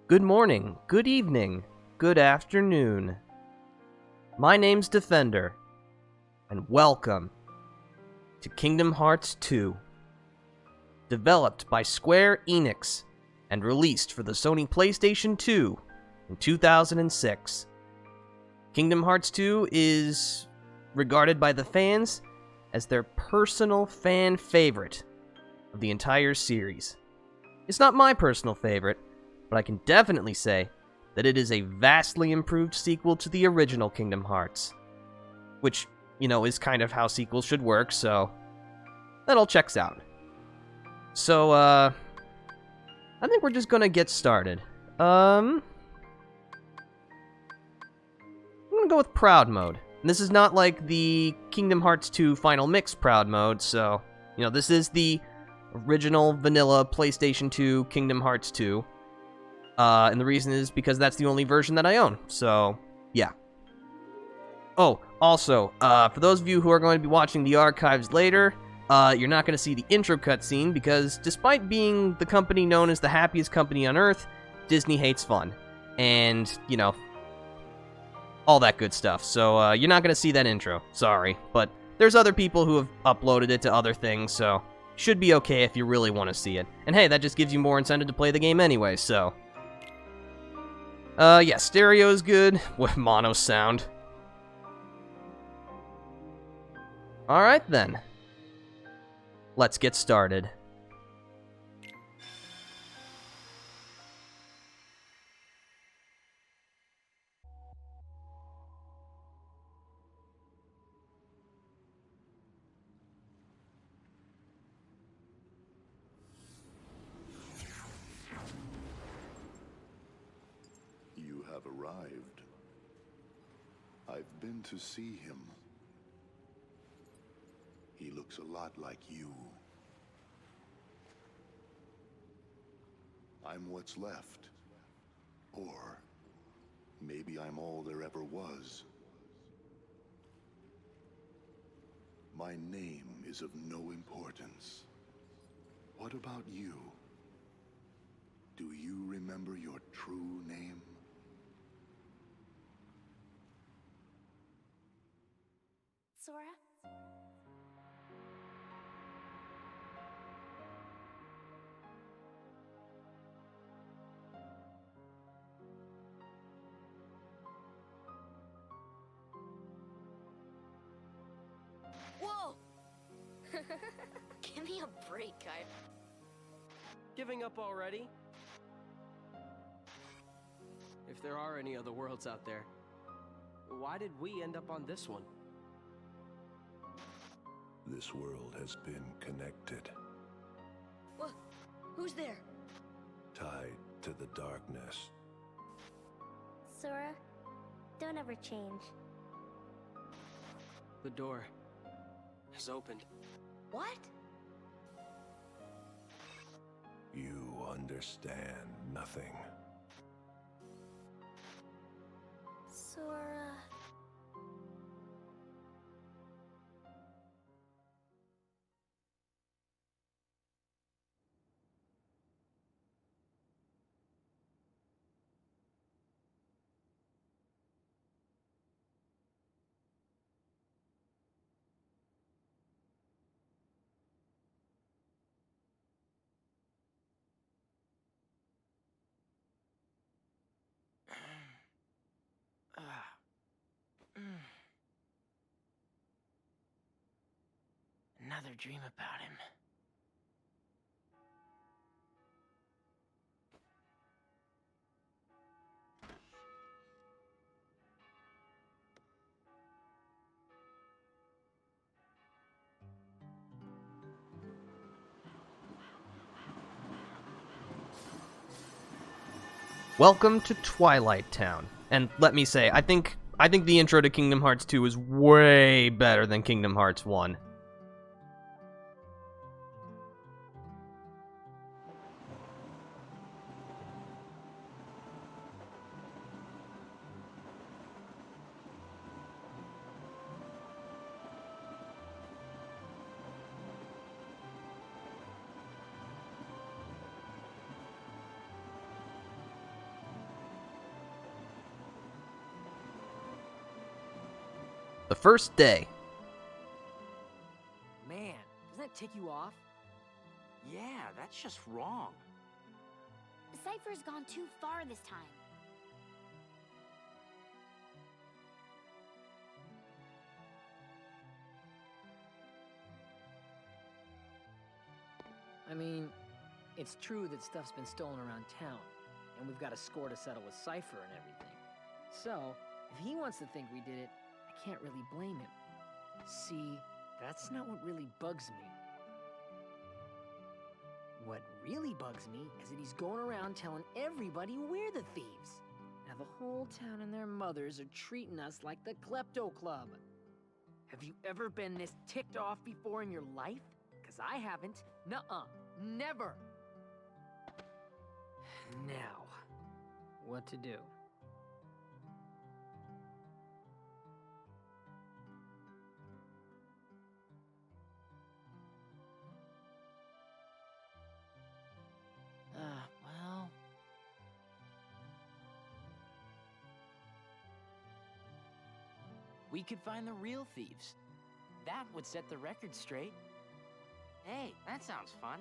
Good morning, good evening, good afternoon. My name's Defender, and welcome to Kingdom Hearts 2. Developed by Square Enix and released for the Sony PlayStation 2 in 2006. Kingdom Hearts 2 is regarded by the fans as their personal fan favorite of the entire series. It's not my personal favorite, but I can definitely say that it is a vastly improved sequel to the original Kingdom Hearts. Which, is kind of how sequels should work, so that all checks out. So, I think we're just gonna get started. I'm gonna go with Proud Mode. And this is not like the Kingdom Hearts 2 Final Mix Proud Mode, so, this is the original vanilla PlayStation 2 Kingdom Hearts 2. And the reason is because that's the only version that I own, so, yeah. Oh, also, for those of you who are going to be watching the archives later, you're not going to see the intro cutscene because despite being the company known as the happiest company on Earth, Disney hates fun. And, all that good stuff. So, you're not going to see that intro. Sorry. But there's other people who have uploaded it to other things, so should be okay if you really want to see it. And hey, that just gives you more incentive to play the game anyway, so. Yeah, stereo is good with mono sound. Alright then. Let's get started. You have arrived. I've been to see him. He looks a lot like you. I'm what's left. Or maybe I'm all there ever was. My name is of no importance. What about you? Do you remember your true name? Sora? Whoa! Give me a break, guy. Giving up already? If there are any other worlds out there, why did we end up on this one? This world has been connected, What? Who's there? tied to the darkness. Sora, don't ever change. The door has opened. What? You understand nothing. Sora... Another dream about him. Welcome to Twilight Town. And let me say, I think the intro to Kingdom Hearts 2 is way better than Kingdom Hearts 1. The first day. Man, doesn't that tick you off? Yeah, that's just wrong. Cypher's gone too far this time. I mean, it's true that stuff's been stolen around town, and we've got a score to settle with Cypher and everything. So, if he wants to think we did it, I can't really blame him. See, that's not what really bugs me. What really bugs me is that he's going around telling everybody we're the thieves. Now the whole town and their mothers are treating us like the Klepto Club. Have you ever been this ticked off before in your life? 'Cause I haven't. Nuh-uh. Never. Now, what to do? Well... We could find the real thieves. That would set the record straight. Hey, that sounds fun.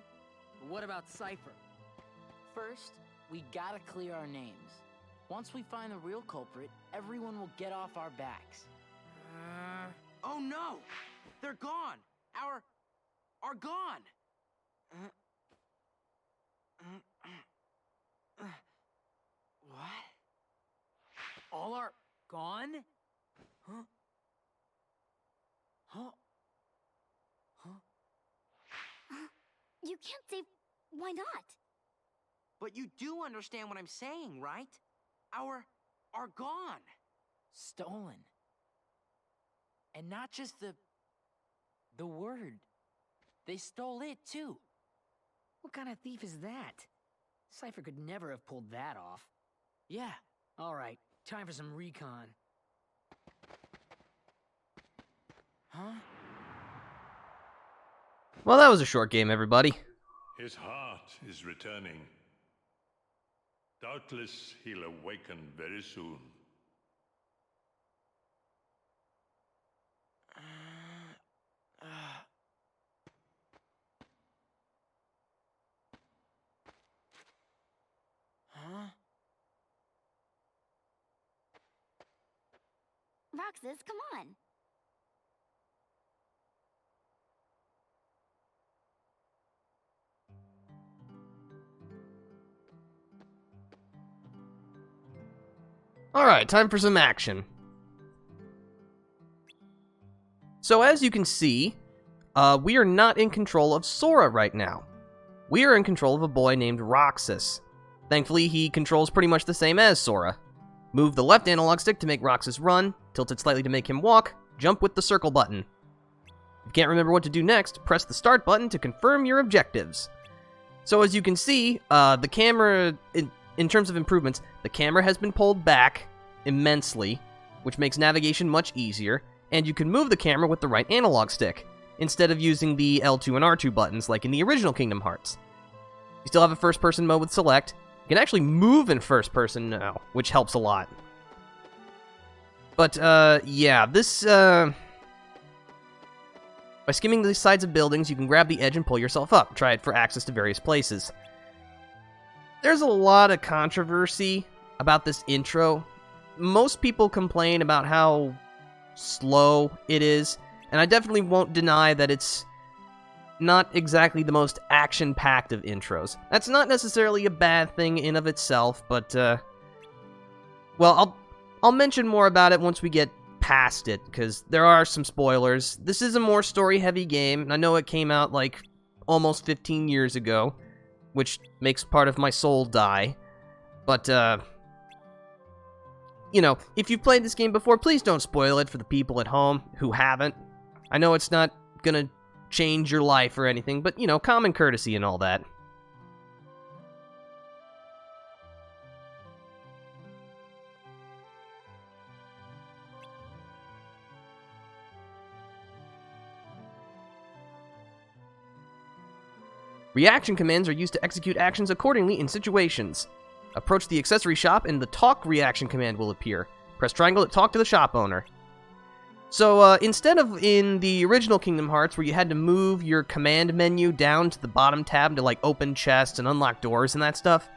What about Cypher? First, we gotta clear our names. Once we find the real culprit, everyone will get off our backs. Oh no! They're gone! Are gone! What? All are gone? Huh? Huh? You can't say why not. But you do understand what I'm saying, right? Are gone. Stolen. And not just the word. They stole it too. What kind of thief is that? Cypher could never have pulled that off. Yeah. All right, time for some recon. Huh? Well, that was a short game, everybody. His heart is returning. Doubtless he'll awaken very soon. Huh? Roxas, come on. Alright, time for some action. So as you can see, we are not in control of Sora right now. We are in control of a boy named Roxas. Thankfully, he controls pretty much the same as Sora. Move the left analog stick to make Roxas run, tilt it slightly to make him walk, jump with the circle button. If you can't remember what to do next, press the start button to confirm your objectives. So as you can see, the camera, in terms of improvements, the camera has been pulled back immensely, which makes navigation much easier, and you can move the camera with the right analog stick, instead of using the L2 and R2 buttons like in the original Kingdom Hearts. You still have a first-person mode with Select. You can actually move in first-person now, which helps a lot. But, yeah, this, by skimming the sides of buildings, you can grab the edge and pull yourself up. Try it for access to various places. There's a lot of controversy about this intro. Most people complain about how slow it is, and I definitely won't deny that it's not exactly the most action-packed of intros. That's not necessarily a bad thing in of itself, but, well, I'll mention more about it once we get past it, because there are some spoilers. This is a more story-heavy game, and I know it came out, like, almost 15 years ago, which makes part of my soul die, but, you know, if you've played this game before, please don't spoil it for the people at home who haven't. I know it's not gonna change your life or anything, but, you know, common courtesy and all that. Reaction commands are used to execute actions accordingly in situations. Approach the accessory shop and the talk reaction command will appear. Press triangle to talk to the shop owner. So, instead of in the original Kingdom Hearts, where you had to move your command menu down to the bottom tab to, like, open chests and unlock doors and that stuff,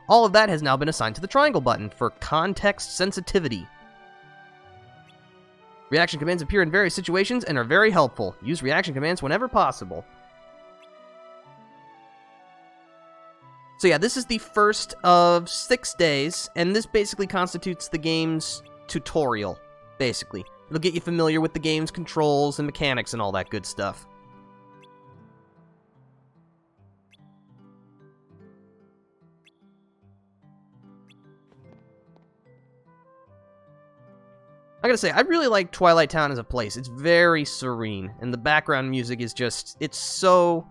all of that has now been assigned to the triangle button for context sensitivity. Reaction commands appear in various situations and are very helpful. Use reaction commands whenever possible. So yeah, this is the first of 6 days, and this basically constitutes the game's tutorial, basically. It'll get you familiar with the game's controls and mechanics and all that good stuff. I gotta say, I really like Twilight Town as a place. It's very serene, and the background music is just, it's so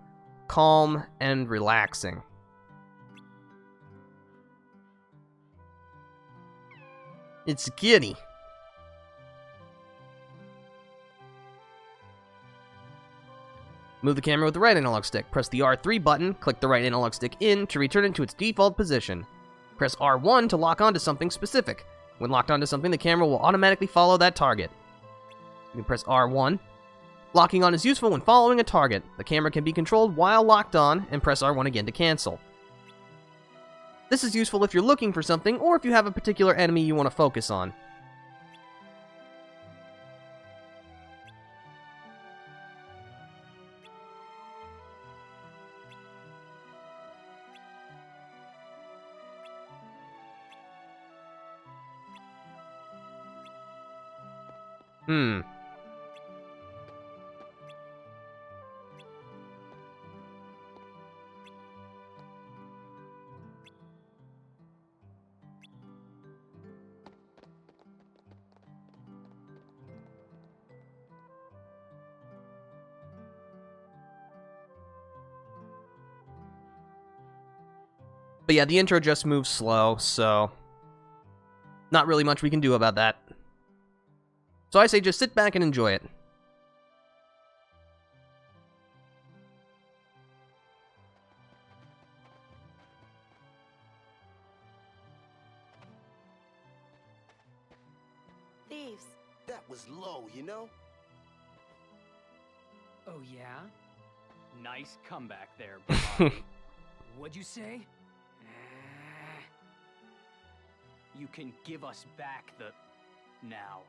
calm and relaxing. It's giddy. Move the camera with the right analog stick. Press the R3 button, click the right analog stick in to return it to its default position. Press R1 to lock onto something specific. When locked onto something, the camera will automatically follow that target. You can press R1. Locking on is useful when following a target. The camera can be controlled while locked on, and press R1 again to cancel. This is useful if you're looking for something, or if you have a particular enemy you want to focus on. But yeah, the intro just moves slow, so not really much we can do about that. So I say just sit back and enjoy it. Thieves. That was low, you know? Oh, yeah? Nice comeback there, Bobby. What'd you say? You can give us back the... now.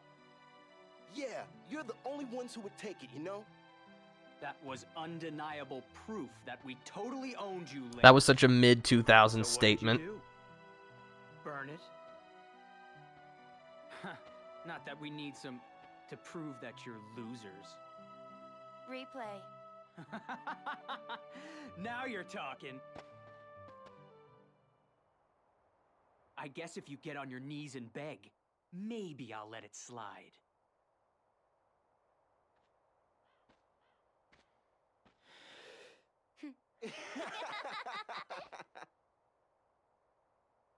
Yeah, you're the only ones who would take it, you know? That was undeniable proof that we totally owned you, Link. That was such a mid-2000s So statement. what did you do? Burn it? Huh, not that we need some... to prove that you're losers. Replay. Now you're talking. I guess if you get on your knees and beg, maybe I'll let it slide.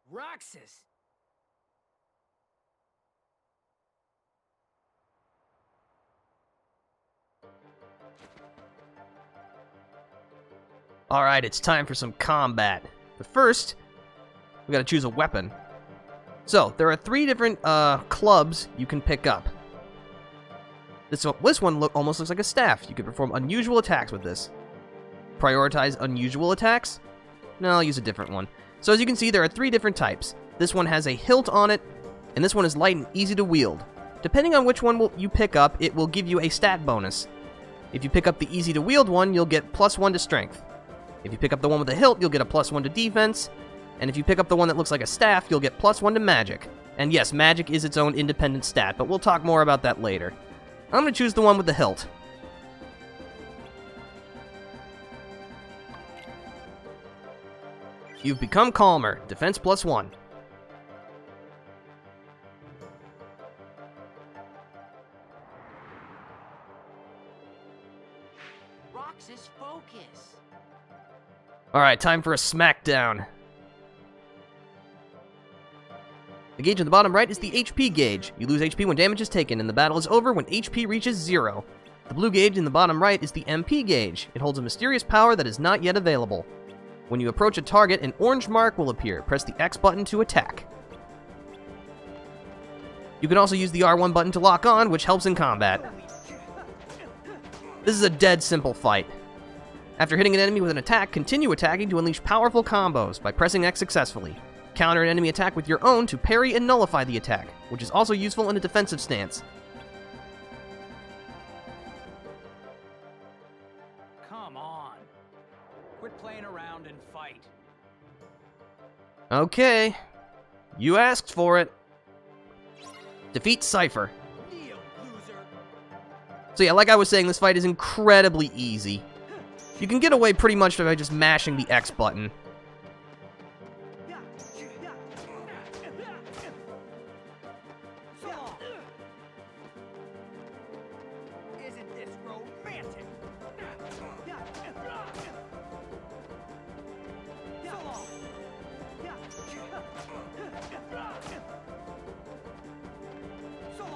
Roxas! Alright, it's time for some combat. But first, we gotta choose a weapon. So, there are 3 different clubs you can pick up. This one almost looks like a staff. You can perform unusual attacks with this. Prioritize unusual attacks? No, I'll use a different one. So as you can see, there are 3 different types. This one has a hilt on it, and this one is light and easy to wield. Depending on which one you pick up, it will give you a stat bonus. If you pick up the easy to wield one, you'll get +1 to strength. If you pick up the one with the hilt, you'll get a +1 to defense. And if you pick up the one that looks like a staff, you'll get +1 to magic. And yes, magic is its own independent stat, but we'll talk more about that later. I'm going to choose the one with the hilt. You've become calmer. Defense +1. Roxas, focus. Alright, time for a smackdown. The gauge on the bottom right is the HP gauge. You lose HP when damage is taken, and the battle is over when HP reaches 0. The blue gauge in the bottom right is the MP gauge. It holds a mysterious power that is not yet available. When you approach a target, an orange mark will appear. Press the X button to attack. You can also use the R1 button to lock on, which helps in combat. This is a dead simple fight. After hitting an enemy with an attack, continue attacking to unleash powerful combos by pressing X successfully. Counter an enemy attack with your own to parry and nullify the attack, which is also useful in a defensive stance. Come on. Quit playing around and fight. Okay. You asked for it. Defeat Cypher. Kneel, loser. So yeah, like I was saying, this fight is incredibly easy. You can get away pretty much by just mashing the X button. Isn't this romantic?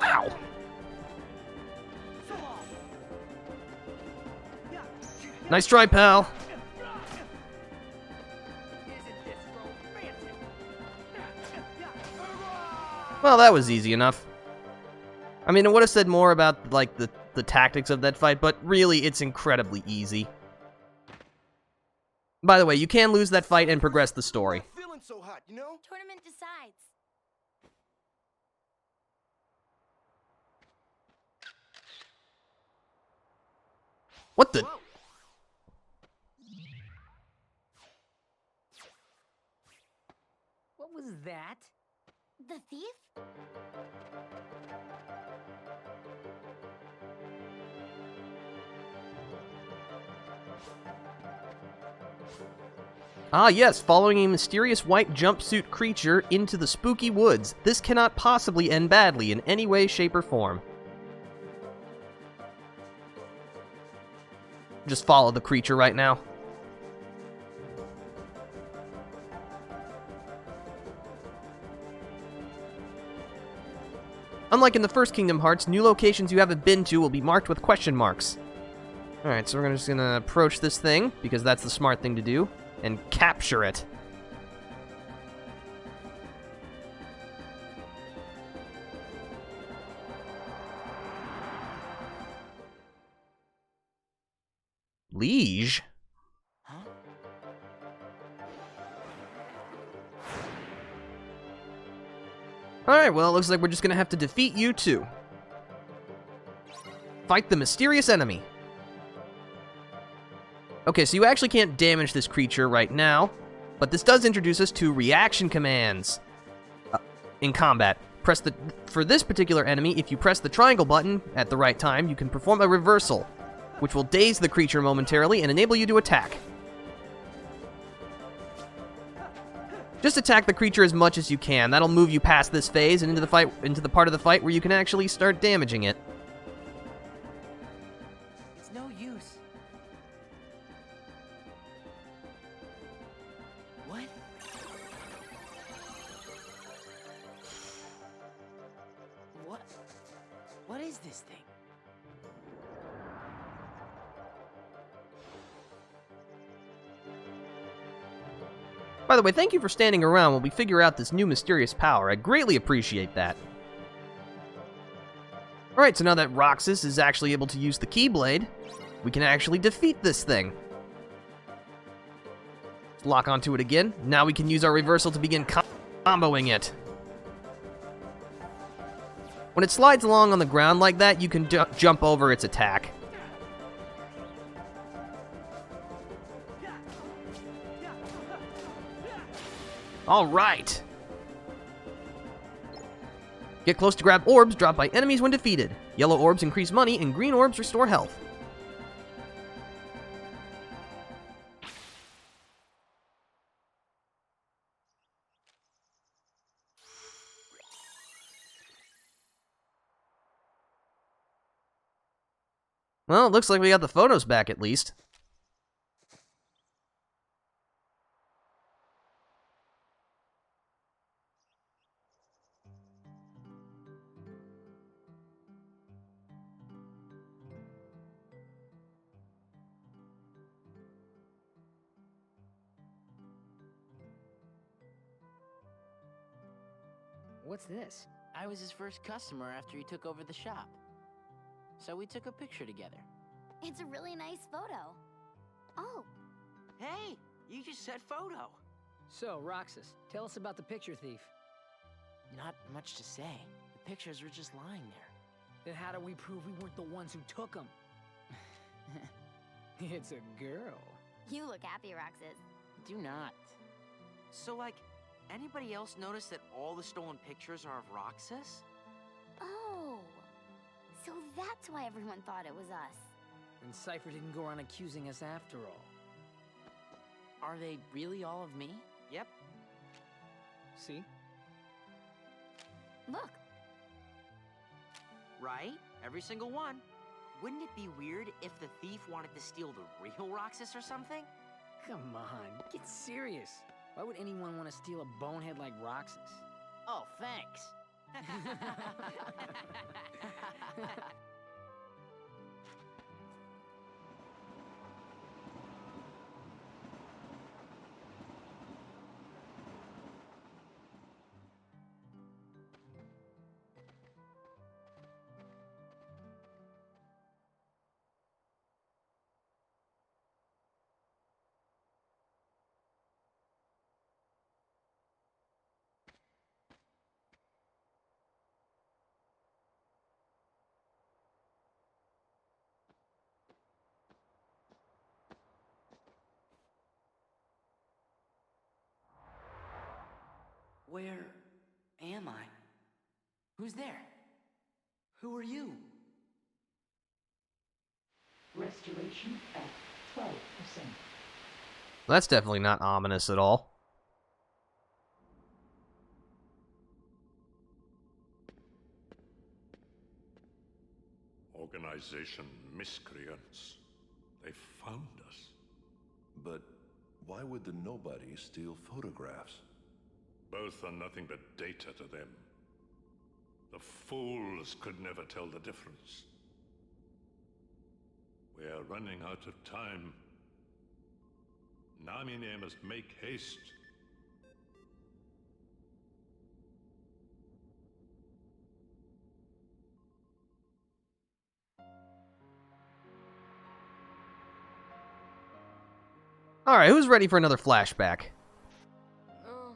Ow. Nice try, pal. Well, that was easy enough. I mean, I would have said more about, like, the tactics of that fight, but really, it's incredibly easy. By the way, you can lose that fight and progress the story. Feeling so hot, you know? Tournament decides. What the? Whoa. What was that? The thief? Ah yes, following a mysterious white jumpsuit creature into the spooky woods. This cannot possibly end badly in any way, shape, or form. Just follow the creature right now. Unlike in the first Kingdom Hearts, new locations you haven't been to will be marked with question marks. Alright, so we're just gonna approach this thing, because that's the smart thing to do, and capture it. Liege? Huh? Alright, well, it looks like we're just gonna have to defeat you too. Fight the mysterious enemy. Okay, so you actually can't damage this creature right now, but this does introduce us to reaction commands in combat. For this particular enemy, if you press the triangle button at the right time, you can perform a reversal, which will daze the creature momentarily and enable you to attack. Just attack the creature as much as you can. That'll move you past this phase and into the part of the fight where you can actually start damaging it. It's no use. What? What is this thing? By the way, thank you for standing around while we figure out this new mysterious power. I greatly appreciate that. Alright, so now that Roxas is actually able to use the Keyblade, we can actually defeat this thing. Lock onto it again. Now we can use our reversal to begin comboing it. When it slides along on the ground like that, you can jump over its attack. Alright! Get close to grab orbs dropped by enemies when defeated. Yellow orbs increase money, and green orbs restore health. Well, it looks like we got the photos back at least. What's this? I was his first customer after he took over the shop. So we took a picture together. It's a really nice photo. Oh, Hey, you just said photo. So, Roxas, tell us about the picture thief. Not much to say. The pictures were just lying there. Then how do we prove we weren't the ones who took them? It's a girl. you look happy, Roxas. Do not. So, like, anybody else notice that all the stolen pictures are of Roxas? Oh, so that's why everyone thought it was us. And Cypher didn't go around accusing us after all. Are they really all of me? Yep. See? Look, Right? Every single one. Wouldn't it be weird if the thief wanted to steal the real Roxas or something? Come on, get serious. Why would anyone want to steal a bonehead like Roxas? Oh, thanks. Where am I? Who's there? Who are you? Restoration at 12%. That's definitely not ominous at all. Organization miscreants. They found us. But why would the nobody steal photographs? Both are nothing but data to them. The fools could never tell the difference. We are running out of time. Namine must make haste. Alright, who's ready for another flashback? Oh.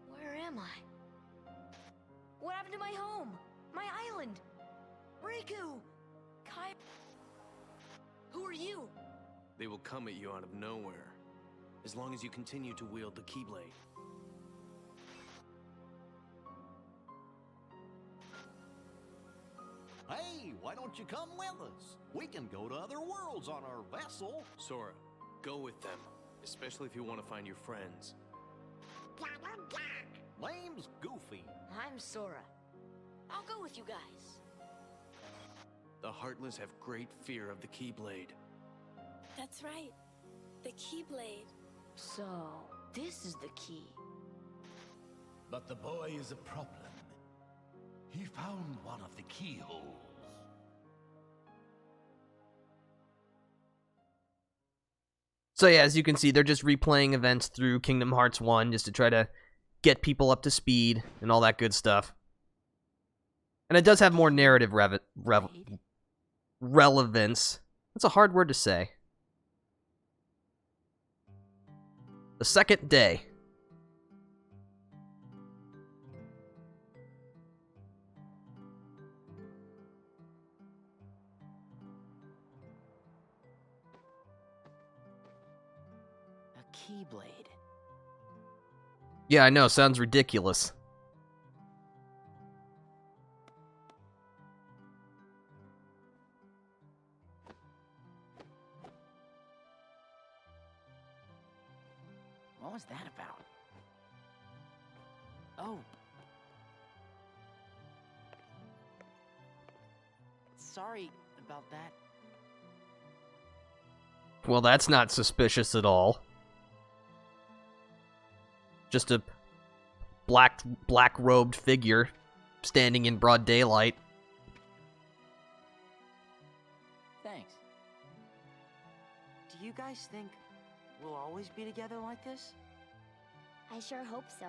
Where am I? What happened to my home? My island? Riku! Kai... Who are you? They will come at you out of nowhere, as long as you continue to wield the Keyblade. Hey, why don't you come with us? We can go to other worlds on our vessel. Sora, go with them, especially if you want to find your friends. Name's Goofy. I'm Sora. I'll go with you guys. The Heartless have great fear of the Keyblade. That's right. The Keyblade. So, this is the key. But the boy is a problem. He found one of the keyholes. So yeah, as you can see, they're just replaying events through Kingdom Hearts 1 just to try to get people up to speed and all that good stuff. And it does have more narrative relevance. That's a hard word to say. The second day. A Keyblade. Yeah, I know, sounds ridiculous. What was that about? Oh. Sorry about that. Well, that's not suspicious at all. Just a black-robed figure standing in broad daylight. Thanks. Do you guys think we'll always be together like this? I sure hope so.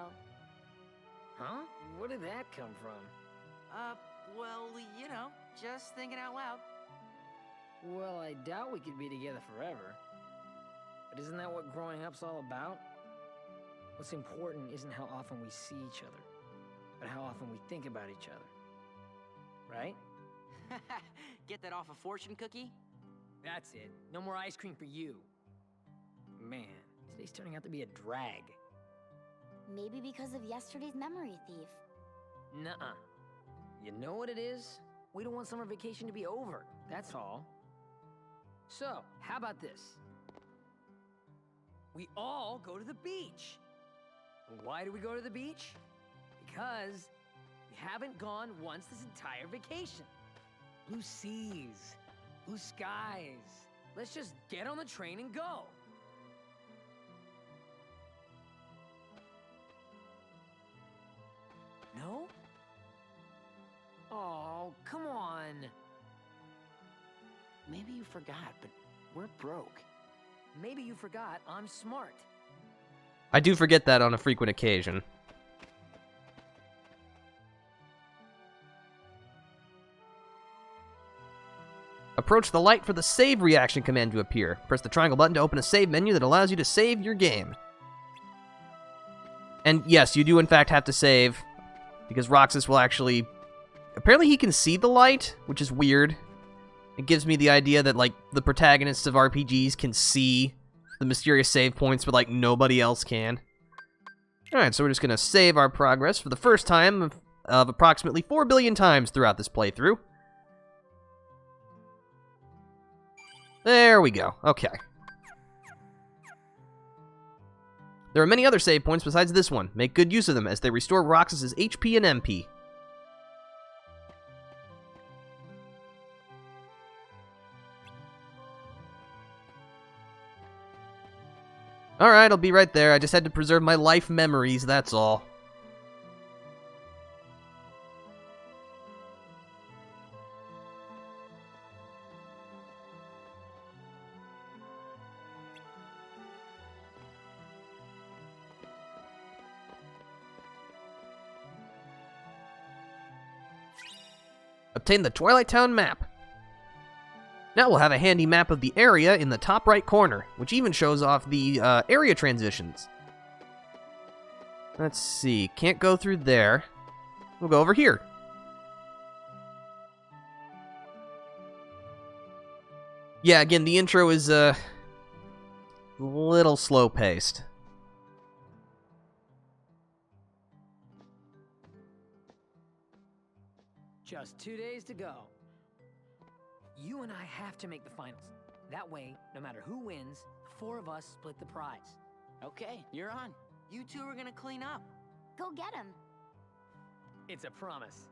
Huh? Where did that come from? Well, you know, just thinking out loud. Well, I doubt we could be together forever. But isn't that what growing up's all about? What's important isn't how often we see each other, but how often we think about each other. Right? Get that off a fortune cookie? That's it. No more ice cream for you. Man, today's turning out to be a drag. Maybe because of yesterday's memory thief. Nuh-uh. You know what it is? We don't want summer vacation to be over, that's all. So, how about this? We all go to the beach. Why do we go to the beach? Because we haven't gone once this entire vacation. Blue seas, blue skies. Let's just get on the train and go. No? Oh, come on. Maybe you forgot, but we're broke. Maybe you forgot I'm smart. I do forget that on a frequent occasion. Approach the light for the save reaction command to appear. Press the triangle button to open a save menu that allows you to save your game. And yes, you do in fact have to save, because Roxas will actually... Apparently he can see the light, which is weird. It gives me the idea that, like, the protagonists of RPGs can see the mysterious save points, but, like, nobody else can. Alright, so we're just gonna save our progress for the first time of approximately 4 billion times throughout this playthrough. There we go. Okay. There are many other save points besides this one. Make good use of them, as they restore Roxas's HP and MP. Alright, I'll be right there. I just had to preserve my life memories, that's all. Obtain the Twilight Town map. Now we'll have a handy map of the area in the top right corner, which even shows off the area transitions. Let's see, can't go through there. We'll go over here. Yeah, again, the intro is a little slow-paced. Just 2 days to go. You and I have to make the finals. That way, no matter who wins, the 4 of us split the prize. Okay, you're on. You two are gonna clean up. Go get him. It's a promise.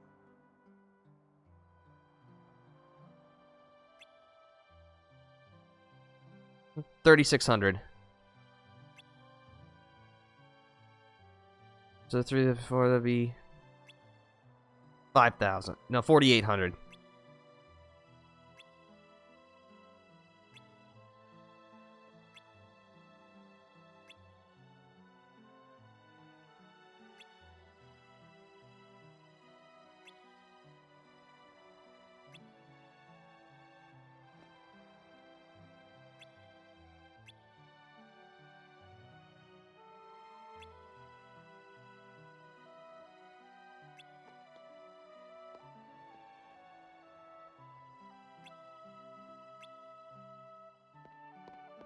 $3,600. So 3 to 4, that'd be 5,000. No, 4,800.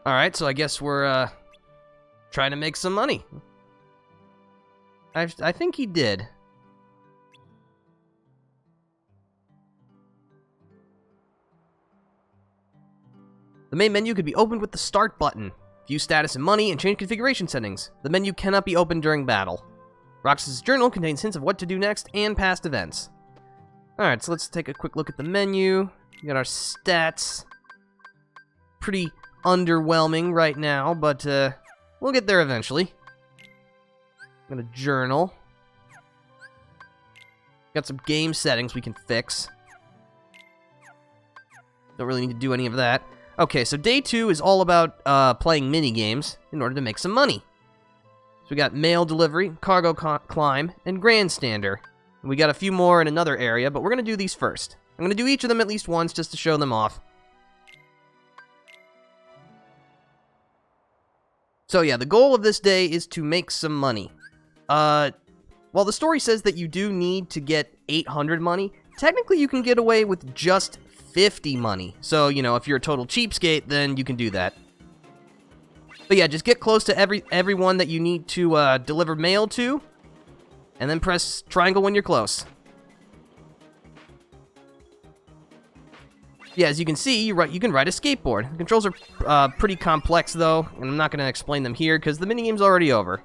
Alright, so I guess we're, trying to make some money. I think he did. The main menu could be opened with the Start button. View status and money, and change configuration settings. The menu cannot be opened during battle. Roxas' journal contains hints of what to do next and past events. Alright, so let's take a quick look at the menu. We got our stats. Pretty underwhelming right now, but we'll get there eventually. Got a journal. Got some game settings we can fix. Don't really need to do any of that. Okay, so day 2 is all about playing mini games in order to make some money. So we got mail delivery, cargo climb, and grandstander. And we got a few more in another area, but we're going to do these first. I'm going to do each of them at least once just to show them off. So yeah, the goal of this day is to make some money. While the story says that you do need to get 800 money, technically you can get away with just 50 money. So, you know, if you're a total cheapskate, then you can do that. But yeah, just get close to everyone that you need to deliver mail to, and then press triangle when you're close. Yeah, as you can see, you can ride a skateboard. The controls are pretty complex, though, and I'm not going to explain them here because the minigame's already over.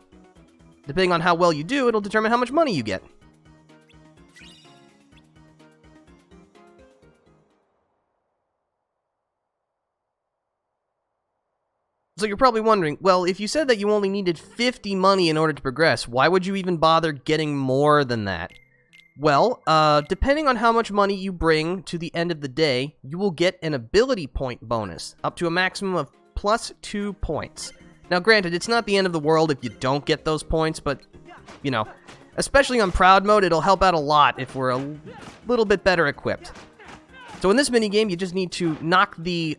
Depending on how well you do, it'll determine how much money you get. So you're probably wondering, well, if you said that you only needed 50 money in order to progress, why would you even bother getting more than that? Well, depending on how much money you bring to the end of the day, you will get an ability point bonus, up to a maximum of +2 points. Now, granted, it's not the end of the world if you don't get those points, but, you know, especially on Proud Mode, it'll help out a lot if we're a little bit better equipped. So in this minigame, you just need to knock the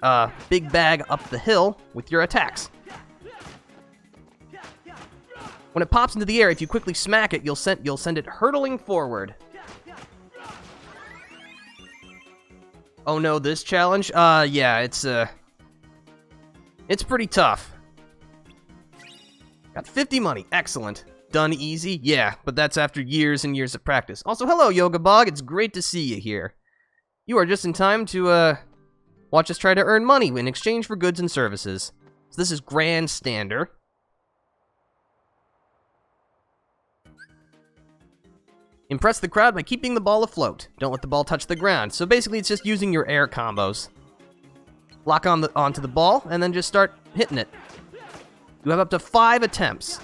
big bag up the hill with your attacks. When it pops into the air, if you quickly smack it, you'll send it hurtling forward. Oh no, this challenge? Yeah, it's pretty tough. Got 50 money, excellent. Done easy? Yeah, but that's after years and years of practice. Also, hello, Yoga Bog, it's great to see you here. You are just in time to, watch us try to earn money in exchange for goods and services. So this is Grandstander. Impress the crowd by keeping the ball afloat. Don't let the ball touch the ground. So basically, it's just using your air combos. Lock onto the ball, and then just start hitting it. You have up to 5 attempts.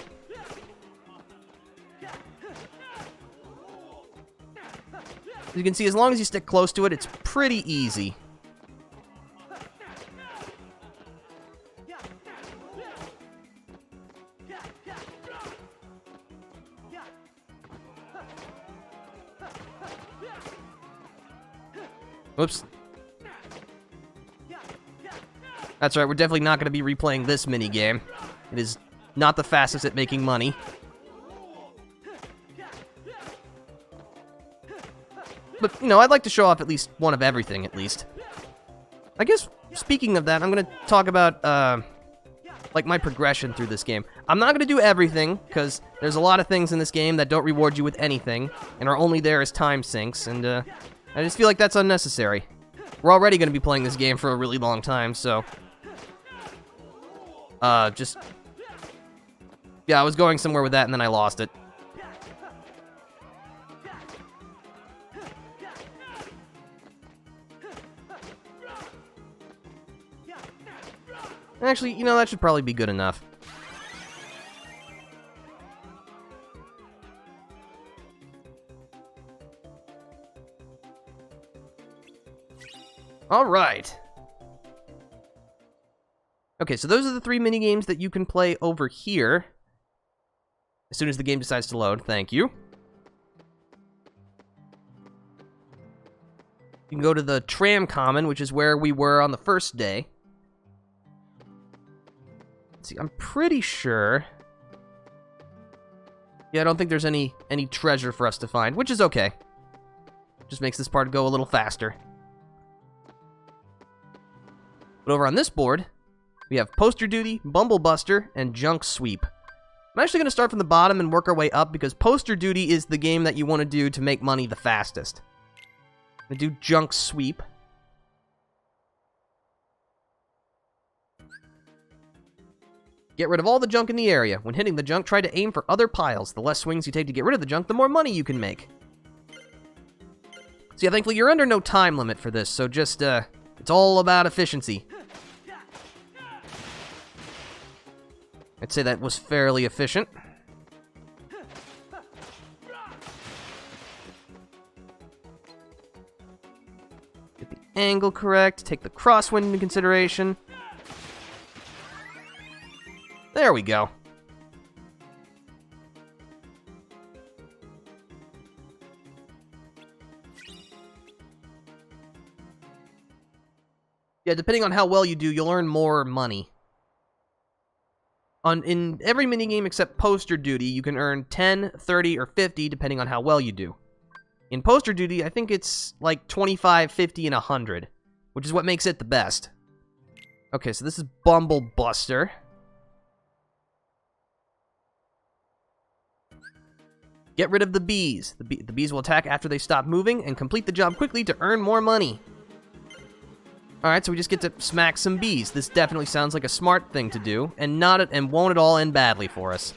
As you can see, as long as you stick close to it, it's pretty easy. Whoops. That's right, we're definitely not going to be replaying this minigame. It is not the fastest at making money. But, you know, I'd like to show off at least one of everything, at least. I guess, speaking of that, I'm going to talk about, like, my progression through this game. I'm not going to do everything, because there's a lot of things in this game that don't reward you with anything, and are only there as time sinks, and, I just feel like that's unnecessary. We're already going to be playing this game for a really long time, so... just... Yeah, I was going somewhere with that, and then I lost it. Actually, you know, that should probably be good enough. Alright. Okay, so those are the 3 minigames that you can play over here. As soon as the game decides to load, thank you. You can go to the Tram Common, which is where we were on the first day. Let's see, I'm pretty sure... Yeah, I don't think there's any treasure for us to find, which is okay. Just makes this part go a little faster. But over on this board, we have Poster Duty, Bumble Buster, and Junk Sweep. I'm actually going to start from the bottom and work our way up because Poster Duty is the game that you want to do to make money the fastest. I'm going to do Junk Sweep. Get rid of all the junk in the area. When hitting the junk, try to aim for other piles. The less swings you take to get rid of the junk, the more money you can make. So yeah, thankfully you're under no time limit for this, so just, it's all about efficiency. I'd say that was fairly efficient. Get the angle correct, take the crosswind into consideration. There we go. Yeah, depending on how well you do, you'll earn more money. In every minigame except Poster Duty, you can earn 10, 30, or 50, depending on how well you do. In Poster Duty, I think it's like 25, 50, and 100, which is what makes it the best. Okay, so this is Bumble Buster. Get rid of the bees. The bees will attack after they stop moving, and complete the job quickly to earn more money. Alright, so we just get to smack some bees. This definitely sounds like a smart thing to do, and won't at all end badly for us.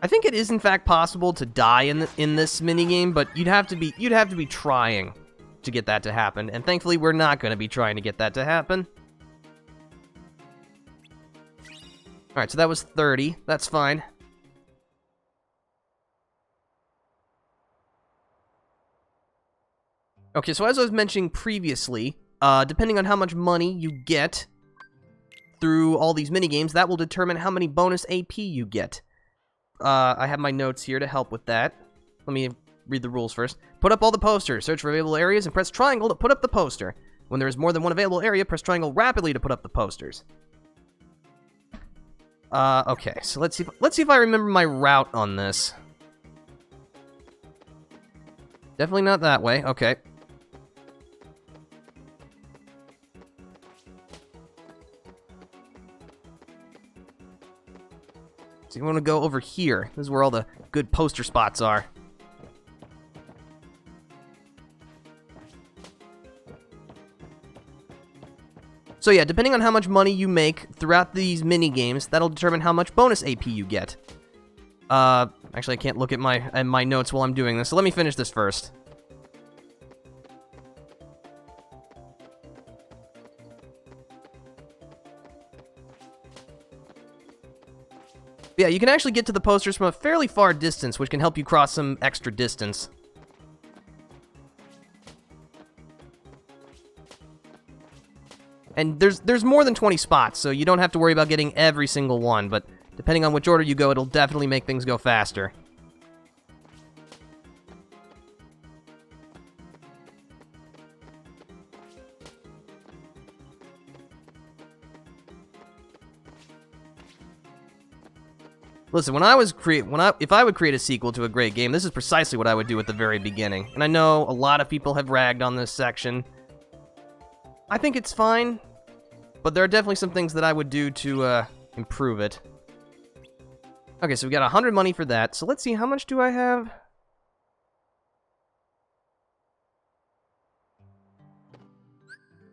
I think it is in fact possible to die in this minigame, but you'd have to be trying to get that to happen, and thankfully we're not going to be trying to get that to happen. Alright, so that was 30. That's fine. Okay, so as I was mentioning previously, depending on how much money you get through all these minigames, that will determine how many bonus AP you get. I have my notes here to help with that. Let me read the rules first. Put up all the posters. Search for available areas and press triangle to put up the poster. When there is more than one available area, press triangle rapidly to put up the posters. Okay, so let's see if I remember my route on this. Definitely not that way. Okay. So you want to go over here. This is where all the good poster spots are. So yeah, depending on how much money you make throughout these mini-games, that'll determine how much bonus AP you get. Actually, I can't look at my notes while I'm doing this, so let me finish this first. Yeah, you can actually get to the posters from a fairly far distance, which can help you cross some extra distance. And there's more than 20 spots, so you don't have to worry about getting every single one, but depending on which order you go, it'll definitely make things go faster. Listen, if I would create a sequel to a great game, this is precisely what I would do at the very beginning. And I know a lot of people have ragged on this section. I think it's fine, but there are definitely some things that I would do to improve it. Okay, so we got 100 money for that. So let's see, how much do I have?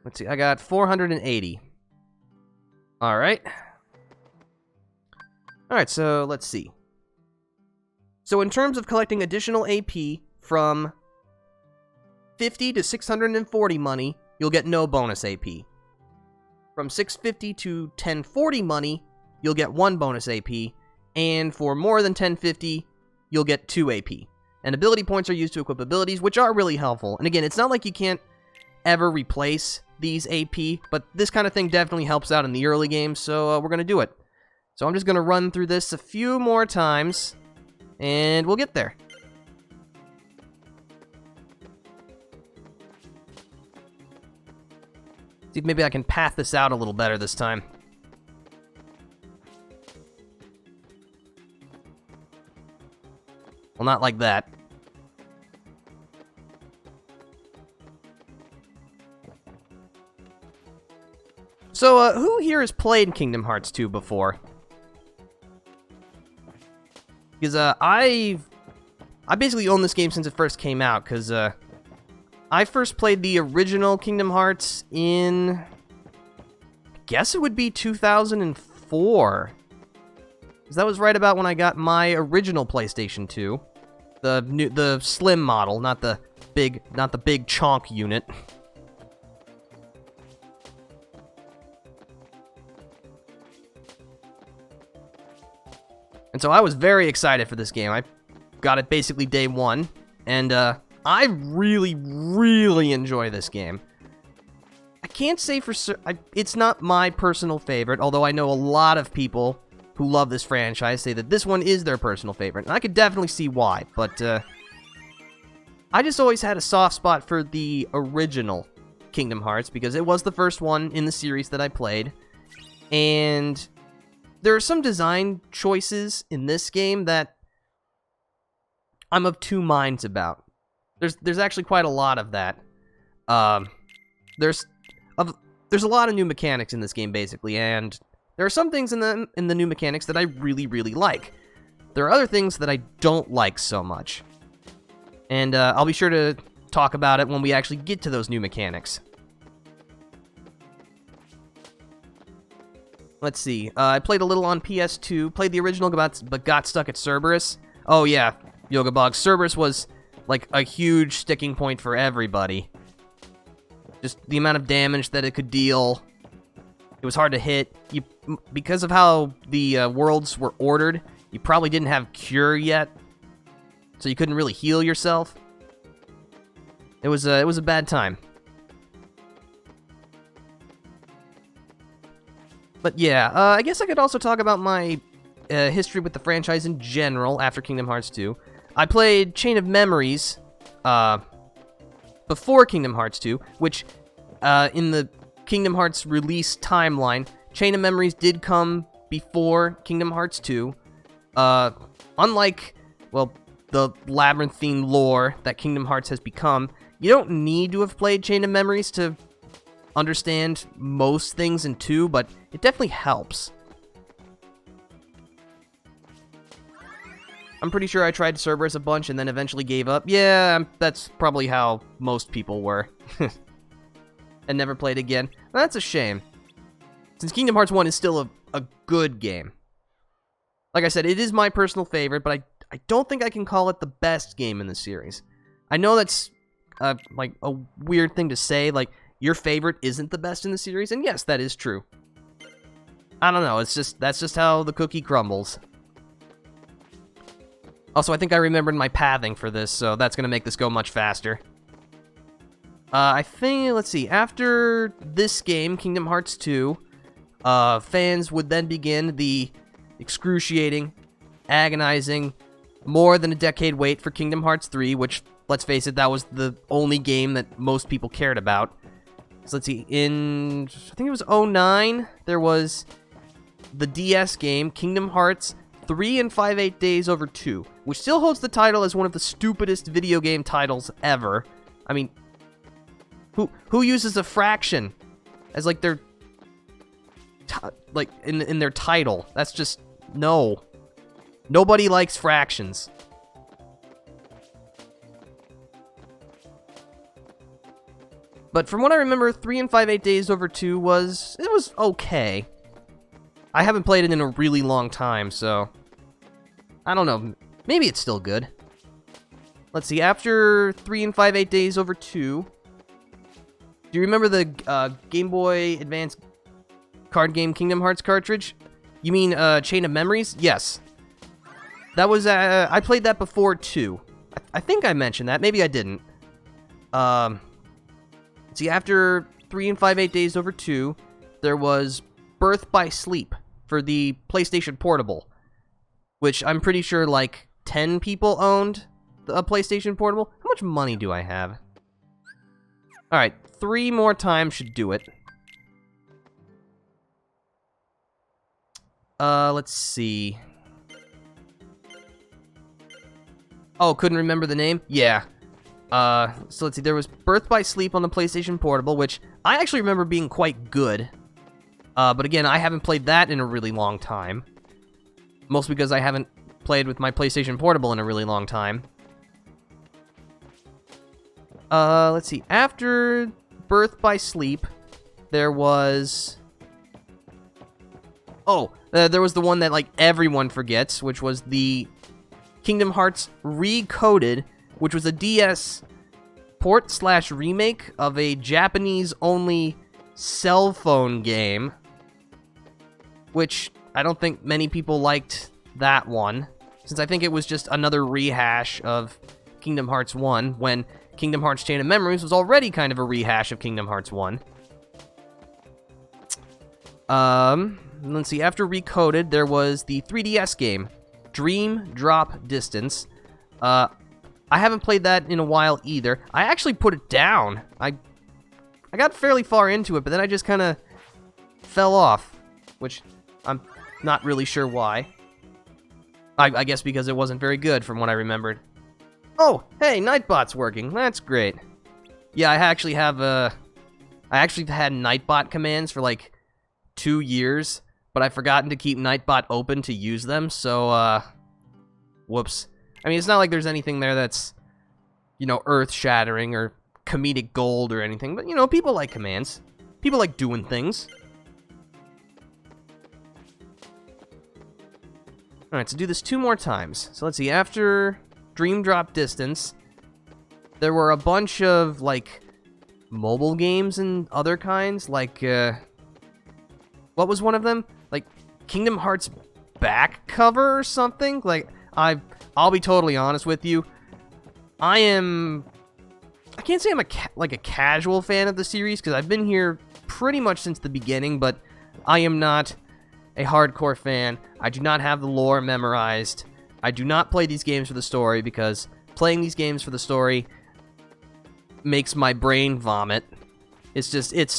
Let's see, I got 480. Alright. Alright, so let's see. So in terms of collecting additional AP from 50 to 640 money, you'll get no bonus AP. From 650 to 1040 money, you'll get 1 bonus AP. And for more than 1050, you'll get 2 AP. And ability points are used to equip abilities, which are really helpful. And again, it's not like you can't ever replace these AP, but this kind of thing definitely helps out in the early games, so we're going to do it. So I'm just going to run through this a few more times, and we'll get there. See if maybe I can path this out a little better this time. Well, not like that. So, who here has played Kingdom Hearts 2 before? Because, I basically own this game since it first came out, because, I first played the original Kingdom Hearts in, I guess it would be 2004. Because that was right about when I got my original PlayStation 2. The slim model, not the big chonk unit. And so I was very excited for this game. I got it basically day one, and I really, really enjoy this game. can't say for it's not my personal favorite, although I know a lot of people who love this franchise say that this one is their personal favorite, and I could definitely see why, but I just always had a soft spot for the original Kingdom Hearts, because it was the first one in the series that I played, and there are some design choices in this game that I'm of two minds about. There's actually quite a lot of that. There's a lot of new mechanics in this game, basically, and there are some things in the new mechanics that I really, really like. There are other things that I don't like so much. And I'll be sure to talk about it when we actually get to those new mechanics. Let's see. I played a little on PS2, played the original, but got stuck at Cerberus. Oh yeah, Yoga Bog. Cerberus was like a huge sticking point for everybody. Just the amount of damage that it could deal. It was hard to hit. Because of how the worlds were ordered, you probably didn't have Cure yet, so you couldn't really heal yourself. It was a bad time. But yeah, I guess I could also talk about my history with the franchise in general after Kingdom Hearts 2. I played Chain of Memories before Kingdom Hearts 2, which in the Kingdom Hearts release timeline, Chain of Memories did come before Kingdom Hearts 2. Unlike, well, the labyrinthine lore that Kingdom Hearts has become, you don't need to have played Chain of Memories to understand most things in 2, but it definitely helps. I'm pretty sure I tried Cerberus a bunch and then eventually gave up. Yeah, that's probably how most people were. And never played again. That's a shame, since Kingdom Hearts 1 is still a good game. Like I said, it is my personal favorite, but I don't think I can call it the best game in the series. I know that's like a weird thing to say, like your favorite isn't the best in the series, and yes, that is true. I don't know, that's just how the cookie crumbles. Also, I think I remembered my pathing for this, so that's going to make this go much faster. I think, let's see, after this game, Kingdom Hearts 2, fans would then begin the excruciating, agonizing, more than a decade wait for Kingdom Hearts 3, which, let's face it, that was the only game that most people cared about. So let's see, in, I think it was 2009, there was the DS game, Kingdom Hearts 3 and 5/8 Days Over 2, which still holds the title as one of the stupidest video game titles ever. I mean, who uses a fraction as like their like in their title? That's just no. Nobody likes fractions. But from what I remember, 3 and 5/8 Days Over 2 was okay. I haven't played it in a really long time, so I don't know. Maybe it's still good. Let's see, after 3 and 5/8 Days Over 2, do you remember the Game Boy Advance card game Kingdom Hearts cartridge? You mean Chain of Memories? Yes. That was, I played that before 2. I think I mentioned that. Maybe I didn't. See, after 3 and 5/8 Days Over 2, there was Birth by Sleep for the PlayStation Portable, which I'm pretty sure like 10 people owned a PlayStation Portable. How much money do I have? Alright, 3 more times should do it. Let's see. Oh, couldn't remember the name? Yeah. So let's see, there was Birth by Sleep on the PlayStation Portable, which I actually remember being quite good. But again, I haven't played that in a really long time. Mostly because I haven't played with my PlayStation Portable in a really long time. Let's see, after Birth by Sleep, there was... Oh, there was the one that, like, everyone forgets, which was the Kingdom Hearts Recoded, which was a DS port/remake of a Japanese-only cell phone game, which I don't think many people liked that one, since I think it was just another rehash of Kingdom Hearts 1, when Kingdom Hearts Chain of Memories was already kind of a rehash of Kingdom Hearts 1. Let's see, after Recoded, there was the 3DS game, Dream Drop Distance. I haven't played that in a while either. I actually put it down. I got fairly far into it, but then I just kind of fell off, which I'm not really sure why. I guess because it wasn't very good from what I remembered. Oh, hey, Nightbot's working. That's great. Yeah, I actually had Nightbot commands for like 2 years, but I've forgotten to keep Nightbot open to use them, so, whoops. I mean, it's not like there's anything there that's, you know, earth-shattering or comedic gold or anything, but, you know, people like commands. People like doing things. Alright, so do this 2 more times. So let's see, after Dream Drop Distance, there were a bunch of, like, mobile games and other kinds, like, what was one of them? Like, Kingdom Hearts back cover or something? Like, I'll be totally honest with you. I can't say I'm a casual fan of the series, because I've been here pretty much since the beginning, but I am not a hardcore fan. I do not have the lore memorized. I do not play these games for the story, because playing these games for the story makes my brain vomit. It's just, it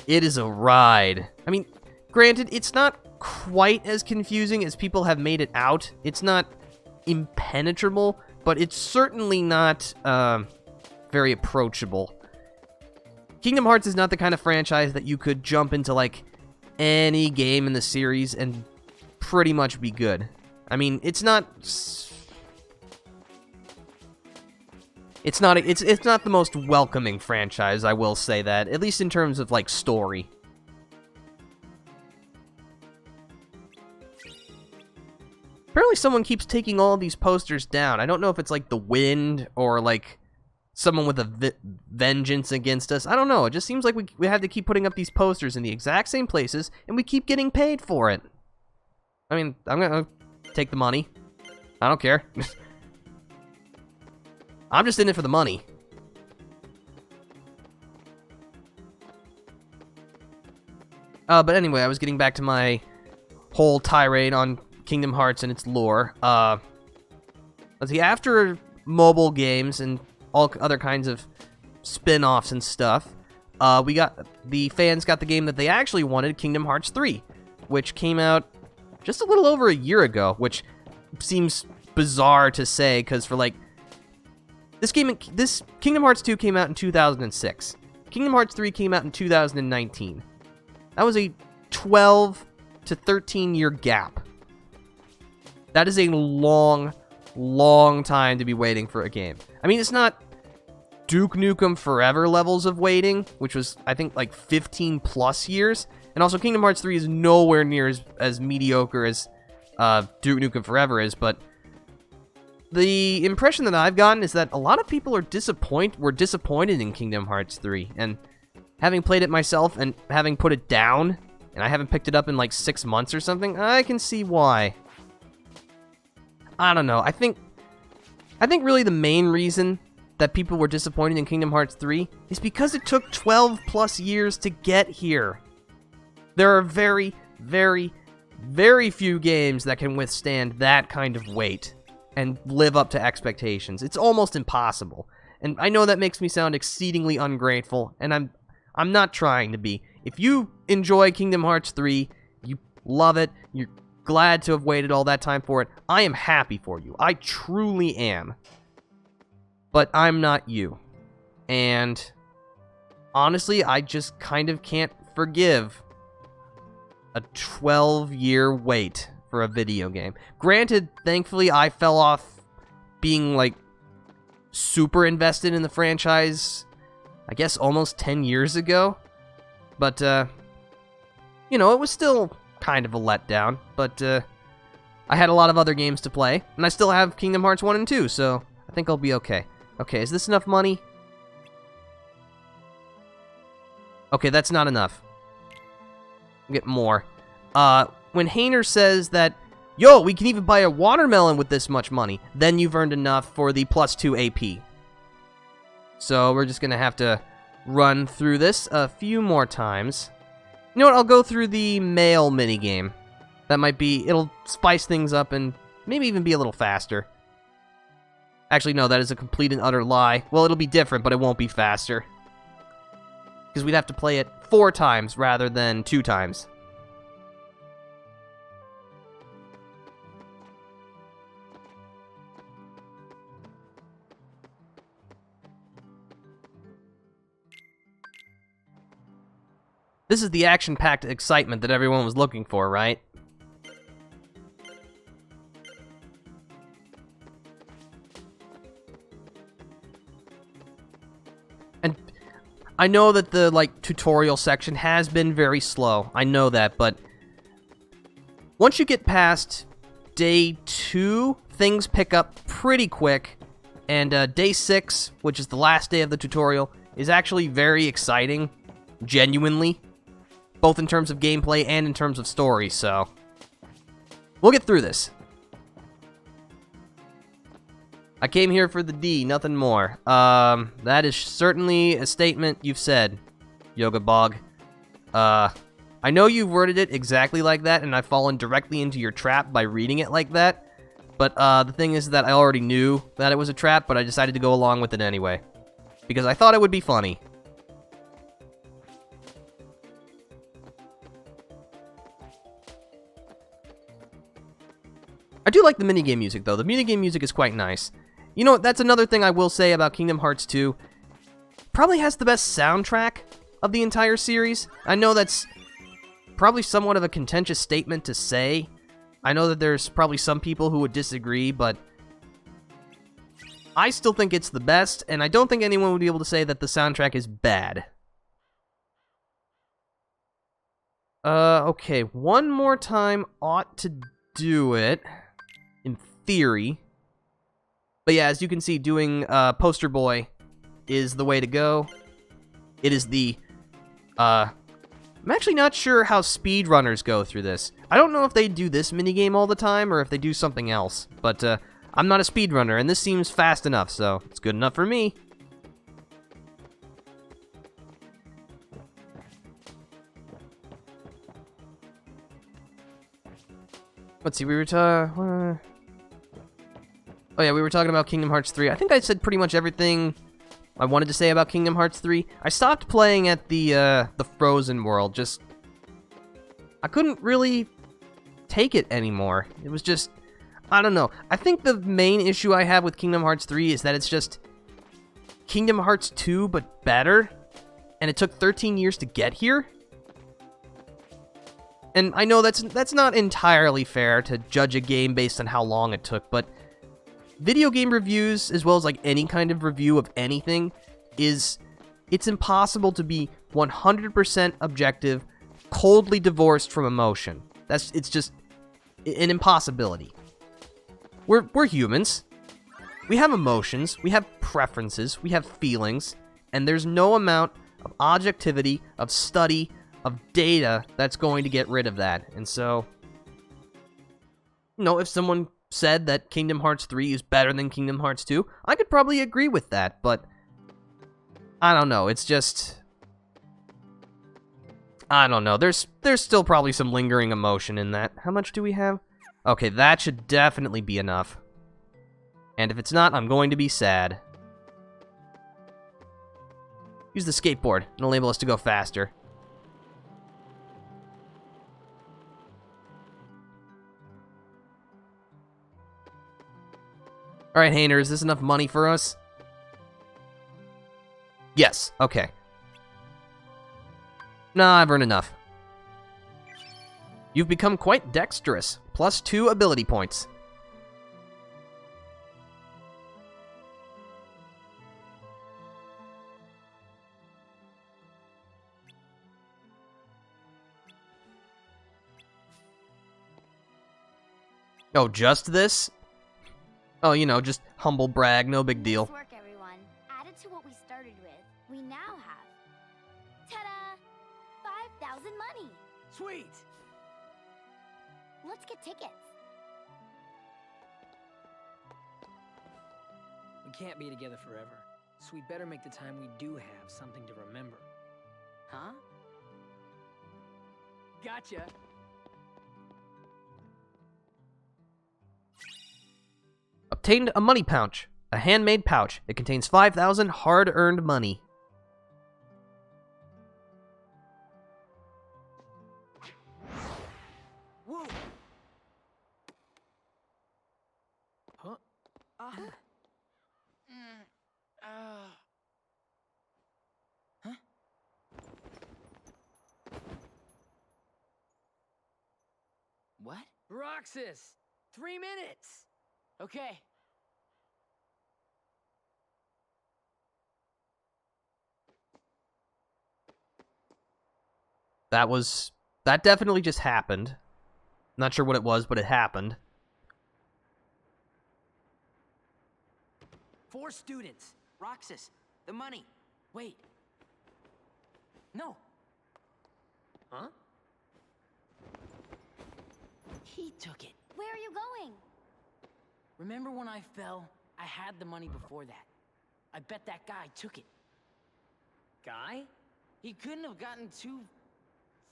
is a ride. I mean, granted, it's not quite as confusing as people have made it out. It's not impenetrable, but it's certainly not very approachable. Kingdom Hearts is not the kind of franchise that you could jump into, like, any game in the series and pretty much be good. I mean, it's not the most welcoming franchise, I will say that, at least in terms of, like, story. Apparently someone keeps taking all of these posters down. I don't know if it's, like, the wind or, like, someone with a vengeance against us. I don't know. It just seems like we have to keep putting up these posters in the exact same places, and we keep getting paid for it. I mean, I'm gonna take the money. I don't care. I'm just in it for the money. But anyway, I was getting back to my whole tirade on Kingdom Hearts and its lore. Let's see, after mobile games and all other kinds of spin-offs and stuff, the fans got the game that they actually wanted, Kingdom Hearts 3, which came out just a little over a year ago, which seems bizarre to say, because for, like, this Kingdom Hearts 2 came out in 2006. Kingdom Hearts 3 came out in 2019. That was a 12 to 13 year gap. That is a long, long time to be waiting for a game. I mean, it's not Duke Nukem Forever levels of waiting, which was, I think, like 15 plus years. And also, Kingdom Hearts 3 is nowhere near as mediocre as Duke Nukem Forever is, but the impression that I've gotten is that a lot of people were disappointed in Kingdom Hearts 3, and having played it myself and having put it down, and I haven't picked it up in like 6 months or something, I can see why. I don't know. I think really the main reason that people were disappointed in Kingdom Hearts 3 is because it took 12 plus years to get here. There are very, very, very few games that can withstand that kind of wait and live up to expectations. It's almost impossible. And I know that makes me sound exceedingly ungrateful, and I'm not trying to be. If you enjoy Kingdom Hearts 3, you love it, you're glad to have waited all that time for it, I am happy for you. I truly am. But I'm not you. And honestly, I just kind of can't forgive a 12-year wait for a video game. Granted, thankfully, I fell off being, like, super invested in the franchise, I guess, almost 10 years ago. But, you know, it was still kind of a letdown. But, I had a lot of other games to play, and I still have Kingdom Hearts 1 and 2, so I think I'll be okay. Okay, is this enough money? Okay, that's not enough. I'll get more. When Hayner says that, yo, we can even buy a watermelon with this much money, then you've earned enough for the +2 AP. So we're just going to have to run through this a few more times. You know what, I'll go through the mail minigame. That might be, it'll spice things up and maybe even be a little faster. Actually, no, that is a complete and utter lie. Well, it'll be different, but it won't be faster. Because we'd have to play it 4 times rather than 2 times. This is the action-packed excitement that everyone was looking for, right? And I know that the, tutorial section has been very slow. I know that, but once you get past day 2, things pick up pretty quick. And day 6, which is the last day of the tutorial, is actually very exciting, genuinely. Both in terms of gameplay and in terms of story, so we'll get through this. I came here for the D, nothing more. That is certainly a statement you've said, Yoga Bog. I know you've worded it exactly like that, and I've fallen directly into your trap by reading it like that. But the thing is that I already knew that it was a trap, but I decided to go along with it anyway. Because I thought it would be funny. I do like the minigame music, though. The minigame music is quite nice. You know what, that's another thing I will say about Kingdom Hearts 2. Probably has the best soundtrack of the entire series. I know that's probably somewhat of a contentious statement to say. I know that there's probably some people who would disagree, but I still think it's the best, and I don't think anyone would be able to say that the soundtrack is bad. Okay, one more time ought to do it. In theory. But yeah, as you can see, doing Poster Boy is the way to go. It is the... I'm actually not sure how speedrunners go through this. I don't know if they do this minigame all the time, or if they do something else. But I'm not a speedrunner, and this seems fast enough, so it's good enough for me. Let's see, we were oh yeah, we were talking about Kingdom Hearts 3. I think I said pretty much everything I wanted to say about Kingdom Hearts 3. I stopped playing at the Frozen world, just... I couldn't really take it anymore. It was just... I don't know. I think the main issue I have with Kingdom Hearts 3 is that it's just Kingdom Hearts 2, but better. And it took 13 years to get here. And I know that's not entirely fair to judge a game based on how long it took, but video game reviews, as well as any kind of review of anything, it's impossible to be 100% objective, coldly divorced from emotion. It's just an impossibility. We're humans. We have emotions, we have preferences, we have feelings, and there's no amount of objectivity, of study, of data that's going to get rid of that. And so, if someone said that Kingdom Hearts 3 is better than Kingdom Hearts 2, I could probably agree with that, but I don't know, it's just... I don't know, there's still probably some lingering emotion in that. How much do we have? Okay, that should definitely be enough. And if it's not, I'm going to be sad. Use the skateboard, it'll enable us to go faster. Alright, Hainer, is this enough money for us? Yes, okay. Nah, I've earned enough. You've become quite dexterous. +2 ability points. Oh, just this? Oh, just humble brag, no big deal. Nice work, everyone. Added to what we started with, we now have... Ta-da! 5,000 money! Sweet! Let's get tickets. We can't be together forever, so we better make the time we do have something to remember. Huh? Gotcha. Obtained a money pouch. A handmade pouch. It contains 5,000 hard-earned money. Whoa. Huh? Huh? What? Roxas! 3 minutes! Okay. That definitely just happened. Not sure what it was, but it happened. 4 students. Roxas, the money. Wait. No. Huh? He took it. Where are you going? Remember when I fell? I had the money before that. I bet that guy took it. Guy? He couldn't have gotten too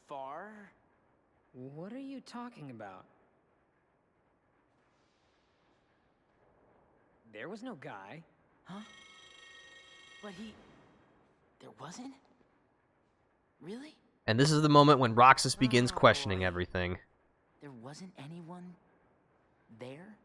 far. What are you talking about? There was no guy. Huh? But there wasn't? Really? And this is the moment when Roxas begins questioning everything. There wasn't anyone there?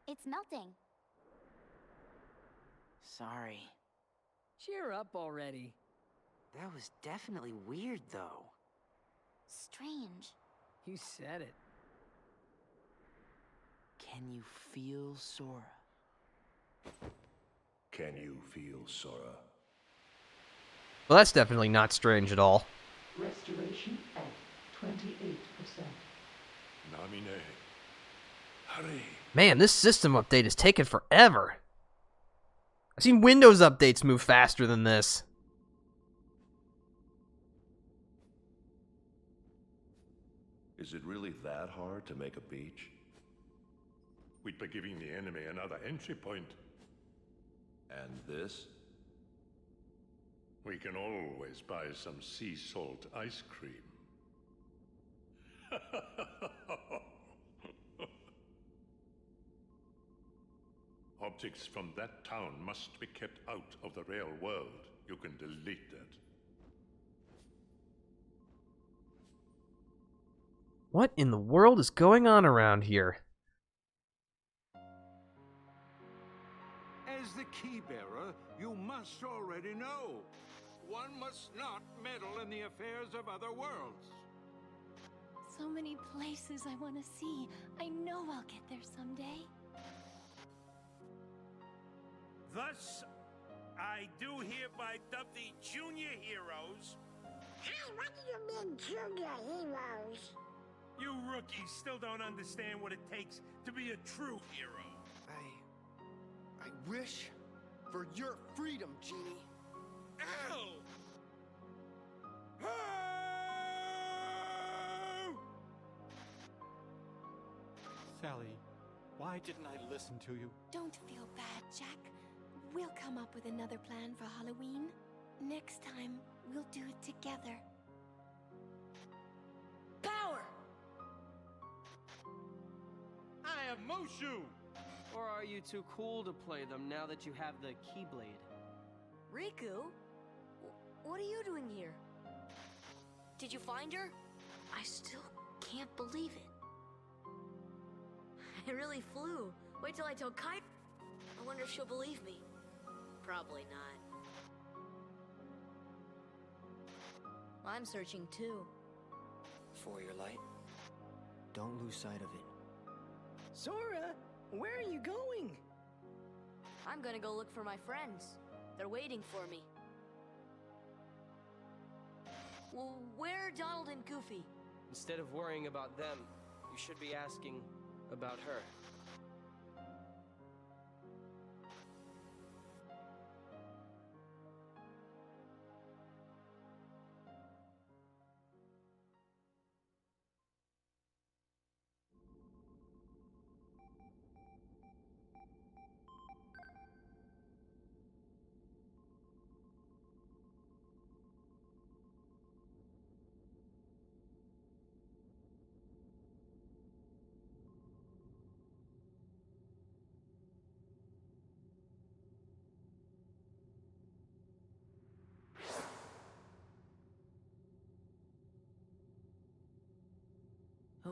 It's melting. Sorry. Cheer up already. That was definitely weird, though. Strange. You said it. Can you feel Sora? Can you feel Sora? Well, that's definitely not strange at all. Restoration at 28%. Namine. Hurry. Man, this system update is taking forever. I've seen Windows updates move faster than this. Is it really that hard to make a beach? We'd be giving the enemy another entry point. And this? We can always buy some sea salt ice cream. Objects from that town must be kept out of the real world. You can delete that. What in the world is going on around here? As the key-bearer, you must already know. One must not meddle in the affairs of other worlds. So many places I want to see. I know I'll get there someday. Thus, I do hereby dub the junior heroes. Hey, what do you mean, junior heroes? You rookies still don't understand what it takes to be a true hero. I wish for your freedom, Genie. Ow! Sally, why didn't I listen to you? Don't feel bad, Jack. We'll come up with another plan for Halloween. Next time, we'll do it together. Power! I have Mushu! Or are you too cool to play them now that you have the Keyblade? Riku? What are you doing here? Did you find her? I still can't believe it. I really flew. Wait till I tell Kai. I wonder if she'll believe me. Probably not. I'm searching too. For your light, don't lose sight of it. Sora, where are you going? I'm gonna go look for my friends. They're waiting for me. Well, where are Donald and Goofy? Instead of worrying about them, you should be asking about her.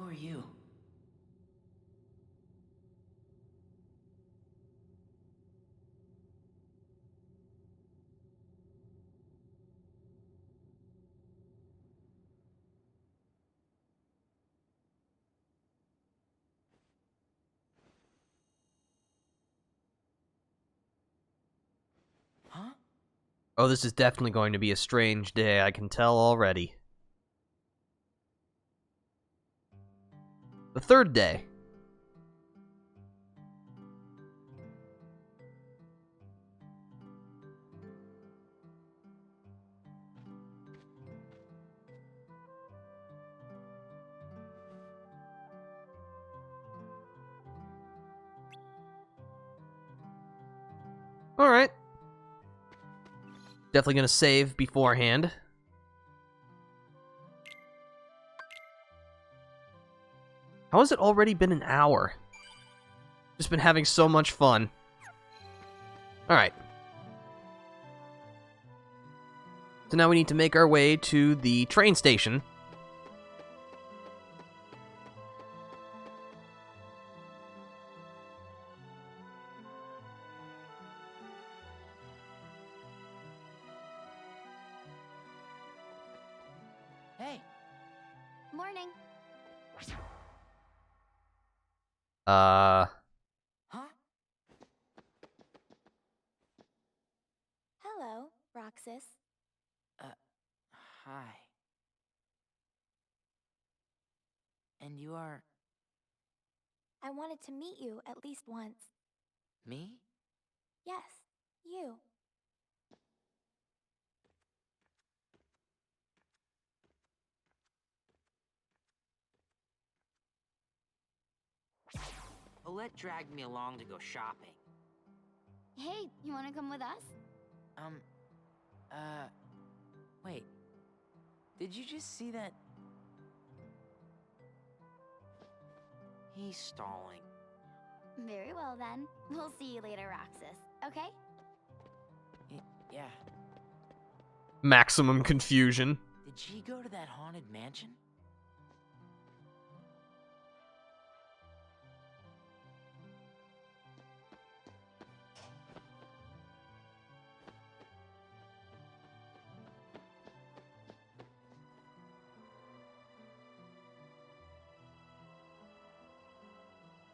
are you? Huh? Oh, this is definitely going to be a strange day, I can tell already. The third day. Alright. Definitely gonna save beforehand. How has it already been an hour? Just been having so much fun. Alright. So now we need to make our way to the train station. Hey. Morning. Huh? Hello, Roxas. Hi. And you are... I wanted to meet you at least once. me? Yes, you. Olette dragged me along to go shopping. Hey, you want to come with us? Wait. Did you just see that? He's stalling. Very well then. We'll see you later, Roxas. Okay? Yeah. Maximum confusion. Did she go to that haunted mansion?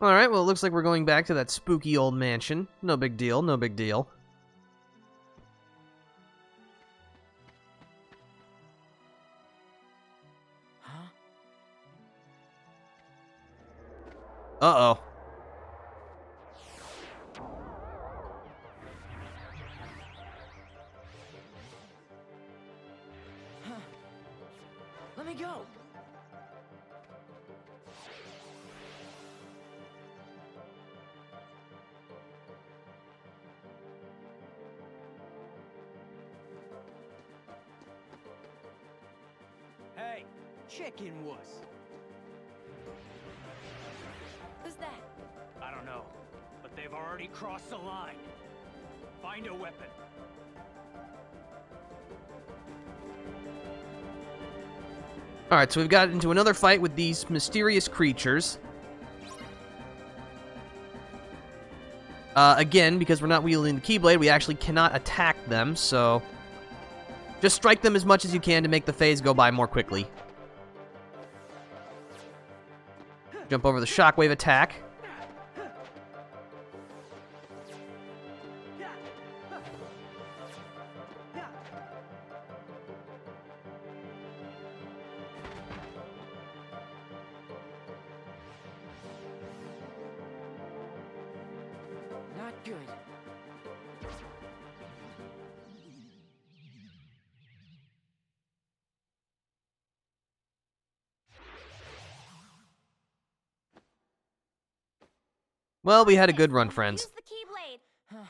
Alright, well, it looks like we're going back to that spooky old mansion. No big deal, no big deal. Huh? Uh-oh. Let me go! Hey, chicken wuss. Who's that? I don't know, but they've already crossed the line. Find a weapon. Alright, so we've got into another fight with these mysterious creatures. Again, because we're not wielding the Keyblade, we actually cannot attack them, so... just strike them as much as you can to make the phase go by more quickly. Jump over the shockwave attack. Not good. Well, we had a good run, friends. Use the Keyblade. Huh?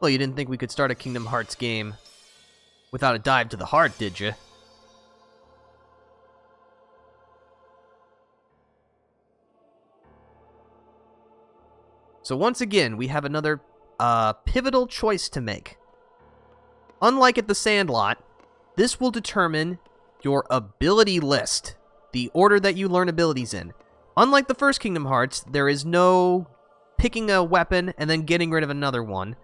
Well, you didn't think we could start a Kingdom Hearts game without a dive to the heart, did you? So once again, we have another pivotal choice to make. Unlike at the Sandlot, this will determine your ability list, the order that you learn abilities in. Unlike the first Kingdom Hearts, there is no picking a weapon and then getting rid of another one.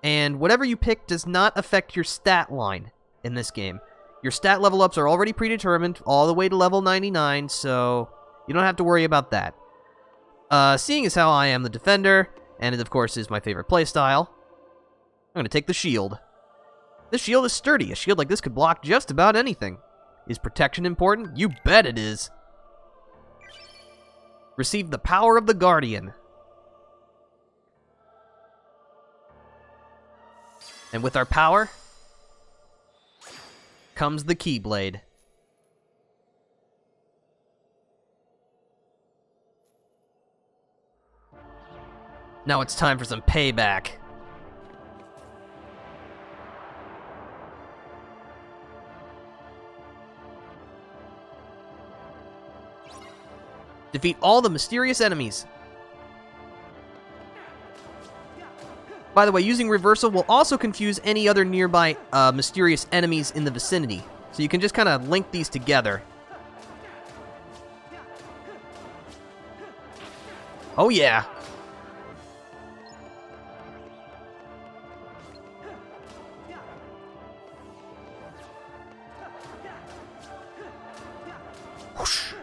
And whatever you pick does not affect your stat line in this game. Your stat level ups are already predetermined all the way to level 99, so you don't have to worry about that. Seeing as how I am the defender, and it of course is my favorite playstyle, I'm going to take the shield. This shield is sturdy. A shield like this could block just about anything. Is protection important? You bet it is. Receive the power of the Guardian. And with our power comes the Keyblade. Now it's time for some payback. Defeat all the mysterious enemies. By the way, using reversal will also confuse any other nearby mysterious enemies in the vicinity. So you can just kind of link these together. Oh yeah. Whoosh.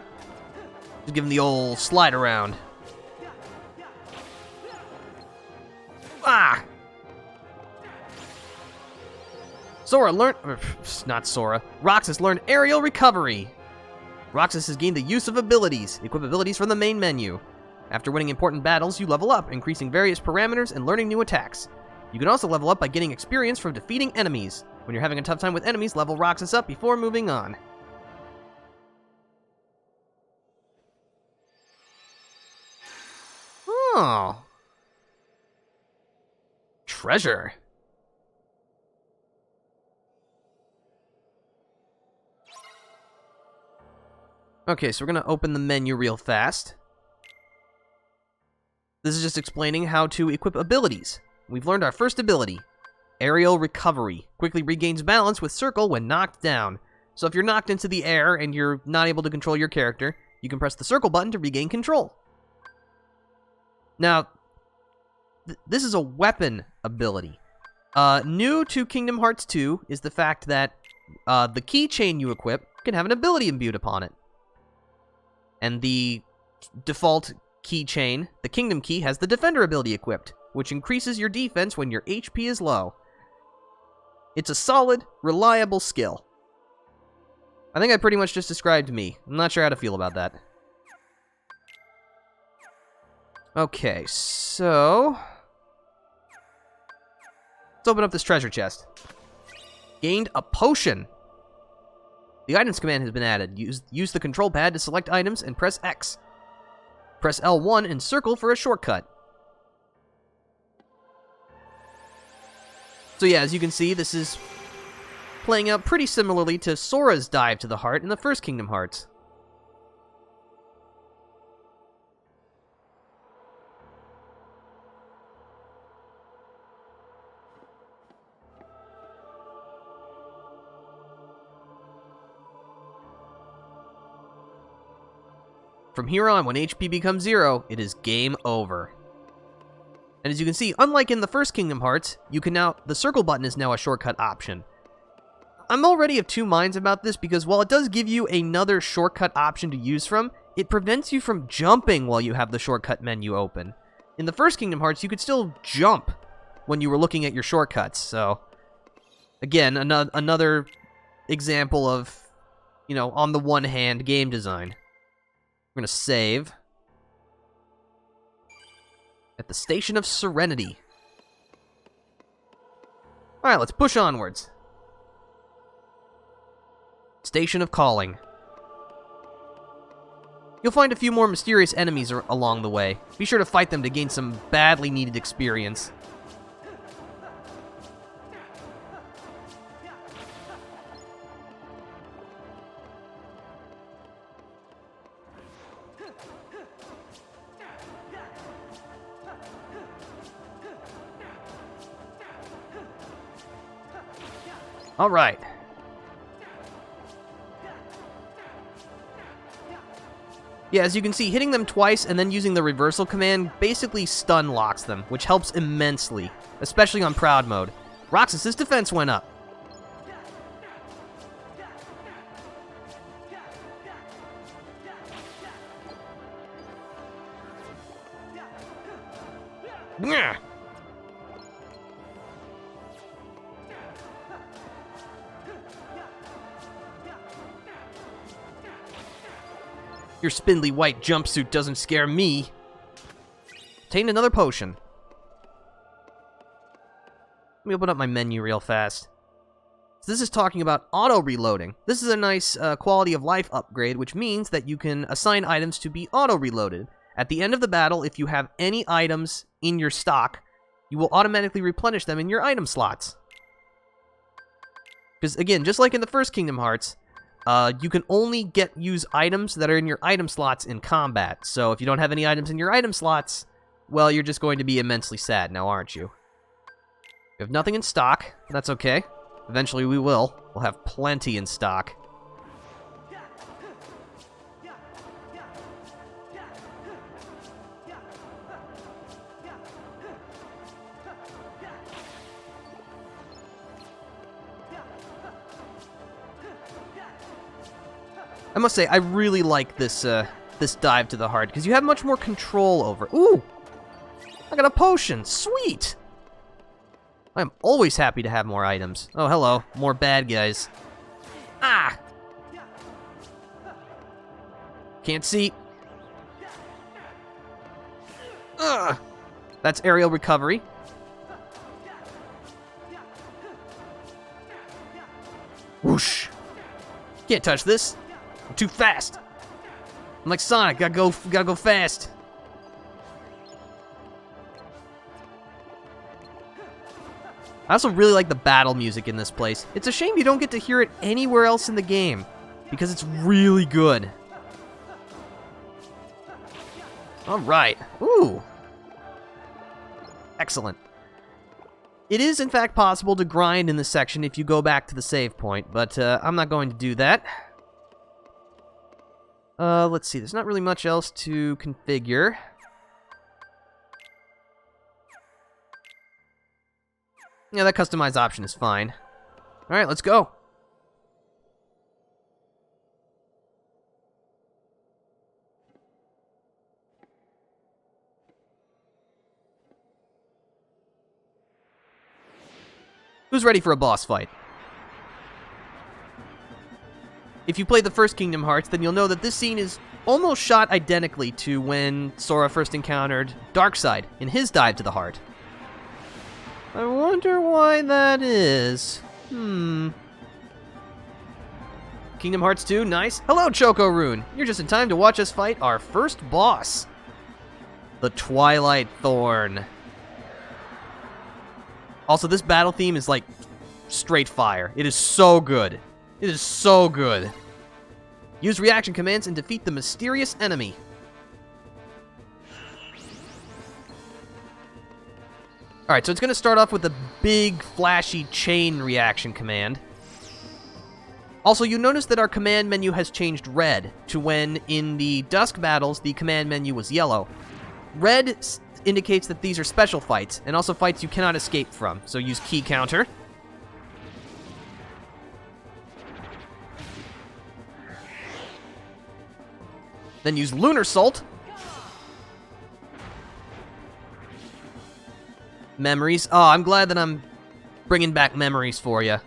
Just give him the old slide around. Ah! Sora learned... Not Sora. Roxas learned aerial recovery. Roxas has gained the use of abilities. Equip abilities from the main menu. After winning important battles, you level up, increasing various parameters and learning new attacks. You can also level up by getting experience from defeating enemies. When you're having a tough time with enemies, level Roxas up before moving on. Oh. Treasure. Okay, so we're going to open the menu real fast. This is just explaining how to equip abilities. We've learned our first ability, Aerial Recovery. Quickly regains balance with circle when knocked down. So if you're knocked into the air and you're not able to control your character, you can press the circle button to regain control. Now, this is a weapon ability. New to Kingdom Hearts 2 is the fact that the keychain you equip can have an ability imbued upon it. And the default keychain, the Kingdom Key, has the Defender ability equipped, which increases your defense when your HP is low. It's a solid, reliable skill. I think I pretty much just described me. I'm not sure how to feel about that. Okay, so... let's open up this treasure chest. Gained a potion. The items command has been added. Use the control pad to select items and press X. Press L1 and circle for a shortcut. So yeah, as you can see, this is playing out pretty similarly to Sora's dive to the heart in the first Kingdom Hearts. From here on, when HP becomes 0, it is game over. And as you can see, unlike in the first Kingdom Hearts, you can now, the circle button is now a shortcut option. I'm already of two minds about this because while it does give you another shortcut option to use from, it prevents you from jumping while you have the shortcut menu open. In the first Kingdom Hearts, you could still jump when you were looking at your shortcuts, so... again, another example of, you know, on the one hand, game design. We're going to save at the Station of Serenity. Alright, let's push onwards. Station of Calling. You'll find a few more mysterious enemies along the way. Be sure to fight them to gain some badly needed experience. Alright. Yeah, as you can see, hitting them twice and then using the reversal command basically stun locks them, which helps immensely, especially on Proud Mode. Roxas's defense went up. Nyah! Your spindly white jumpsuit doesn't scare me. Obtain another potion. Let me open up my menu real fast. So this is talking about auto-reloading. This is a nice quality of life upgrade, which means that you can assign items to be auto-reloaded. At the end of the battle, if you have any items in your stock, you will automatically replenish them in your item slots. Because again, just like in the first Kingdom Hearts, you can only use items that are in your item slots in combat. So if you don't have any items in your item slots, well, you're just going to be immensely sad now, aren't you? We have nothing in stock. That's okay. Eventually we will. We'll have plenty in stock. I must say, I really like this this dive to the heart, because you have much more control over... Ooh! I got a potion! Sweet! I'm always happy to have more items. Oh, hello. More bad guys. Ah! Can't see. Ugh! That's aerial recovery. Whoosh! Can't touch this. I'm too fast. I'm like Sonic, gotta go fast. I also really like the battle music in this place. It's a shame you don't get to hear it anywhere else in the game, because it's really good. Alright. Ooh. Excellent. It is, in fact, possible to grind in this section if you go back to the save point, but I'm not going to do that. Let's see. There's not really much else to configure. Yeah, that customize option is fine. Alright, let's go. Who's ready for a boss fight? If you played the first Kingdom Hearts, then you'll know that this scene is almost shot identically to when Sora first encountered Darkseid in his dive to the heart. I wonder why that is. Kingdom Hearts 2, nice. Hello, Choco Rune. You're just in time to watch us fight our first boss. The Twilight Thorn. Also, this battle theme is like straight fire. It is so good. It is so good. Use reaction commands and defeat the mysterious enemy. Alright, so it's going to start off with a big, flashy chain reaction command. Also, you notice that our command menu has changed red to when in the Dusk battles the command menu was yellow. Red indicates that these are special fights, and also fights you cannot escape from. So use key counter. Then use Lunar Salt. Memories. Oh, I'm glad that I'm bringing back memories for you.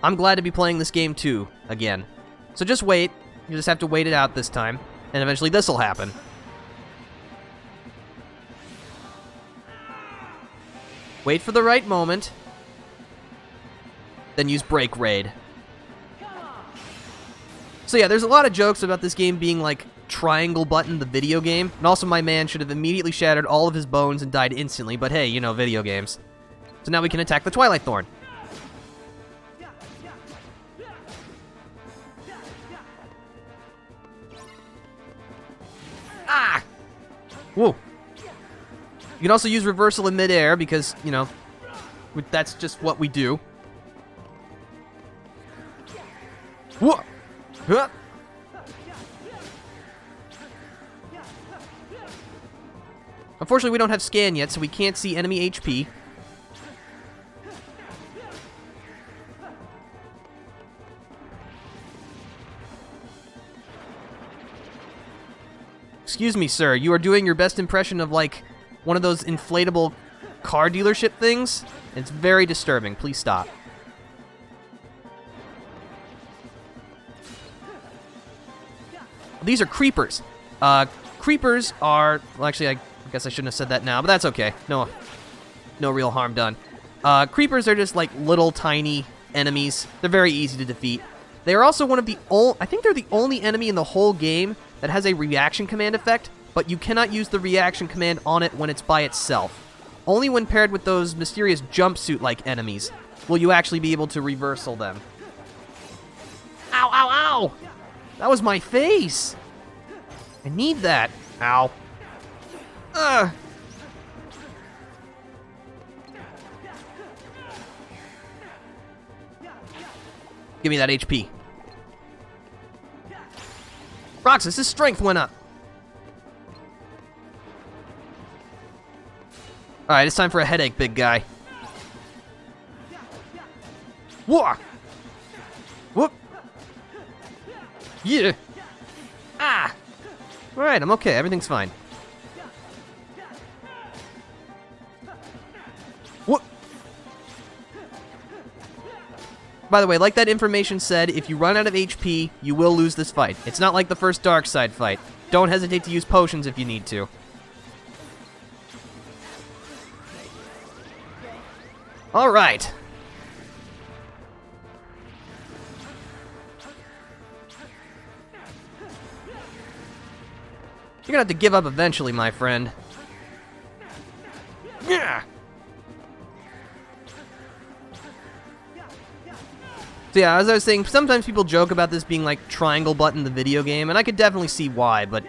I'm glad to be playing this game too, again. So just wait. You just have to wait it out this time, and eventually this will happen. Wait for the right moment. Then use Break Raid. So yeah, there's a lot of jokes about this game being like Triangle Button, the video game. And also my man should have immediately shattered all of his bones and died instantly, but hey, you know, video games. So now we can attack the Twilight Thorn. Ah! Whoa. You can also use reversal in midair because, you know, that's just what we do. Whoa! Huh! Unfortunately, we don't have scan yet, so we can't see enemy HP. Excuse me, sir. You are doing your best impression of, like, one of those inflatable car dealership things. It's very disturbing. Please stop. These are creepers. Creepers are... Well, actually, I guess I shouldn't have said that now, but that's okay. No real harm done. Creepers are just, like, little, tiny enemies. They're very easy to defeat. They are also one of the only... I think they're the only enemy in the whole game that has a reaction command effect, but you cannot use the reaction command on it when it's by itself. Only when paired with those mysterious jumpsuit-like enemies will you actually be able to reversal them. Ow, ow, ow! That was my face! I need that. Ow. Ugh! Give me that HP. Roxas' strength went up. Alright, it's time for a headache, big guy. Whoa! Whoop! Yeah! Ah! Alright, I'm okay. Everything's fine. Whoop! By the way, like that information said, if you run out of HP, you will lose this fight. It's not like the first Darkseid fight. Don't hesitate to use potions if you need to. Alright. You're gonna have to give up eventually, my friend. Yeah. So yeah, as I was saying, sometimes people joke about this being like triangle button the video game, and I could definitely see why, but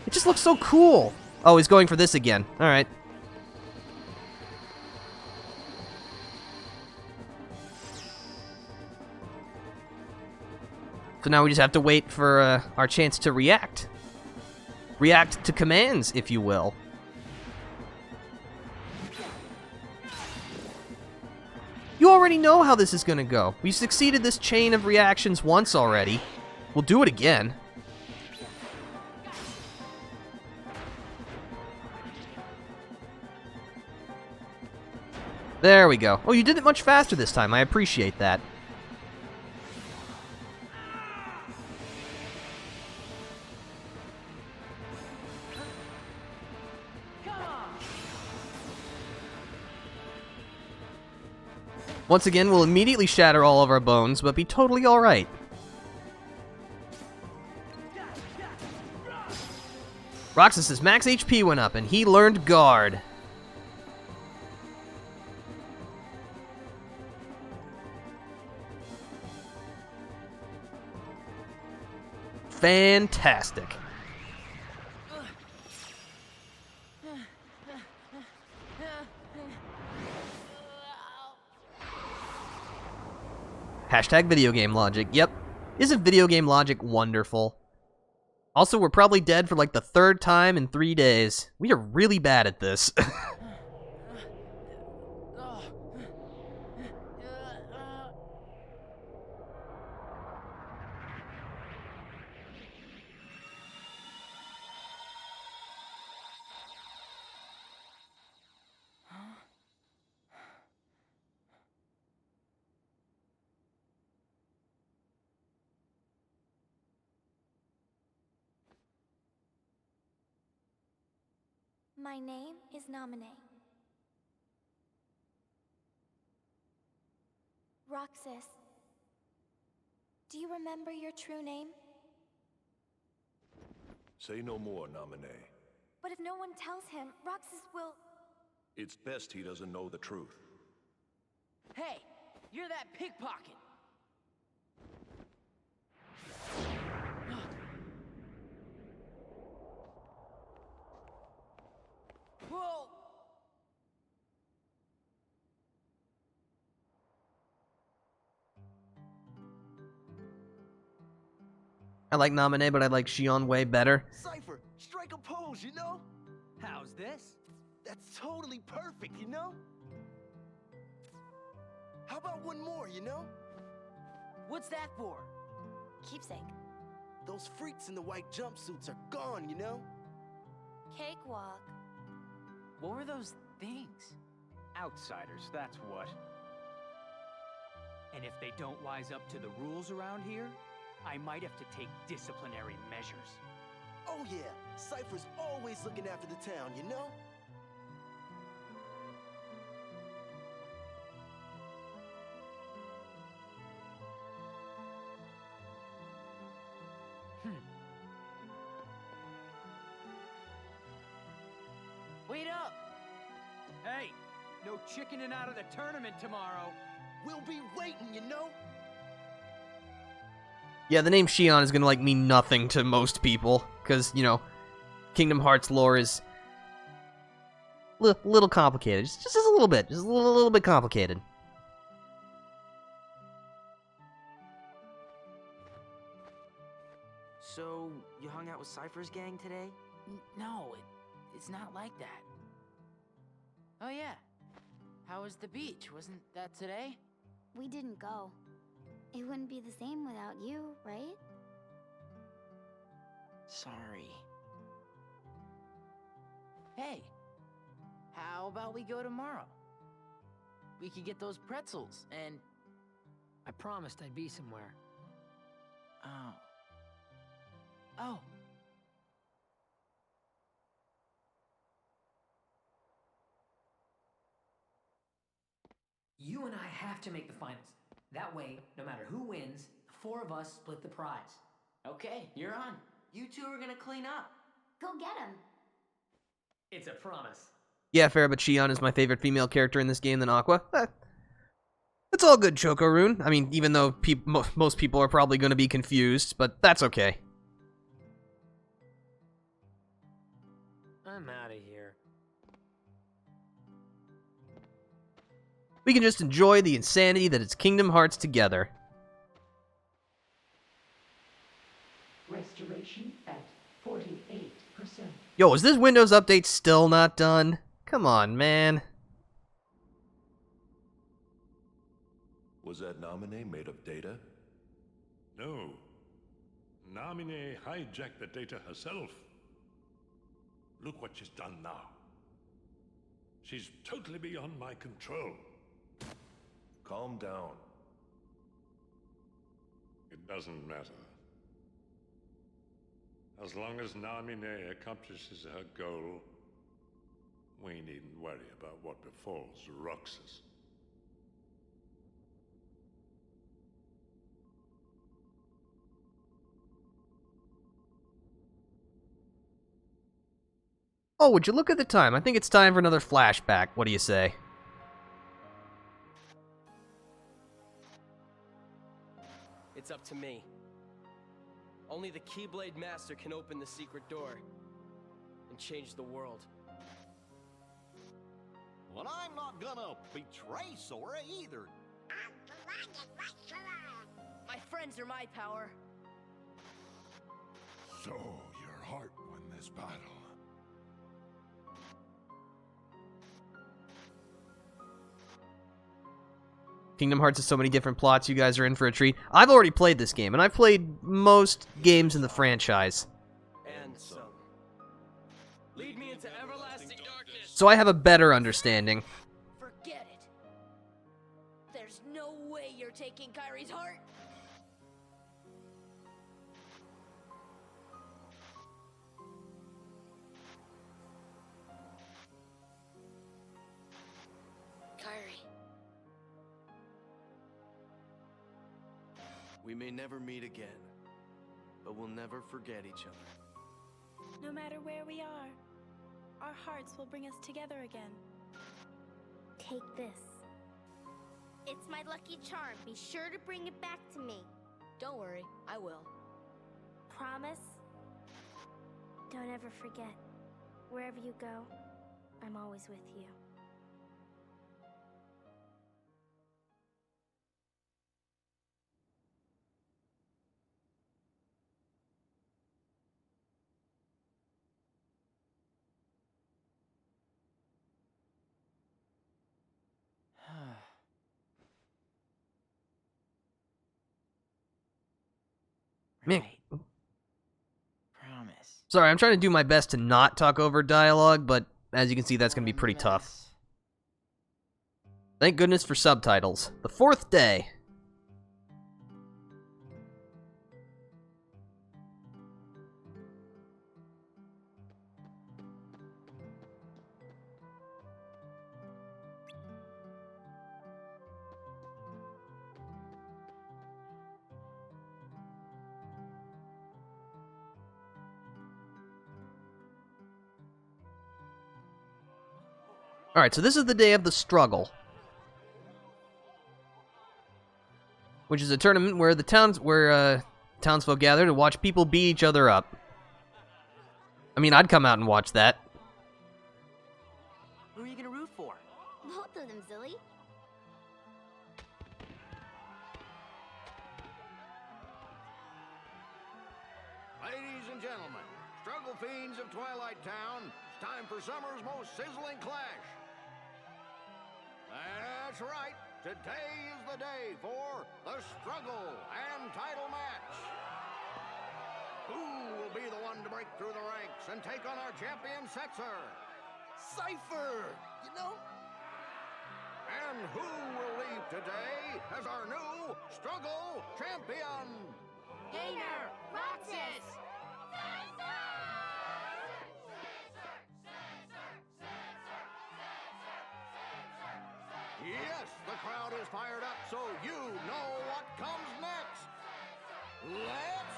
it just looks so cool. Oh, he's going for this again. Alright. So now we just have to wait for our chance to react. React to commands, if you will. You already know how this is gonna go. We've succeeded this chain of reactions once already. We'll do it again. There we go. Oh, you did it much faster this time. I appreciate that. Once again, we'll immediately shatter all of our bones, but be totally alright. Roxas's max HP went up, and he learned Guard. Fantastic. Hashtag video game logic. Yep. Isn't video game logic wonderful? Also, we're probably dead for like the third time in 3 days. We are really bad at this. My name is Namine. Roxas, do you remember your true name? Say no more, Namine. But if no one tells him, Roxas will... It's best he doesn't know the truth. Hey, you're that pickpocket. Whoa! I like Naminé, but I like Shion way better. Cypher, strike a pose, you know? How's this? That's totally perfect, you know? How about one more, you know? What's that for? Keepsake. Those freaks in the white jumpsuits are gone, you know? Cakewalk. What were those things? Outsiders, that's what. And if they don't wise up to the rules around here, I might have to take disciplinary measures. Oh yeah, Cypher's always looking after the town, you know? Wait up! Hey, no chickening out of the tournament tomorrow. We'll be waiting, you know? Yeah, the name Shion is gonna, like, mean nothing to most people, because, you know, Kingdom Hearts lore is little complicated. Just a little bit. Just a little bit complicated. So, you hung out with Cypher's gang today? No, it's not like that. Oh yeah. How was the beach? Wasn't that today? We didn't go. It wouldn't be the same without you, right? Sorry. Hey, how about we go tomorrow? We could get those pretzels and... I promised I'd be somewhere. Oh. Oh. You and I have to make the finals. That way, no matter who wins, the four of us split the prize. Okay, you're on. You two are gonna clean up. Go get him. It's a promise. Yeah, fair, but Shion is my favorite female character in this game than Aqua. It's all good, Chokorune. I mean, even though most people are probably going to be confused, but that's okay. I'm out of here. We can just enjoy the insanity that is Kingdom Hearts together. Restoration at 48%. Yo, is this Windows update still not done? Come on, man. Was that Naminé made of data? No. Naminé hijacked the data herself. Look what she's done now. She's totally beyond my control. Calm down. It doesn't matter. As long as Naminé accomplishes her goal, we needn't worry about what befalls Roxas. Oh, would you look at the time? I think it's time for another flashback. What do you say? It's up to me. Only the Keyblade Master can open the secret door and change the world. Well, I'm not gonna betray Sora either. My friends are my power. So, your heart won this battle. Kingdom Hearts has so many different plots, you guys are in for a treat. I've already played this game, and I've played most games in the franchise. And some. Lead me into everlasting darkness. So I have a better understanding. Forget it. There's no way you're taking Kyrie's heart. Kyrie. We may never meet again, but we'll never forget each other. No matter where we are, our hearts will bring us together again. Take this. It's my lucky charm. Be sure to bring it back to me. Don't worry, I will. Promise? Don't ever forget. Wherever you go, I'm always with you. Man. Promise. Sorry, I'm trying to do my best to not talk over dialogue, but as you can see, that's going to be pretty tough. Thank goodness for subtitles. The 4th day. Alright, so this is the day of the struggle. Which is a tournament where the townsfolk gather to watch people beat each other up. I mean, I'd come out and watch that. Who are you gonna root for? Both of them, silly. Ladies and gentlemen, struggle fiends of Twilight Town, it's time for summer's most sizzling clash. That's right. Today is the day for the struggle and title match. Who will be the one to break through the ranks and take on our champion Setzer? Cypher! You know? And who will leave today as our new struggle champion? Gainer, Roxas! Yes, the crowd is fired up, so you know what comes next. Let's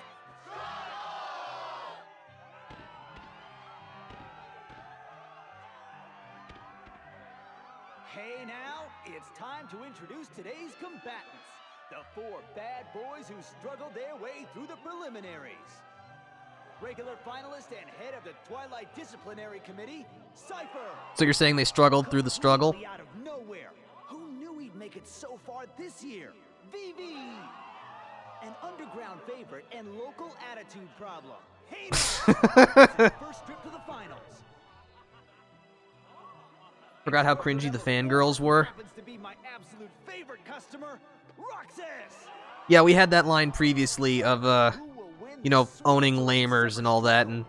Hey now, it's time to introduce today's combatants. The 4 bad boys who struggled their way through the preliminaries. Regular finalist and head of the Twilight Disciplinary Committee, Cypher. So you're saying they struggled through the struggle? Out of nowhere. Who knew he'd make it so far this year? Vivi! An underground favorite and local attitude problem. Hey now! First trip to the finals. Forgot how cringy the fangirls were. Happens to be my absolute favorite customer, Roxas! Yeah, we had that line previously of, you know, owning lamers and all that, and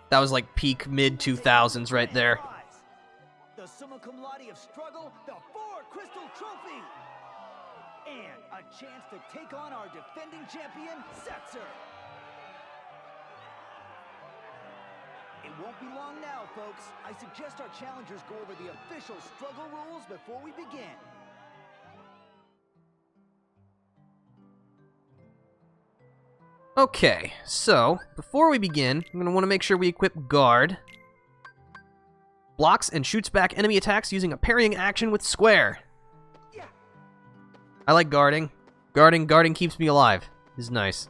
that was like peak mid-2000s right there. The summa cum laude of struggle, the 4 crystal trophy! And a chance to take on our defending champion, Setzer! It won't be long now, folks. I suggest our challengers go over the official struggle rules before we begin. Okay, so, before we begin, I'm going to want to make sure we equip Guard. Blocks and shoots back enemy attacks using a parrying action with Square. I like guarding. Guarding keeps me alive. This is nice.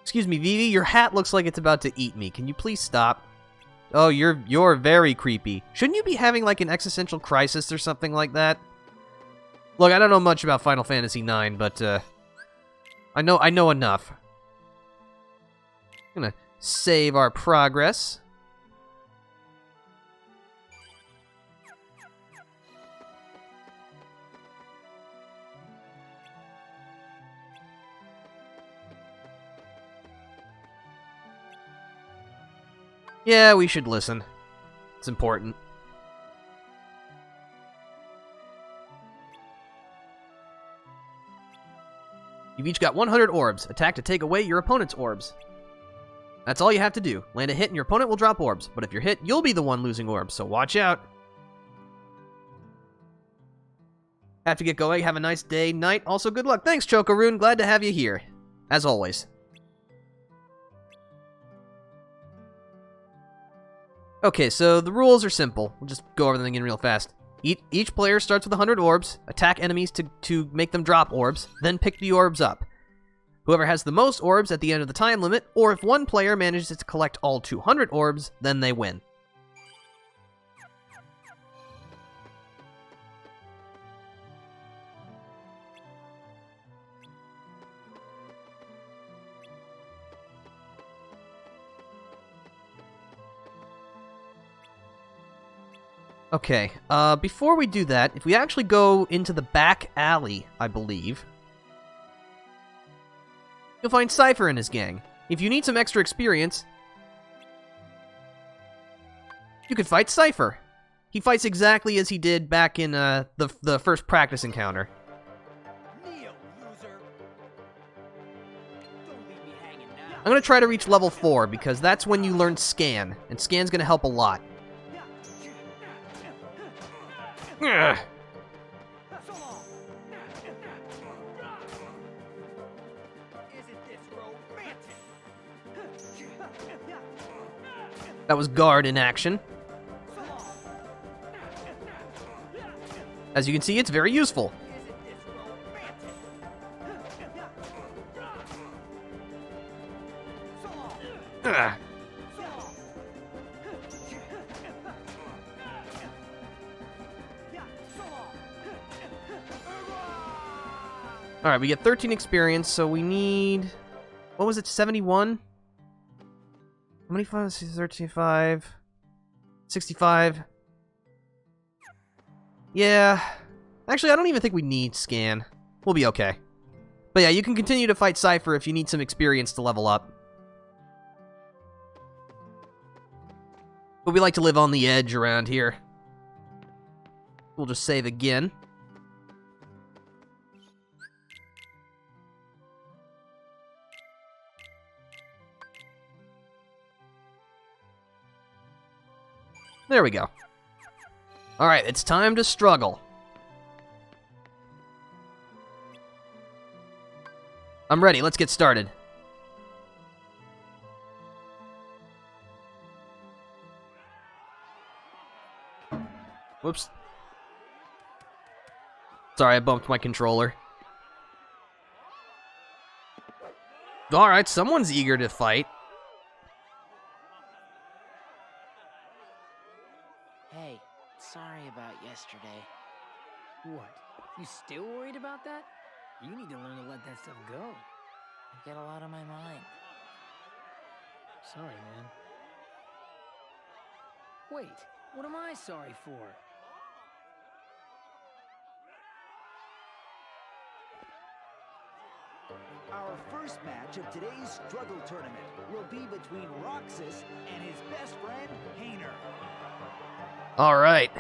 Excuse me, Vivi, your hat looks like it's about to eat me. Can you please stop? Oh, you're very creepy. Shouldn't you be having like an existential crisis or something like that? Look, I don't know much about Final Fantasy IX, but I know enough. I'm gonna save our progress. Yeah, we should listen. It's important. You've each got 100 orbs. Attack to take away your opponent's orbs. That's all you have to do. Land a hit and your opponent will drop orbs. But if you're hit, you'll be the one losing orbs, so watch out. Have to get going. Have a nice day, night. Also, good luck. Thanks, Chokaroon. Glad to have you here. As always. Okay, so the rules are simple. We'll just go over them again real fast. Each player starts with 100 orbs, attack enemies to make them drop orbs, then pick the orbs up. Whoever has the most orbs at the end of the time limit, or if one player manages to collect all 200 orbs, then they win. Okay, before we do that, if we actually go into the back alley, I believe, you'll find Cypher and his gang. If you need some extra experience, you can fight Cypher. He fights exactly as he did back in the first practice encounter. I'm going to try to reach level 4, because that's when you learn Scan, and Scan's going to help a lot. Ugh. That was guard in action. As you can see, it's very useful. Ugh. Alright, we get 13 experience, so we need... What was it, 71? How many funds? 35... 65... Yeah... Actually, I don't even think we need Scan. We'll be okay. But yeah, you can continue to fight Cypher if you need some experience to level up. But we like to live on the edge around here. We'll just save again. There we go. Alright, it's time to struggle. I'm ready, let's get started. Whoops. Sorry, I bumped my controller. Alright, someone's eager to fight. Hey, sorry about yesterday. What? You still worried about that? You need to learn to let that stuff go. I get a lot on my mind. Sorry, man. Wait, what am I sorry for? Our first match of today's struggle tournament will be between Roxas and his best friend, Hayner. Alright.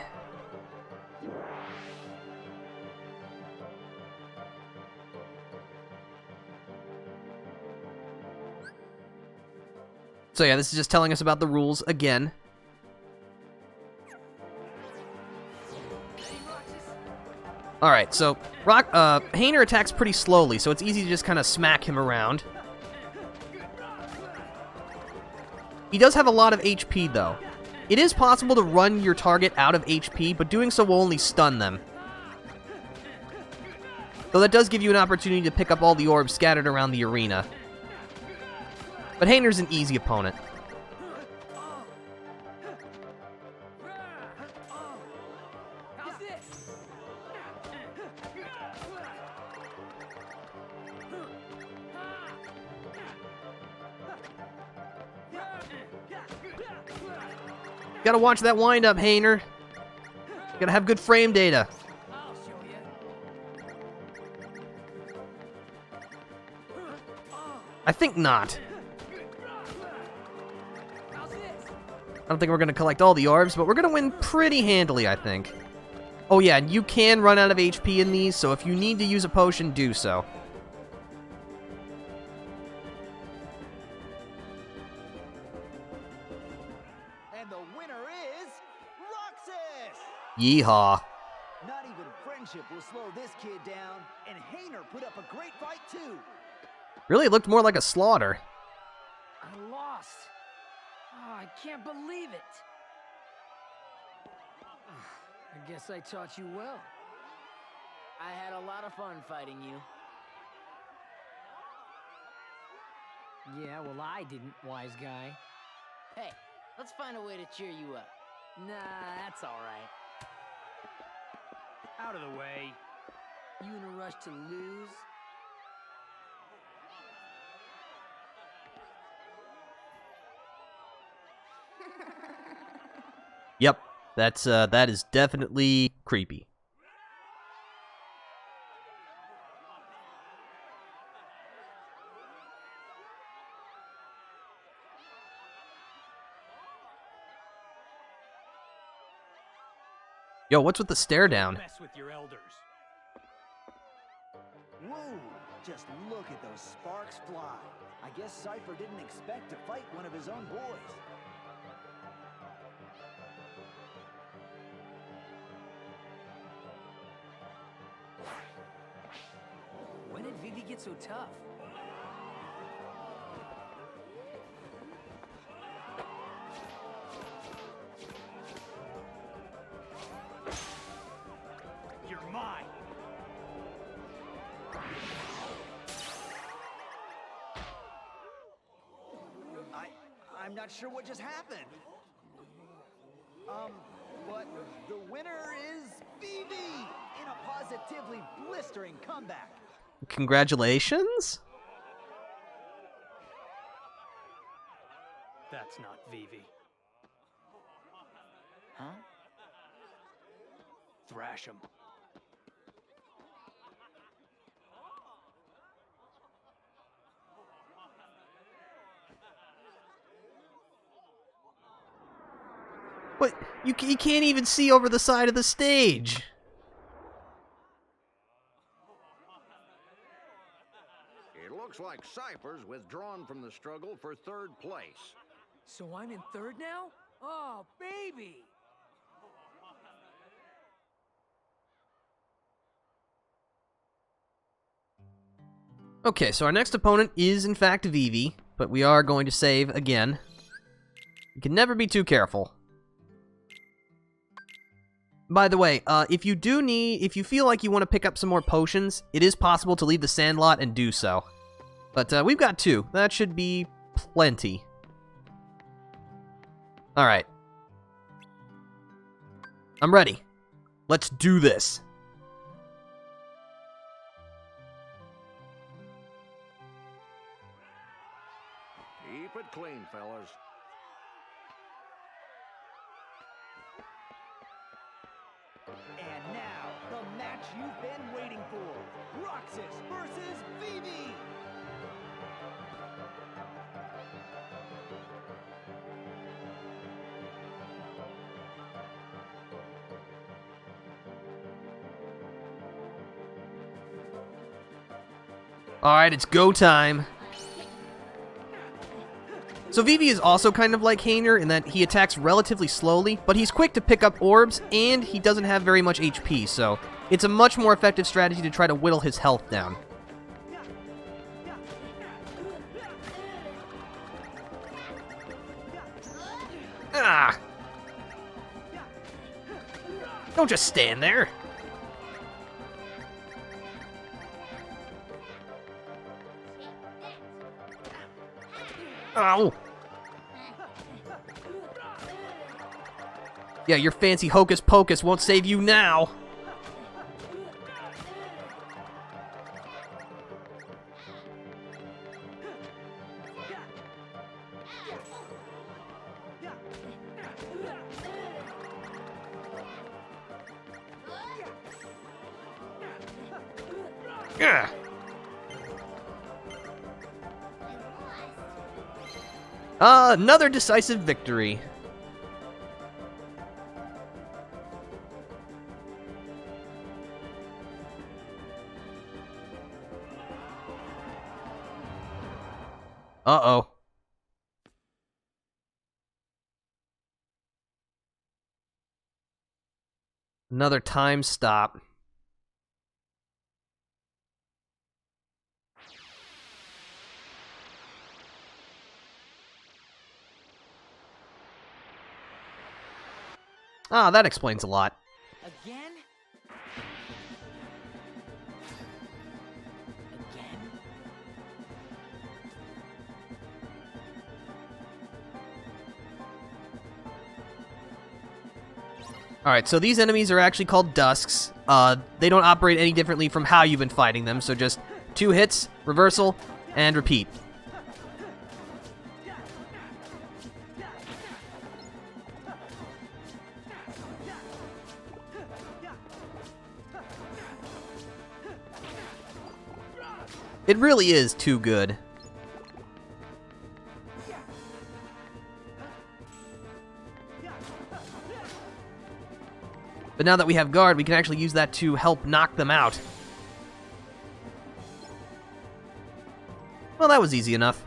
So yeah, this is just telling us about the rules again. Alright, so Hayner attacks pretty slowly, so it's easy to just kind of smack him around. He does have a lot of HP, though. It is possible to run your target out of HP, but doing so will only stun them. Though that does give you an opportunity to pick up all the orbs scattered around the arena. But Hayner's an easy opponent. Gotta watch that wind-up, Hayner. Gotta have good frame data. I think not. I don't think we're gonna collect all the orbs, but we're gonna win pretty handily, I think. Oh yeah, and you can run out of HP in these, so if you need to use a potion, do so. And the winner is Roxas! Yeehaw. Not even friendship will slow this kid down, and Hayner put up a great fight too. Really, it looked more like a slaughter. I lost. Oh, I can't believe it. I guess I taught you well. I had a lot of fun fighting you. Yeah, well, I didn't, wise guy. Hey, let's find a way to cheer you up. Nah, that's all right. Out of the way. You in a rush to lose? Yep, that is definitely creepy. Yo, what's with the stare down? Mess with your elders. Whoa! Just look at those sparks fly. I guess Cypher didn't expect to fight one of his own boys. When did Vivi get so tough? You're mine. I'm not sure what just happened. But the winner is Vivi in a positively blistering comeback. Congratulations? That's not Vivi. Huh? Thrash him. What? You can't even see over the side of the stage. It looks like Cypher's withdrawn from the struggle for third place. So I'm in third now? Oh, baby! Okay, so our next opponent is in fact Vivi, but we are going to save again. You can never be too careful. By the way, if you feel like you want to pick up some more potions, it is possible to leave the sandlot and do so. But we've got 2. That should be plenty. Alright. I'm ready. Let's do this. Keep it clean, fellas. And now, the match you've been waiting for. Roxas versus Vivi. Alright, it's go time. So Vivi is also kind of like Hayner in that he attacks relatively slowly, but he's quick to pick up orbs, and he doesn't have very much HP, so it's a much more effective strategy to try to whittle his health down. Ah! Don't just stand there. Ow! Yeah, your fancy hocus pocus won't save you now. Yeah. Another decisive victory. Uh-oh. Another time stop. Ah, that explains a lot. Again? Again? Alright, so these enemies are actually called Dusks. They don't operate any differently from how you've been fighting them, so just 2 hits, reversal, and repeat. It really is too good. But now that we have guard, we can actually use that to help knock them out. Well, that was easy enough.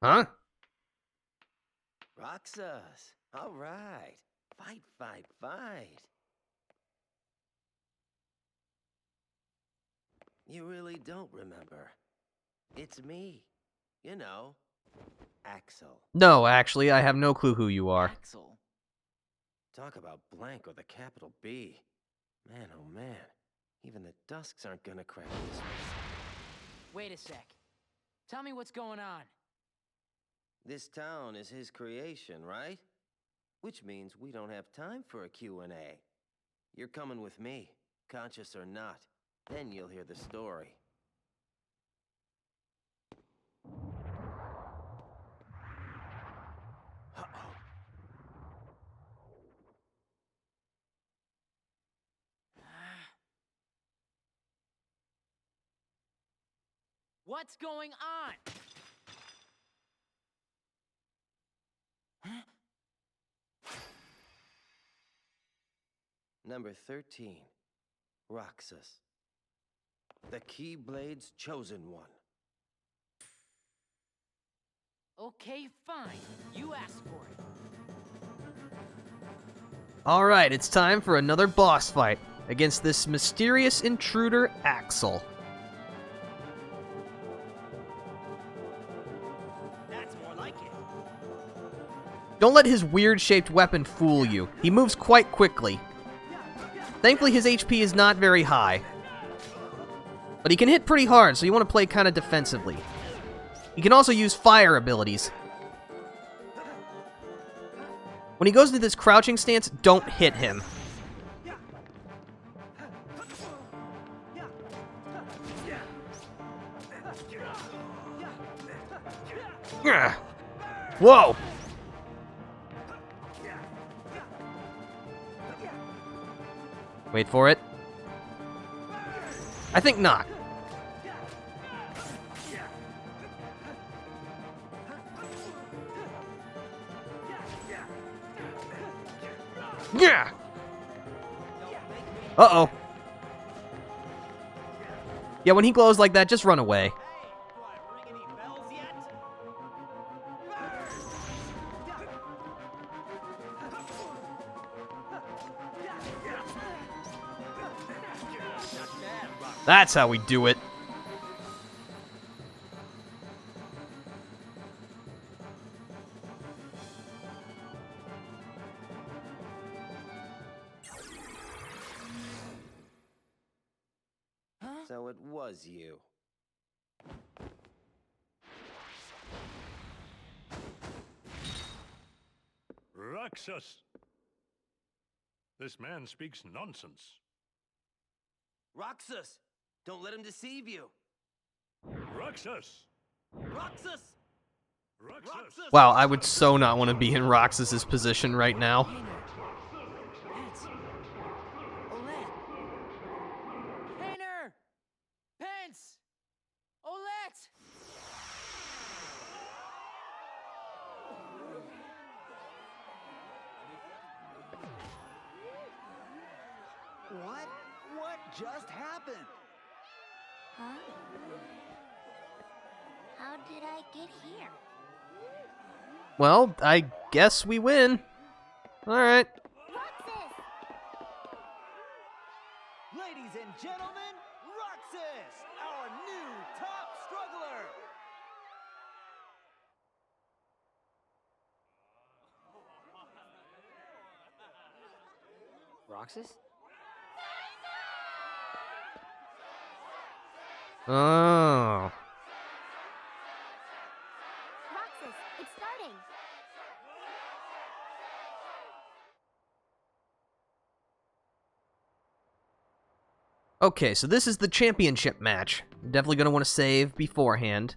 Huh? Roxas! All right. Fight, fight, fight. You really don't remember. It's me. You know, Axel. No, actually, I have no clue who you are. Axel. Talk about blank with a capital B. Man, oh man. Even the Dusks aren't gonna crack this one. Wait a sec. Tell me what's going on. This town is his creation, right? Which means we don't have time for a Q&A. You're coming with me, conscious or not. Then you'll hear the story. What's going on? Number 13, Roxas. The Keyblade's chosen one. Okay, fine. You asked for it. Alright, it's time for another boss fight against this mysterious intruder, Axel. That's more like it. Don't let his weird-shaped weapon fool you. He moves quite quickly. Thankfully, his HP is not very high. But he can hit pretty hard, so you want to play kind of defensively. He can also use fire abilities. When he goes into this crouching stance, don't hit him. Whoa! Wait for it. I think not. Yeah. Uh-oh. Yeah, when he glows like that, just run away. That's how we do it. So it was you. Roxas! This man speaks nonsense. Roxas! Don't let him deceive you. Roxas! Roxas! Roxas! Wow, I would so not want to be in Roxas's position right now. Painter! Pence! Olette! What? What just happened? Huh? How did I get here? Well, I guess we win. Alright. Ladies and gentlemen, Roxas, our new top struggler. Roxas? Oh. Roxas, it's starting. Okay, so this is the championship match. Definitely going to want to save beforehand.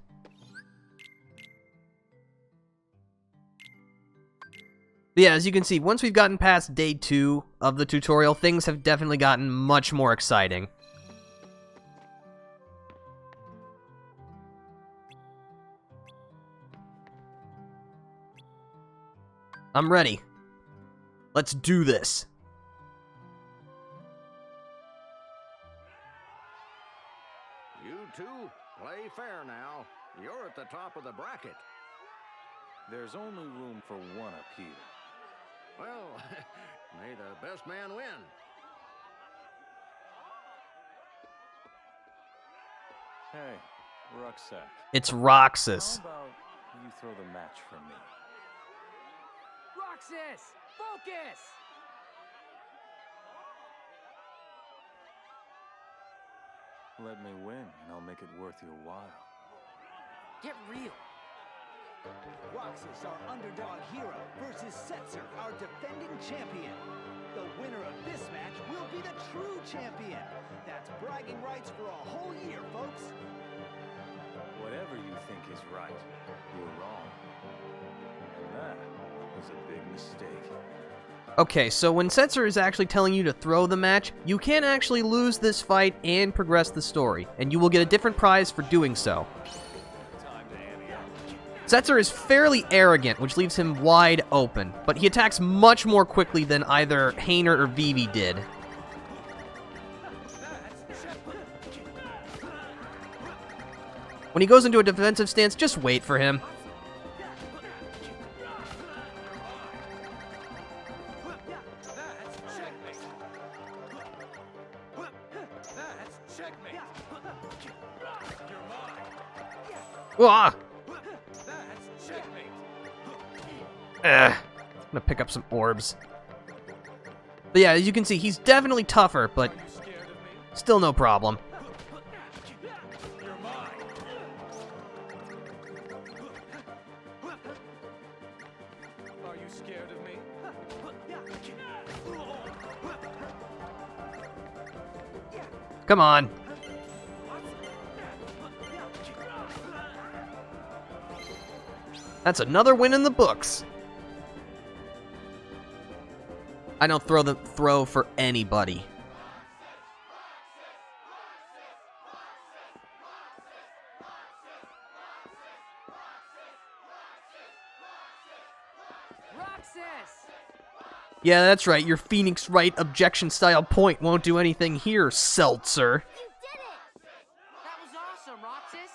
But yeah, as you can see, once we've gotten past day 2 of the tutorial, things have definitely gotten much more exciting. I'm ready. Let's do this. You two, play fair now. You're at the top of the bracket. There's only room for one up here. Well, may the best man win. Hey, Rucksack. It's Roxas. How about you throw the match for me? Roxas, focus! Let me win, and I'll make it worth your while. Get real. Roxas, our underdog hero, versus Setzer, our defending champion. The winner of this match will be the true champion. That's bragging rights for a whole year, folks. Whatever you think is right, you're wrong. And that is a big mistake. Okay, so when Setzer is actually telling you to throw the match, you can actually lose this fight and progress the story, and you will get a different prize for doing so. Setzer is fairly arrogant, which leaves him wide open, but he attacks much more quickly than either Hayner or Vivi did. When he goes into a defensive stance, just wait for him. Ah! I'm gonna pick up some orbs. But yeah, as you can see, he's definitely tougher, but still no problem. Are you scared of me? Come on. That's another win in the books. I don't throw for anybody. Roxas! Yeah, that's right. Your Phoenix Wright objection style point won't do anything here, Seltzer. That was awesome, Roxas.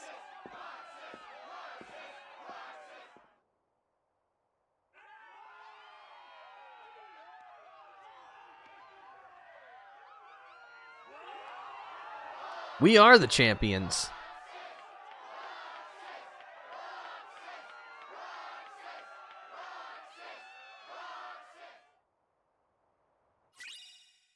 We are the champions.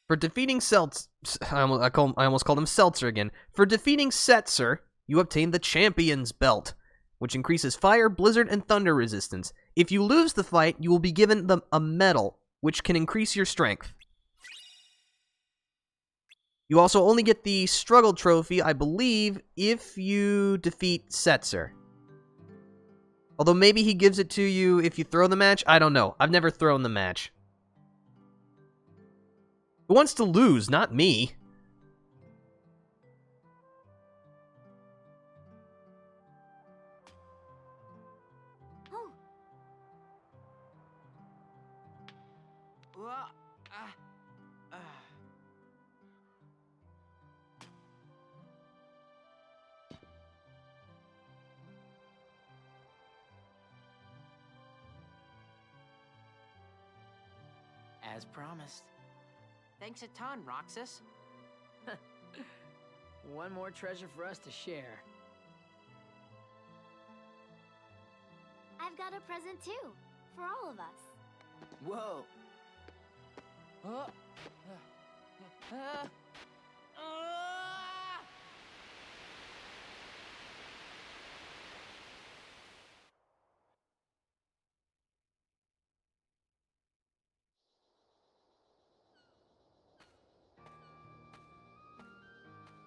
For defeating I almost called him Seltzer again. For defeating Setzer, you obtain the Champion's Belt, which increases fire, blizzard, and thunder resistance. If you lose the fight, you will be given a medal, which can increase your strength. You also only get the Struggle Trophy, I believe, if you defeat Setzer. Although maybe he gives it to you if you throw the match. I don't know. I've never thrown the match. Who wants to lose? Not me. Oh. As promised. Thanks a ton, Roxas. One more treasure for us to share. I've got a present too, for all of us. Whoa.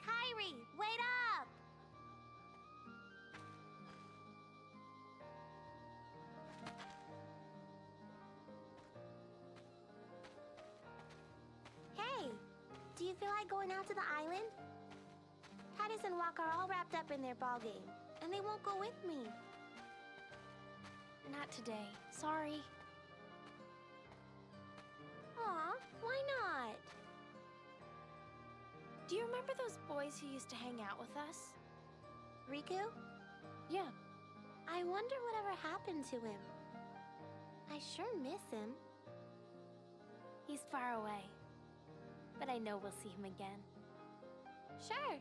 Kyrie, wait up! going out to the island? Titus and Walk are all wrapped up in their ball game, and they won't go with me. Not today. Sorry. Aw, why not? Do you remember those boys who used to hang out with us? Riku? Yeah. I wonder whatever happened to him. I sure miss him. He's far away. But I know we'll see him again. Sure.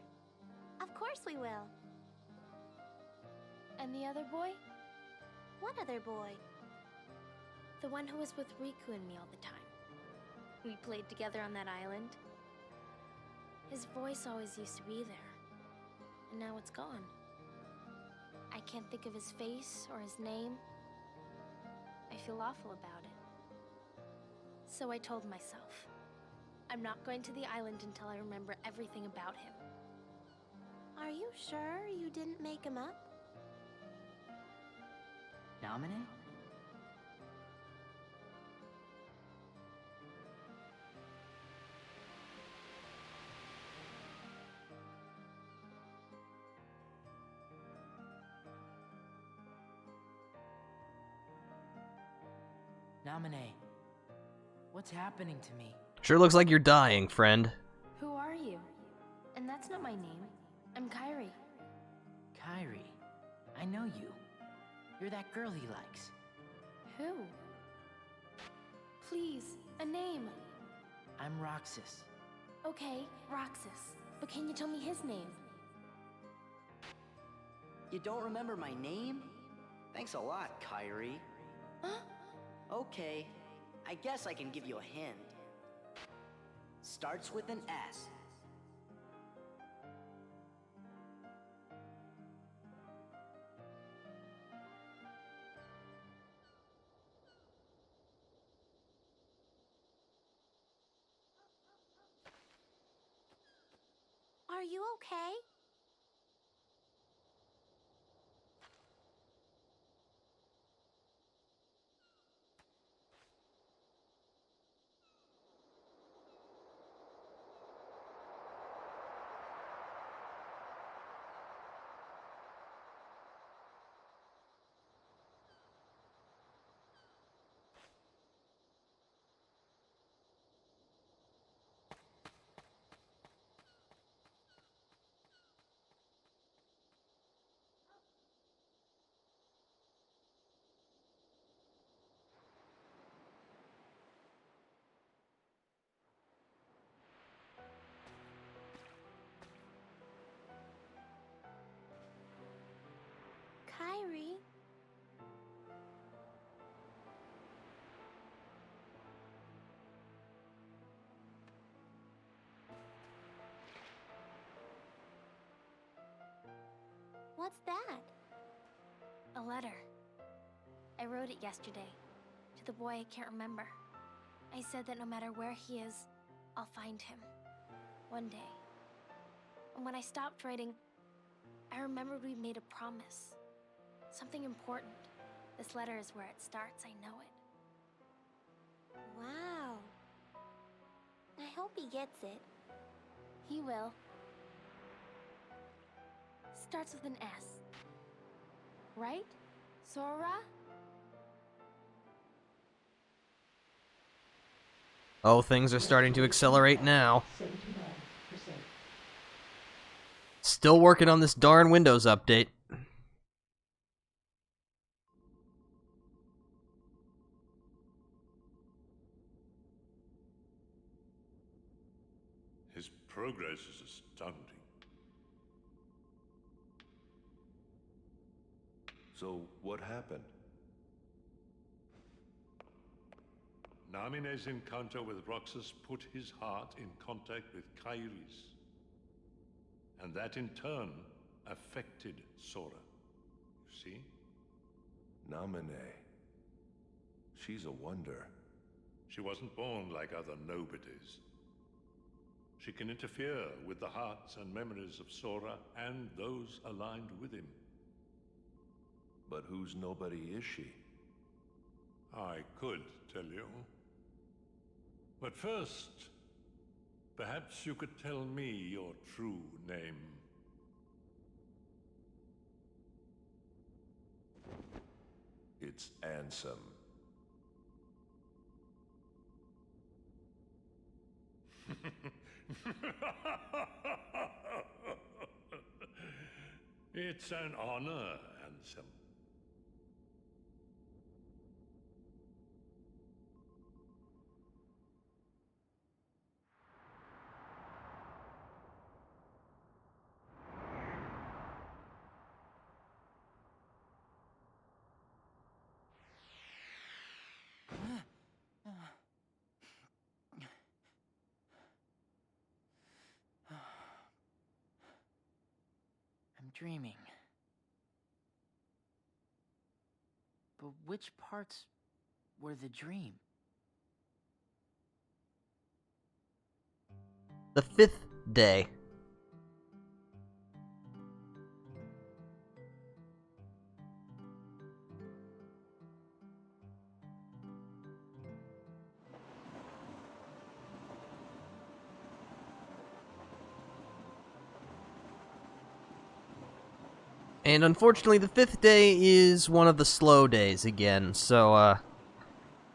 Of course we will. And the other boy? What other boy? The one who was with Riku and me all the time. We played together on that island. His voice always used to be there. And now it's gone. I can't think of his face or his name. I feel awful about it. So I told myself, I'm not going to the island until I remember everything about him. Are you sure you didn't make him up? Nominate? Nominate. What's happening to me? Sure looks like you're dying, friend. Who are you? And that's not my name. I'm Kairi. Kairi. I know you. You're that girl he likes. Who? Please, a name. I'm Roxas. Okay, Roxas. But can you tell me his name? You don't remember my name? Thanks a lot, Kairi. Huh? Okay, I guess I can give you a hint. Starts with an S. Are you okay? Kairi? What's that? A letter. I wrote it yesterday. To the boy I can't remember. I said that no matter where he is, I'll find him. One day. And when I stopped writing, I remembered we made a promise. Something important. This letter is where it starts, I know it. Wow. I hope he gets it. He will. Starts with an S. Right? Sora? Oh, things are starting to accelerate now. 79%. Still working on this darn Windows update. His progress is astounding. So, what happened? Namine's encounter with Roxas put his heart in contact with Kairi's. And that in turn affected Sora. You see? Namine. She's a wonder. She wasn't born like other nobodies. She can interfere with the hearts and memories of Sora and those aligned with him. But whose nobody is she? I could tell you. But first, perhaps Perhaps you could tell me your true name. It's Ansem. It's an honor, Ansem. I'm dreaming. But which parts were the dream? The 5th day. And unfortunately, the 5th day is one of the slow days again, so,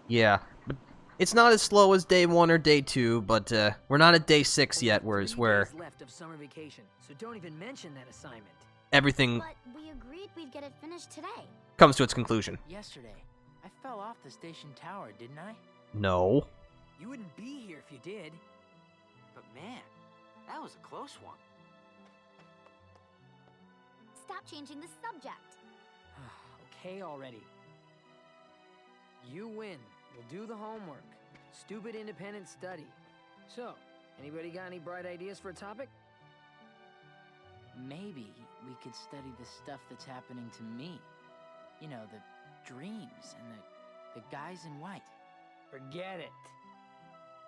yeah. But it's not as slow as day 1 or day 2, but, we're not at day 6 yet, where Left of summer vacation, so don't even mention that assignment. everything But we agreed we'd get it finished today. comes to its conclusion. Yesterday, I fell off the station tower, didn't I? No. You wouldn't be here if you did. But man, that was a close one. Stop changing the subject. Okay already. You win. We'll do the homework. Stupid independent study. So, anybody got any bright ideas for a topic? Maybe we could study the stuff that's happening to me. You know, the dreams and the guys in white. Forget it.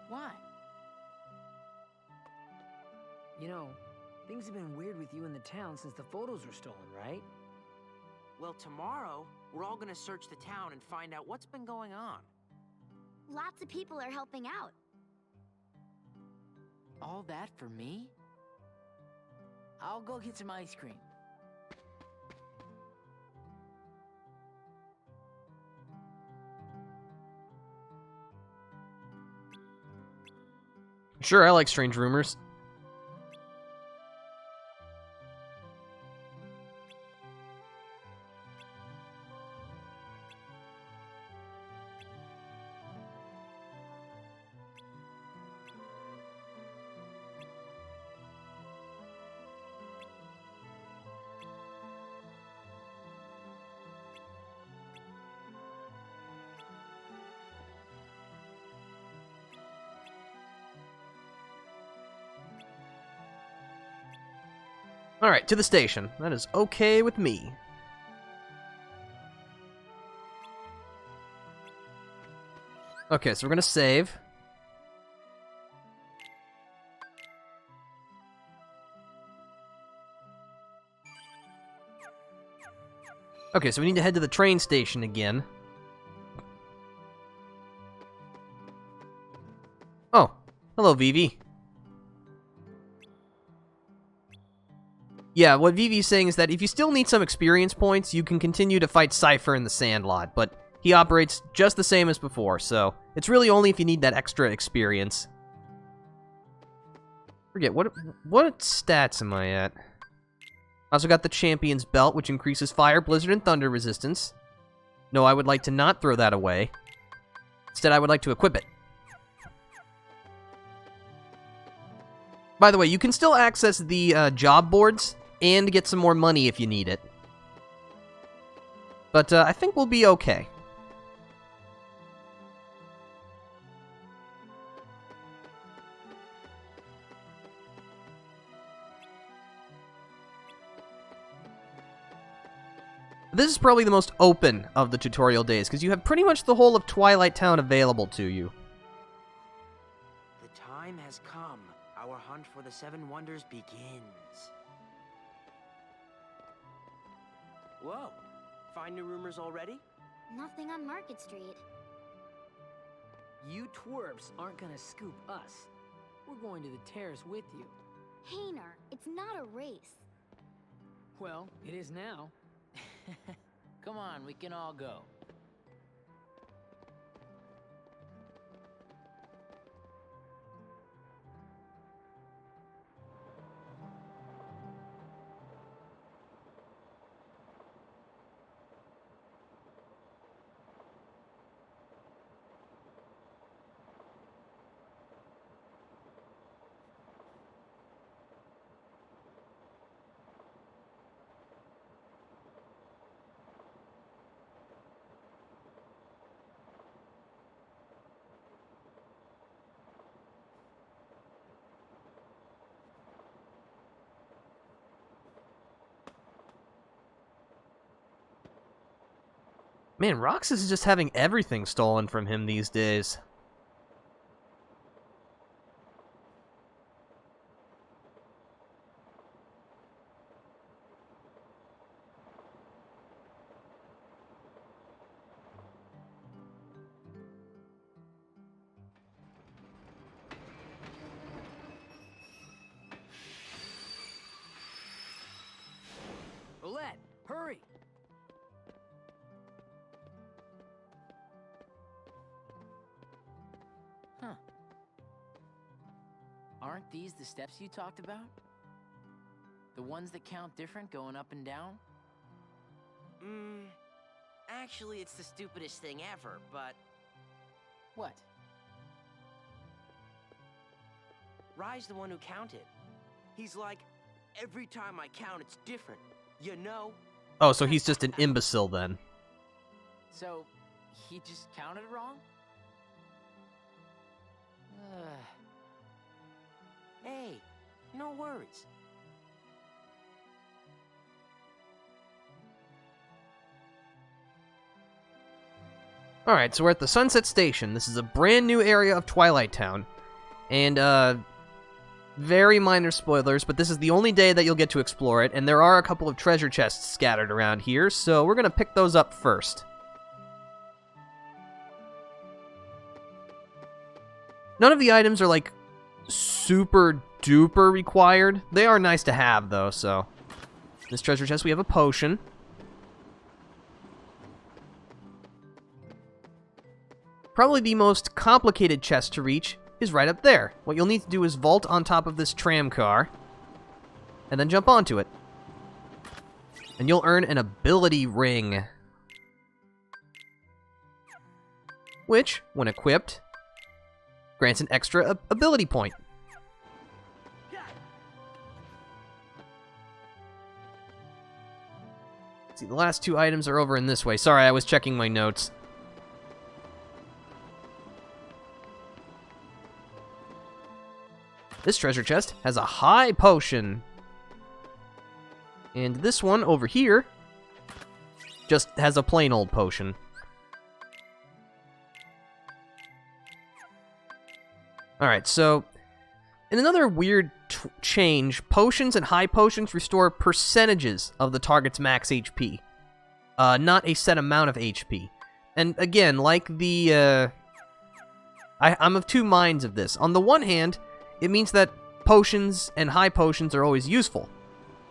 Why? You know, things have been weird with you in the town since the photos were stolen, right? Well, tomorrow, we're all gonna search the town and find out what's been going on. Lots of people are helping out. All that for me? I'll go get some ice cream. Sure, I like strange rumors. Alright, to the station. That is okay with me. Okay, so we're gonna save. Okay, so we need to head to the train station again. Oh, hello, Vivi. Yeah, what Vivi's saying is that if you still need some experience points, you can continue to fight Cypher in the Sandlot, but he operates just the same as before, so it's really only if you need that extra experience. Forget, what stats am I at? I also got the Champion's Belt, which increases Fire, Blizzard, and Thunder resistance. No, I would like to not throw that away. Instead, I would like to equip it. By the way, you can still access the job boards and get some more money if you need it. But I think we'll be okay. This is probably the most open of the tutorial days, because you have pretty much the whole of Twilight Town available to you. The time has come. Our hunt for the 7 Wonders begins. Whoa! Find new rumors already? Nothing on Market Street. You twerps aren't gonna scoop us. we're going to the terrace with you. Hayner, it's not a race. Well, it is now. Come on, we can all go. Man, Roxas is just having everything stolen from him these days. Roulette, hurry! Huh. Aren't these the steps you talked about? The ones that count different going up and down? Actually, it's the stupidest thing ever, but... What? Rai's the one who counted. He's like, every time I count, it's different. You know? Oh, so he's just an imbecile then. So, he just counted wrong? Hey, no worries. Alright, so we're at the Sunset Station. This is a brand new area of Twilight Town. And, very minor spoilers, but this is the only day that you'll get to explore it, and there are a couple of treasure chests scattered around here, so we're gonna pick those up first. None of the items are, like, super duper required. They are nice to have, though, so... In this treasure chest, we have a potion. Probably the most complicated chest to reach is right up there. What you'll need to do is vault on top of this tram car, and then jump onto it. And you'll earn an ability ring, which, when equipped, grants an extra ability point. See, the last two items are over in this way. Sorry, I was checking my notes. This treasure chest has a high potion. And this one over here just has a plain old potion. Alright, so in another weird change, potions and high potions restore percentages of the target's max HP. Not a set amount of HP. And again, like the... I'm of two minds of this. On the one hand, it means that potions and high potions are always useful.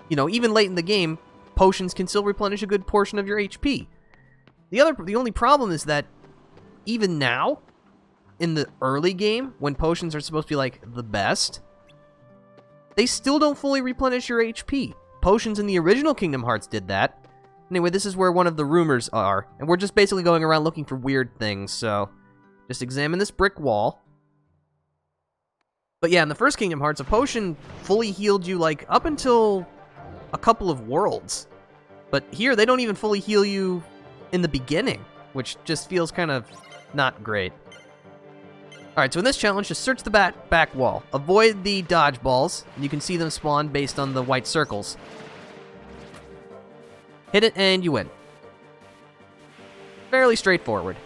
You know, even late in the game, potions can still replenish a good portion of your HP. The only problem is that even now, in the early game, when potions are supposed to be, like, the best, they still don't fully replenish your HP. Potions in the original Kingdom Hearts did that. Anyway, this is where one of the rumors are, and we're just basically going around looking for weird things, so just examine this brick wall. But yeah, in the first Kingdom Hearts, a potion fully healed you, like, up until a couple of worlds. But here, they don't even fully heal you in the beginning, which just feels kind of not great. Alright, so in this challenge, just search the back wall. Avoid the dodgeballs, and you can see them spawn based on the white circles. Hit it, and you win. Fairly straightforward.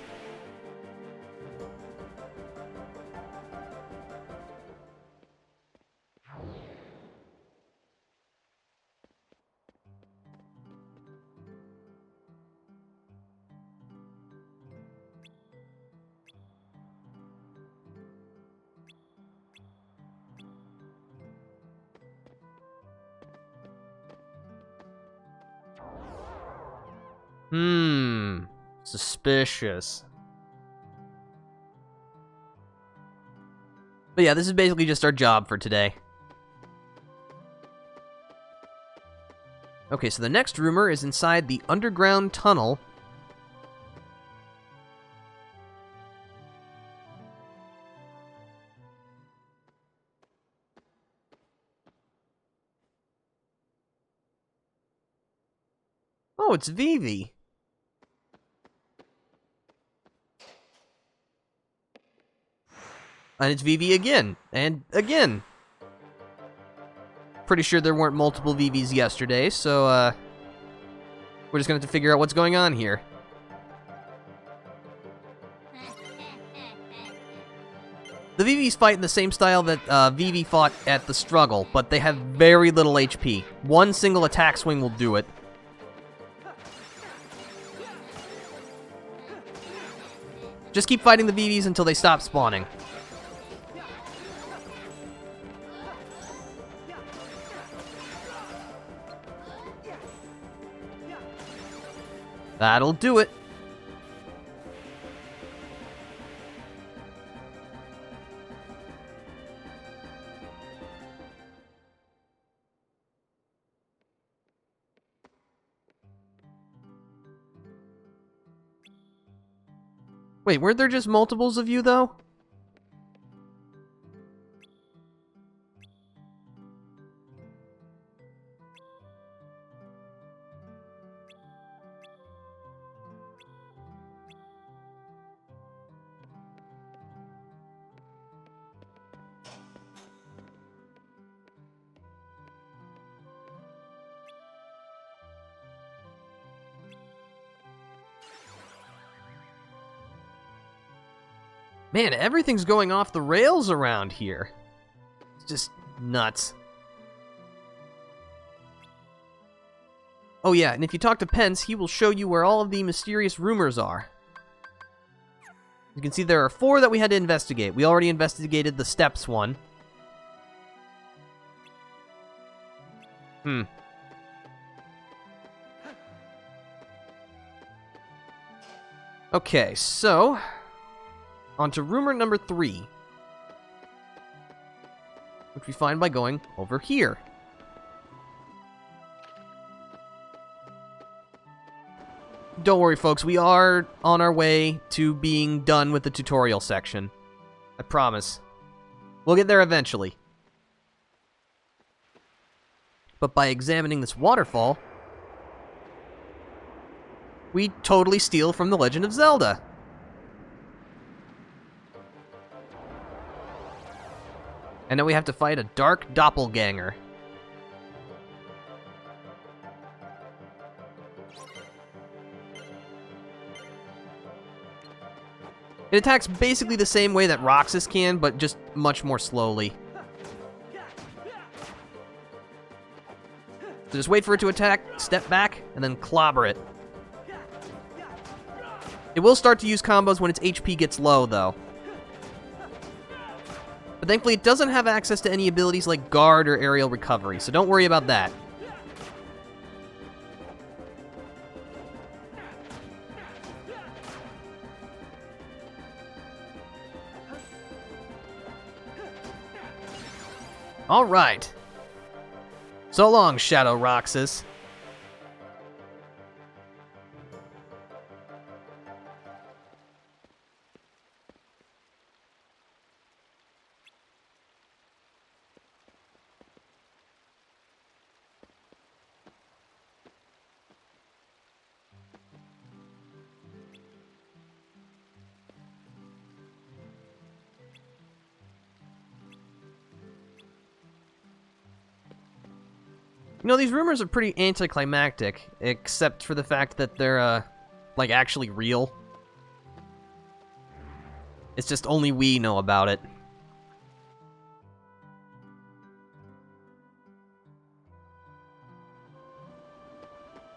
Suspicious. But yeah, this is basically just our job for today. Okay, so the next rumor is inside the underground tunnel. Oh, it's Vivi. And it's Vivi again, and again. Pretty sure there weren't multiple Vivis yesterday, so, we're just gonna have to figure out what's going on here. The Vivis fight in the same style that, Vivi fought at the struggle, but they have very little HP. One single attack swing will do it. Just keep fighting the Vivis until they stop spawning. That'll do it. Wait, weren't there just multiples of you, though? Man, everything's going off the rails around here. It's just nuts. Oh yeah, and if you talk to Pence, he will show you where all of the mysterious rumors are. You can see there are 4 that we had to investigate. We already investigated the steps one. Okay, so on to rumor number 3, which we find by going over here. Don't worry, folks, we are on our way to being done with the tutorial section. I promise. We'll get there eventually. But by examining this waterfall, we totally steal from The Legend of Zelda. And now we have to fight a dark doppelganger. It attacks basically the same way that Roxas can, but just much more slowly. So just wait for it to attack, step back, and then clobber it. It will start to use combos when its HP gets low, though. But thankfully it doesn't have access to any abilities like guard or aerial recovery, so don't worry about that. Alright. So long, Shadow Roxas. You know, these rumors are pretty anticlimactic, except for the fact that they're, like, actually real. It's just only we know about it.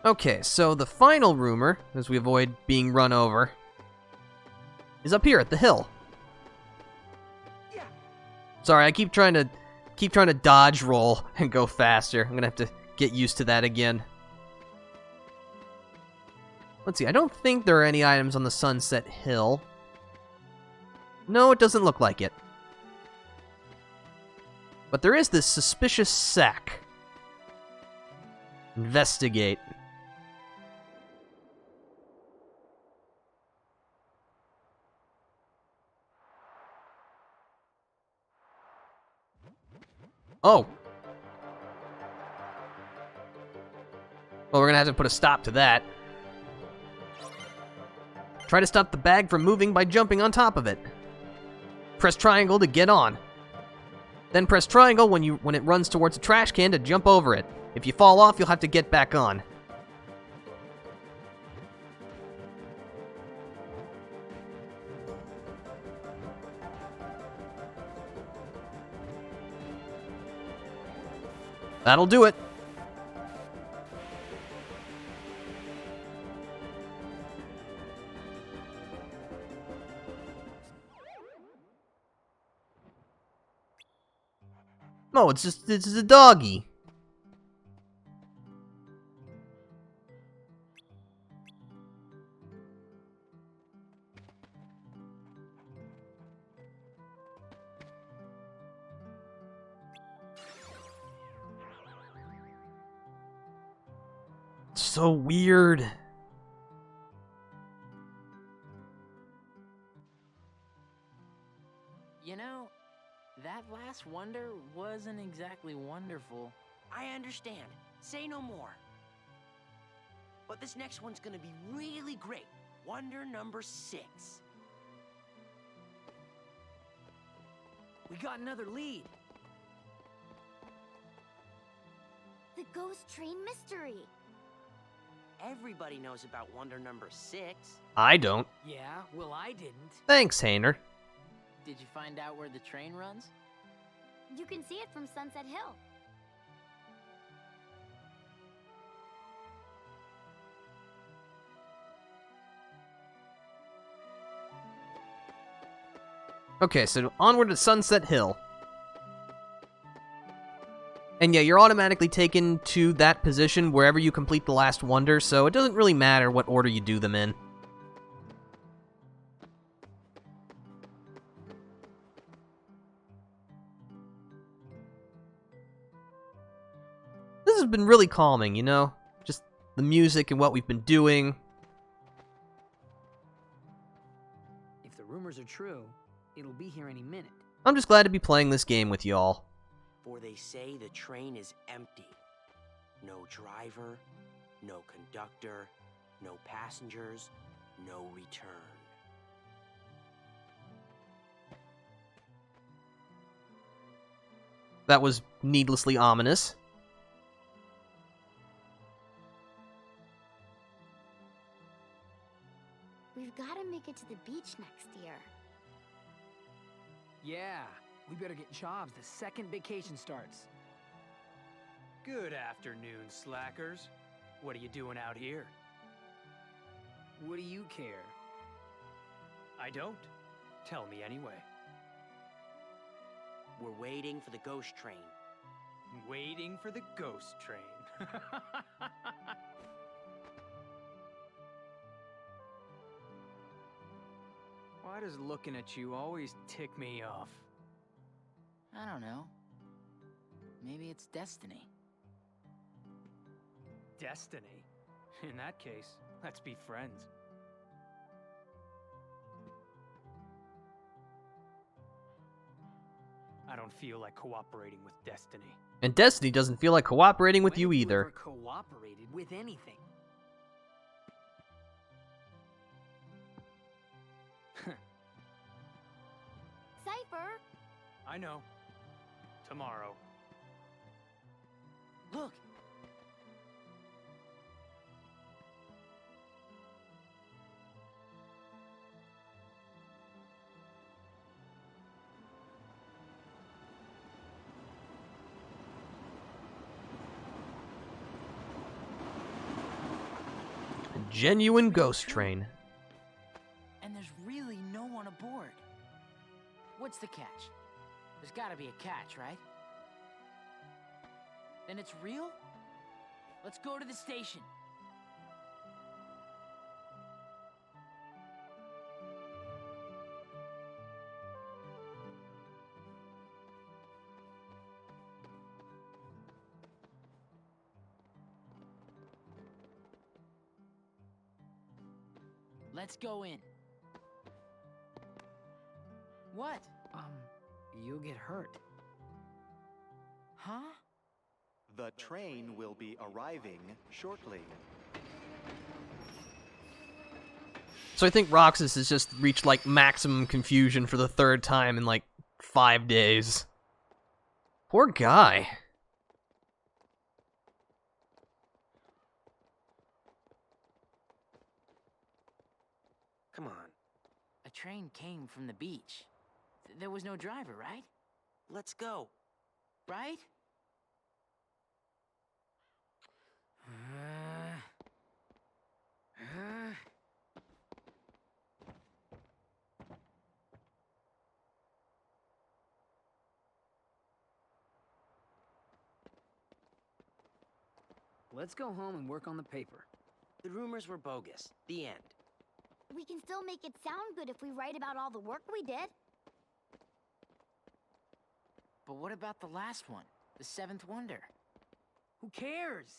Okay, so the final rumor, as we avoid being run over, is up here at the hill. Sorry, I keep trying to dodge roll and go faster. I'm gonna have to get used to that again. Let's see, I don't think there are any items on the Sunset Hill. No, it doesn't look like it. But there is this suspicious sack. Investigate. Oh. Well, we're gonna have to put a stop to that. Try to stop the bag from moving by jumping on top of it. Press triangle to get on. Then press triangle when it runs towards a trash can to jump over it. If you fall off, you'll have to get back on. That'll do it. No, it's a doggy. So weird. You know, that last wonder wasn't exactly wonderful. I understand. Say no more. But this next one's gonna be really great. Wonder number 6. We got another lead. The ghost train mystery. Everybody knows about wonder number 6. I don't. Yeah, well, I didn't. Thanks, Hainer. Did you find out where the train runs? You can see it from Sunset Hill. Okay, so onward to Sunset Hill. And yeah, you're automatically taken to that position wherever you complete the last wonder, so it doesn't really matter what order you do them in. This has been really calming, you know? Just the music and what we've been doing. If the rumors are true, it'll be here any minute. I'm just glad to be playing this game with y'all. For they say the train is empty. No driver, no conductor, no passengers, no return. That was needlessly ominous. We've got to make it to the beach next year. Yeah, we better get jobs the second vacation starts. Good afternoon, slackers. What are you doing out here? What do you care? I don't. Tell me anyway. We're waiting for the ghost train. Waiting for the ghost train. Why does looking at you always tick me off? I don't know. Maybe it's destiny. Destiny? In that case, let's be friends. I don't feel like cooperating with destiny. And Destiny doesn't feel like cooperating with you either. Cooperated with anything. Cypher! I know. Tomorrow. Look! A genuine ghost train. And there's really no one aboard. What's the catch? There's gotta be a catch, right? Then it's real? Let's go to the station. Let's go in. What? You'll get hurt. Huh? The train will be arriving shortly. So I think Roxas has just reached, like, maximum confusion for the 3rd time in, like, 5 days. Poor guy. Come on. A train came from the beach. There was no driver, right? Let's go. Right? Let's go home and work on the paper. The rumors were bogus. The end. We can still make it sound good if we write about all the work we did. But what about the last one? The 7th wonder? Who cares?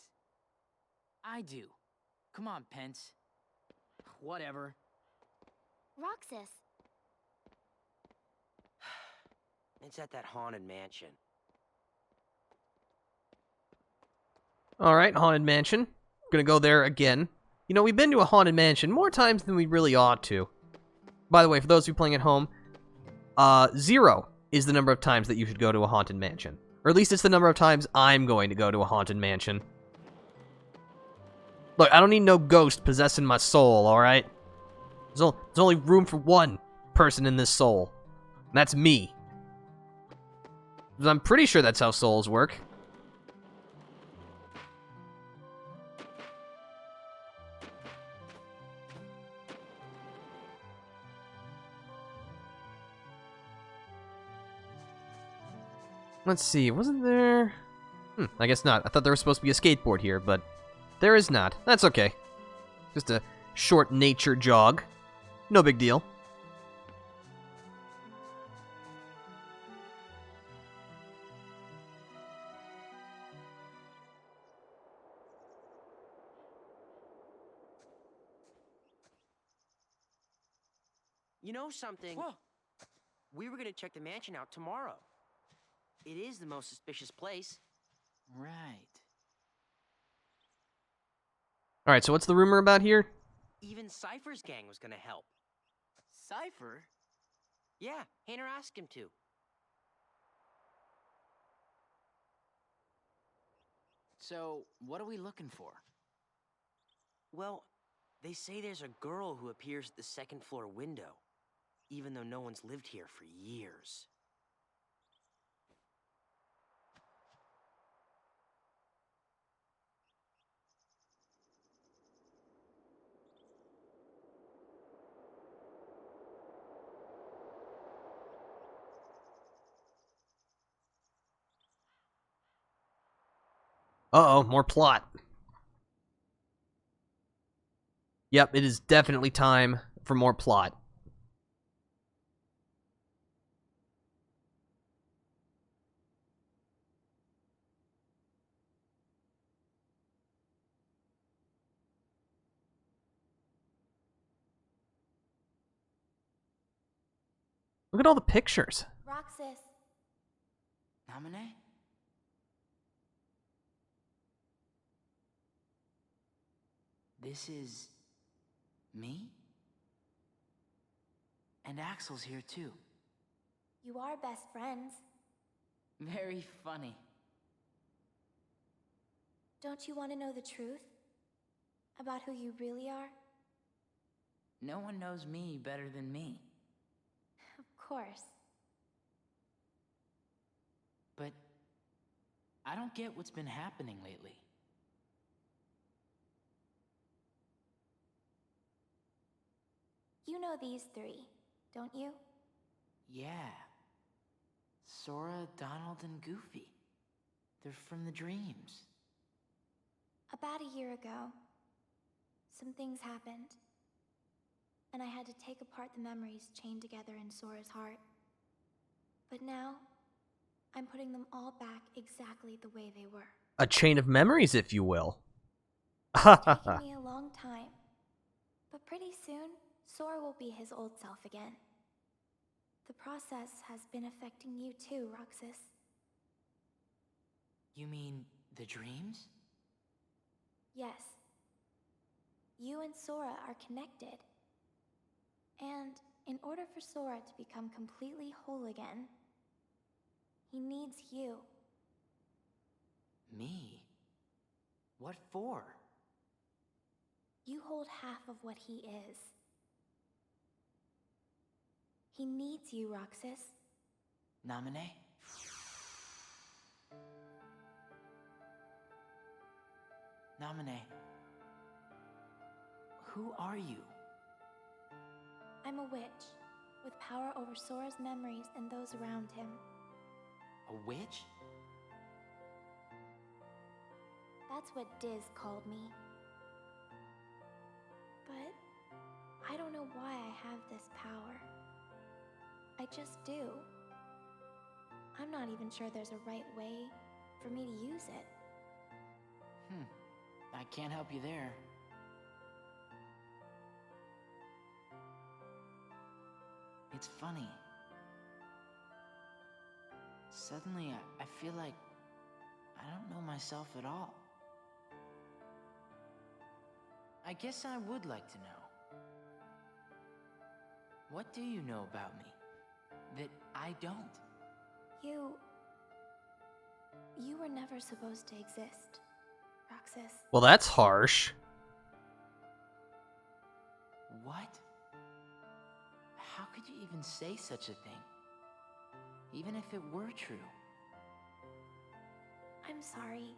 I do. Come on, Pence. Whatever. Roxas. It's at that haunted mansion. Alright, Haunted Mansion. Gonna go there again. You know, we've been to a Haunted Mansion more times than we really ought to. By the way, for those of you playing at home, 0 is the number of times that you should go to a Haunted Mansion. Or at least it's the number of times I'm going to go to a Haunted Mansion. Look, I don't need no ghost possessing my soul, alright? There's only room for one person in this soul. And that's me. I'm pretty sure that's how souls work. Let's see, wasn't there... I guess not. I thought there was supposed to be a skateboard here, but there is not. That's okay. Just a short nature jog. No big deal. You know something? Whoa. We were gonna check the mansion out tomorrow. It is the most suspicious place. Right. Alright, so what's the rumor about here? Even Cypher's gang was gonna help. Cypher? Yeah, Hayner asked him to. So, what are we looking for? Well, they say there's a girl who appears at the 2nd floor window, even though no one's lived here for years. Uh-oh, more plot. Yep, it is definitely time for more plot. Look at all the pictures. Roxas. Namine? This is... me? And Axel's here too. You are best friends. Very funny. Don't you want to know the truth? About who you really are? No one knows me better than me. Of course. But I don't get what's been happening lately. You know these three, don't you? Yeah. Sora, Donald, and Goofy. They're from the dreams. About a year ago, some things happened. And I had to take apart the memories chained together in Sora's heart. But now, I'm putting them all back exactly the way they were. A chain of memories, if you will. It's taken me a long time. But pretty soon, Sora will be his old self again. The process has been affecting you too, Roxas. You mean the dreams? Yes. You and Sora are connected. And in order for Sora to become completely whole again, he needs you. Me? What for? You hold half of what he is. He needs you, Roxas. Namine? Namine. Who are you? I'm a witch, with power over Sora's memories and those around him. A witch? That's what Diz called me. But I don't know why I have this power. I just do. I'm not even sure there's a right way for me to use it. I can't help you there. It's funny. Suddenly, I feel like I don't know myself at all. I guess I would like to know. What do you know about me that I don't? You were never supposed to exist, Roxas. Well, that's harsh. What? How could you even say such a thing? Even if it were true. I'm sorry.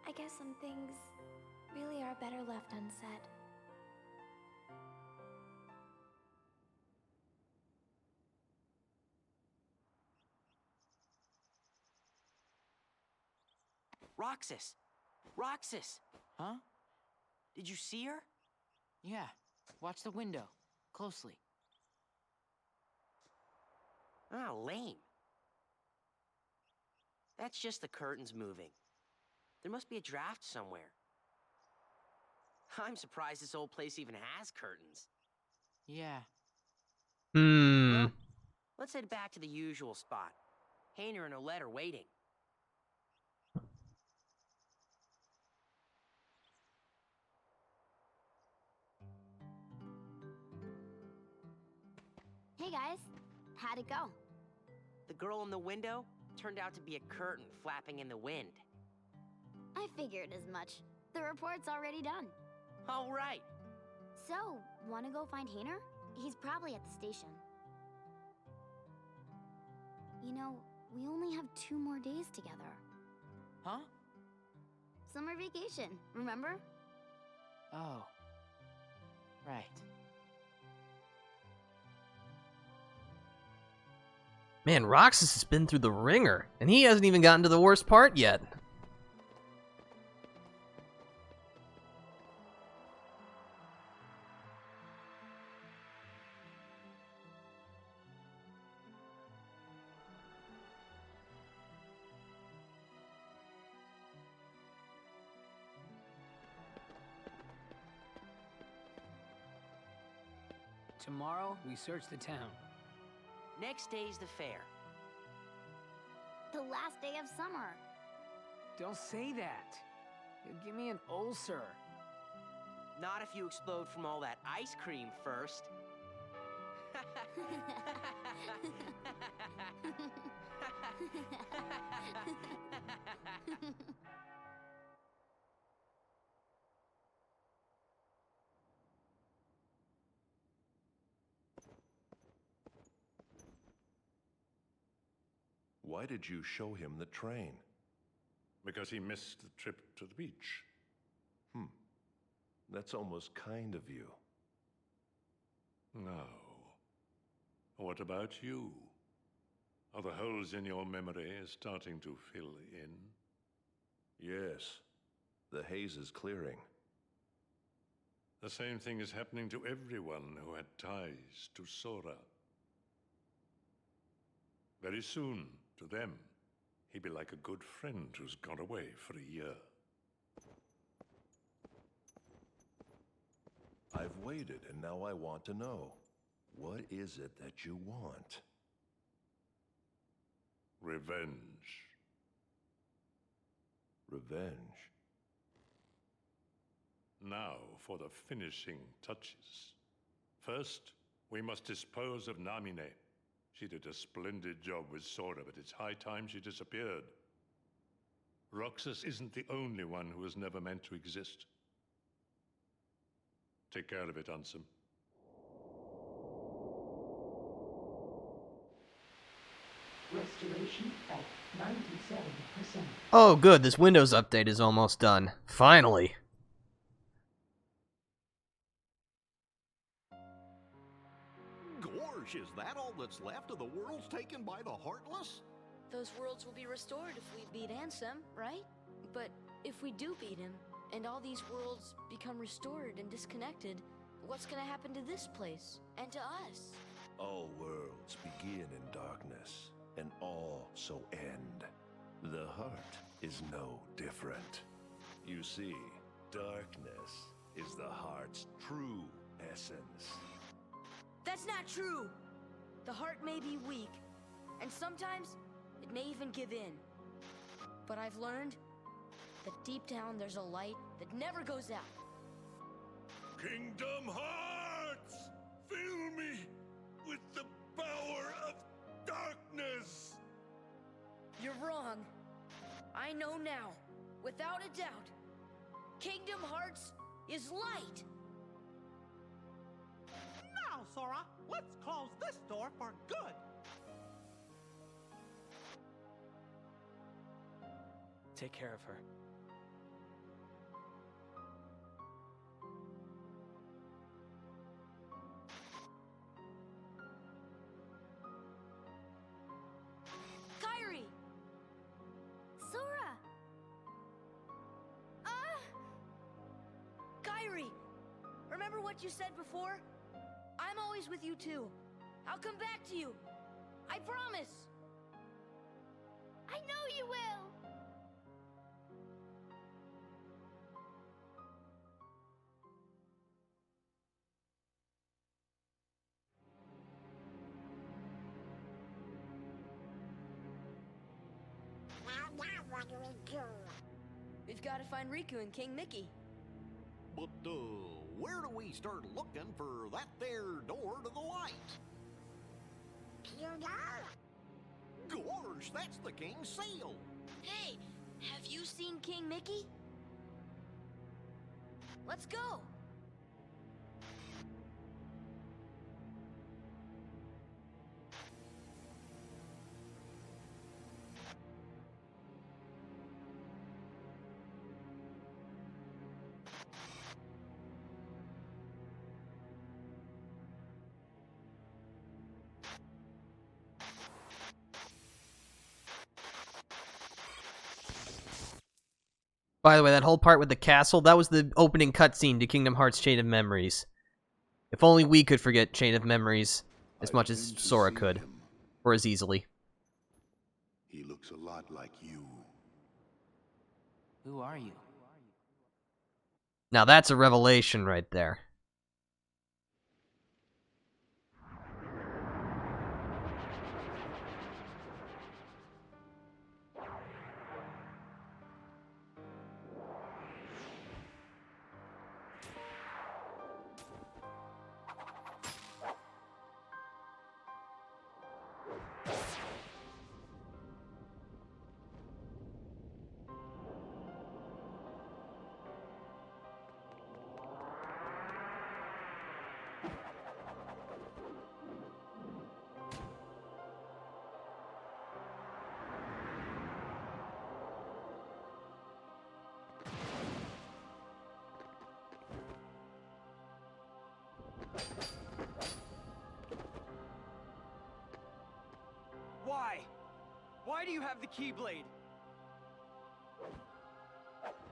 I guess some things really are better left unsaid. Roxas! Roxas! Huh? Did you see her? Yeah. Watch the window. Closely. Ah, lame. That's just the curtains moving. There must be a draft somewhere. I'm surprised this old place even has curtains. Yeah. Well, let's head back to the usual spot. Hayner and Olette are waiting. Hey guys, how'd it go? The girl in the window turned out to be a curtain flapping in the wind. I figured as much. The report's already done. All right. So, wanna go find Hayner? He's probably at the station. You know, we only have 2 more days together. Huh? Summer vacation, remember? Oh. Right. Man, Roxas has been through the ringer, and he hasn't even gotten to the worst part yet. Tomorrow, we search the town. Next day's the fair. The last day of summer. Don't say that. You'll give me an ulcer. Not if you explode from all that ice cream first. Why did you show him the train? Because he missed the trip to the beach. That's almost kind of you. Now, what about you? Are the holes in your memory starting to fill in? Yes, the haze is clearing. The same thing is happening to everyone who had ties to Sora. Very soon, to them, he'd be like a good friend who's gone away for a year. I've waited, and now I want to know. What is it that you want? Revenge. Revenge? Now for the finishing touches. First, we must dispose of Namine. She did a splendid job with Sora, but it's high time she disappeared. Roxas isn't the only one who was never meant to exist. Take care of it, Ansem. Restoration at 97%. Oh, good. This Windows update is almost done. Finally. Gorsh, is that all that's left of the worlds taken by the Heartless? Those worlds will be restored if we beat Ansem, right? But if we do beat him, and all these worlds become restored and disconnected, what's gonna happen to this place, and to us? All worlds begin in darkness, and all so end. The heart is no different. You see, darkness is the heart's true essence. That's not true! The heart may be weak, and sometimes it may even give in. But I've learned that deep down there's a light that never goes out. Kingdom Hearts! Fill me with the power of darkness! You're wrong. I know now, without a doubt. Kingdom Hearts is light! Now, Sora, let's close this door for good. Take care of her. Kairi! Sora! Kairi! Remember what you said before? I'm always with you too. I'll come back to you. I promise! I know you will! Now what do we do? We've got to find Riku and King Mickey. But, where do we start looking for that there door to the light? You know? Gorsh, that's the king's seal! Hey, have you seen King Mickey? Let's go! By the way, that whole part with the castle, that was the opening cutscene to Kingdom Hearts Chain of Memories. If only we could forget Chain of Memories as much as Sora could. Or as easily. He looks a lot like you. Who are you? Now that's a revelation right there. Why? Why do you have the Keyblade?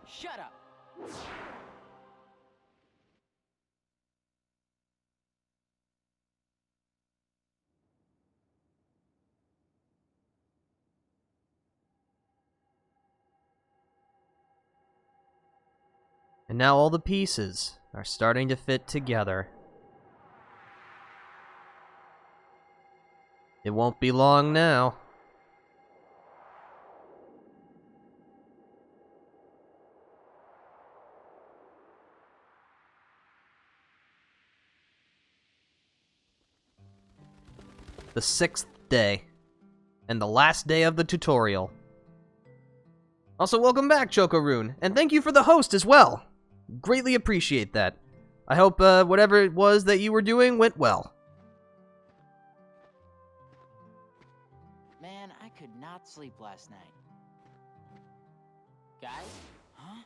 Shut up! And now all the pieces. are starting to fit together. It won't be long now. The 6th day, and the last day of the tutorial. Also, welcome back, Chokoroon, and thank you for the host as well. Greatly appreciate that. I hope whatever it was that you were doing went well. Man, I could not sleep last night. Guys? Huh?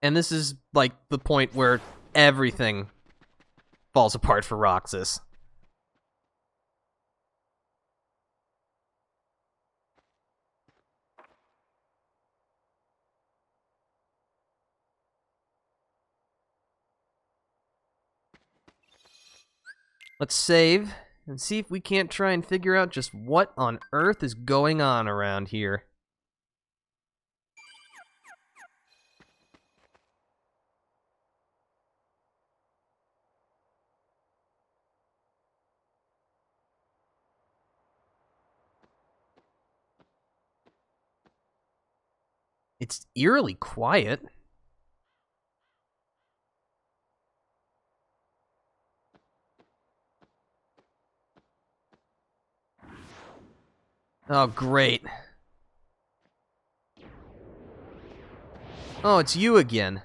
And this is, like, the point where everything falls apart for Roxas. Let's save and see if we can't try and figure out just what on earth is going on around here. It's eerily quiet. Oh, great. Oh, it's you again.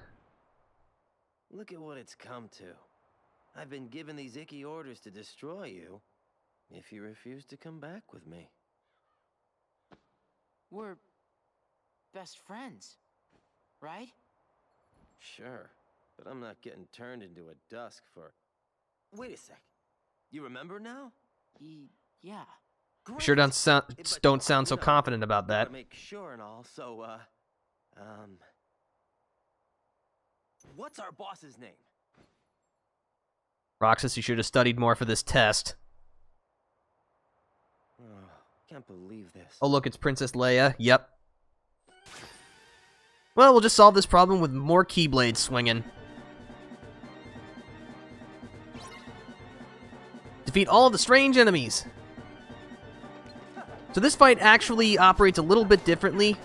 Look at what it's come to. I've been given these icky orders to destroy you if you refuse to come back with me. We're best friends, right? Sure, but I'm not getting turned into a dusk for... Wait a sec. You remember now? Yeah. Great. Sure don't sound so confident about that. To make sure and all, so, what's our boss's name? Roxas, you should have studied more for this test. Oh, can't believe this. Oh, look, it's Princess Leia. Yep. Well, we'll just solve this problem with more Keyblade swinging. Defeat all of the strange enemies. So this fight actually operates a little bit differently.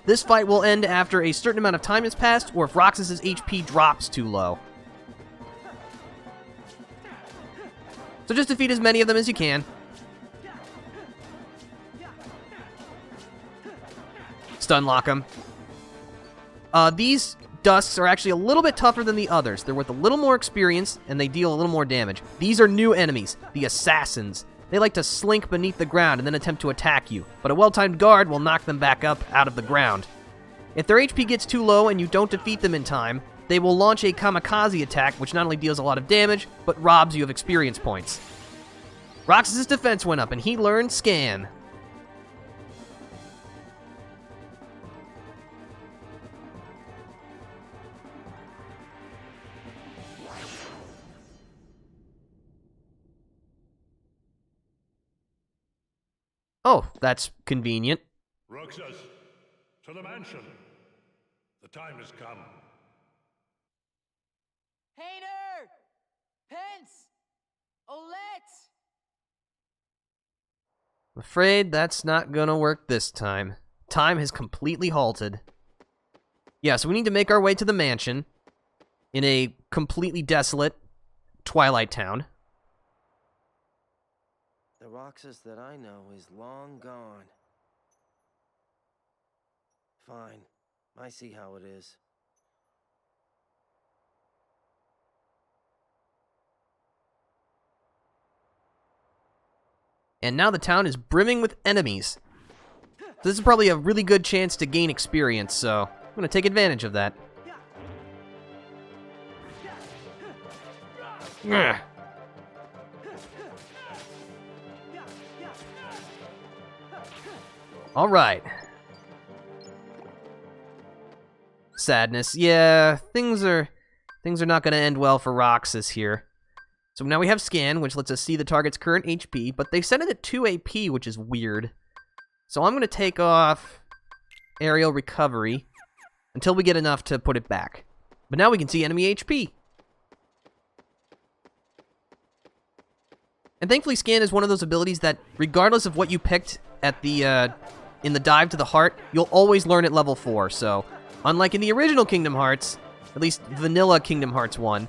This fight will end after a certain amount of time has passed, or if Roxas's HP drops too low. So just defeat as many of them as you can. Stun lock them. These dusks are actually a little bit tougher than the others. They're worth a little more experience, and they deal a little more damage. These are new enemies, the Assassins. They like to slink beneath the ground and then attempt to attack you, but a well-timed guard will knock them back up out of the ground. If their HP gets too low and you don't defeat them in time, they will launch a kamikaze attack, which not only deals a lot of damage, but robs you of experience points. Roxas' defense went up, and he learned Scan. Oh, that's convenient. Roxas, to the mansion. The time has come. Hayner! Pence! Olette! I'm afraid that's not gonna work this time. Time has completely halted. Yeah, so we need to make our way to the mansion in a completely desolate Twilight Town. The Roxas that I know is long gone. Fine. I see how it is. And now the town is brimming with enemies. So this is probably a really good chance to gain experience, so I'm going to take advantage of that. Ugh. All right. Sadness. Yeah, things are not going to end well for Roxas here. So now we have Scan, which lets us see the target's current HP, but they set it at 2 AP, which is weird. So I'm going to take off Aerial Recovery, until we get enough to put it back. But now we can see enemy HP. And thankfully, Scan is one of those abilities that, regardless of what you picked at the in the dive to the heart, you'll always learn at level 4. So, unlike in the original Kingdom Hearts, at least vanilla Kingdom Hearts 1,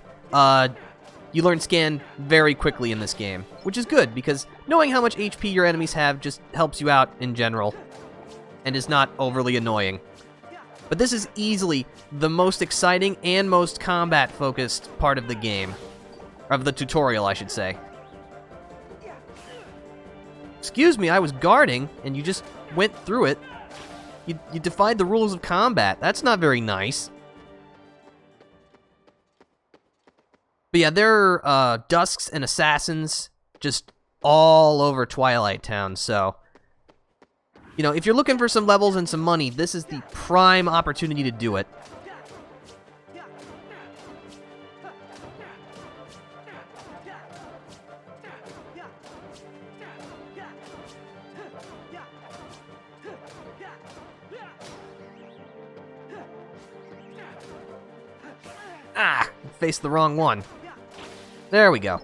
you learn Scan very quickly in this game, which is good, because knowing how much HP your enemies have just helps you out in general, and is not overly annoying. But this is easily the most exciting and most combat-focused part of the game. Of the tutorial, I should say. Excuse me, I was guarding, and you just went through it. You defied the rules of combat. That's not very nice. But yeah, there are dusks and assassins just all over Twilight Town, so... You know, if you're looking for some levels and some money, this is the prime opportunity to do it. Ah! Faced the wrong one. There we go.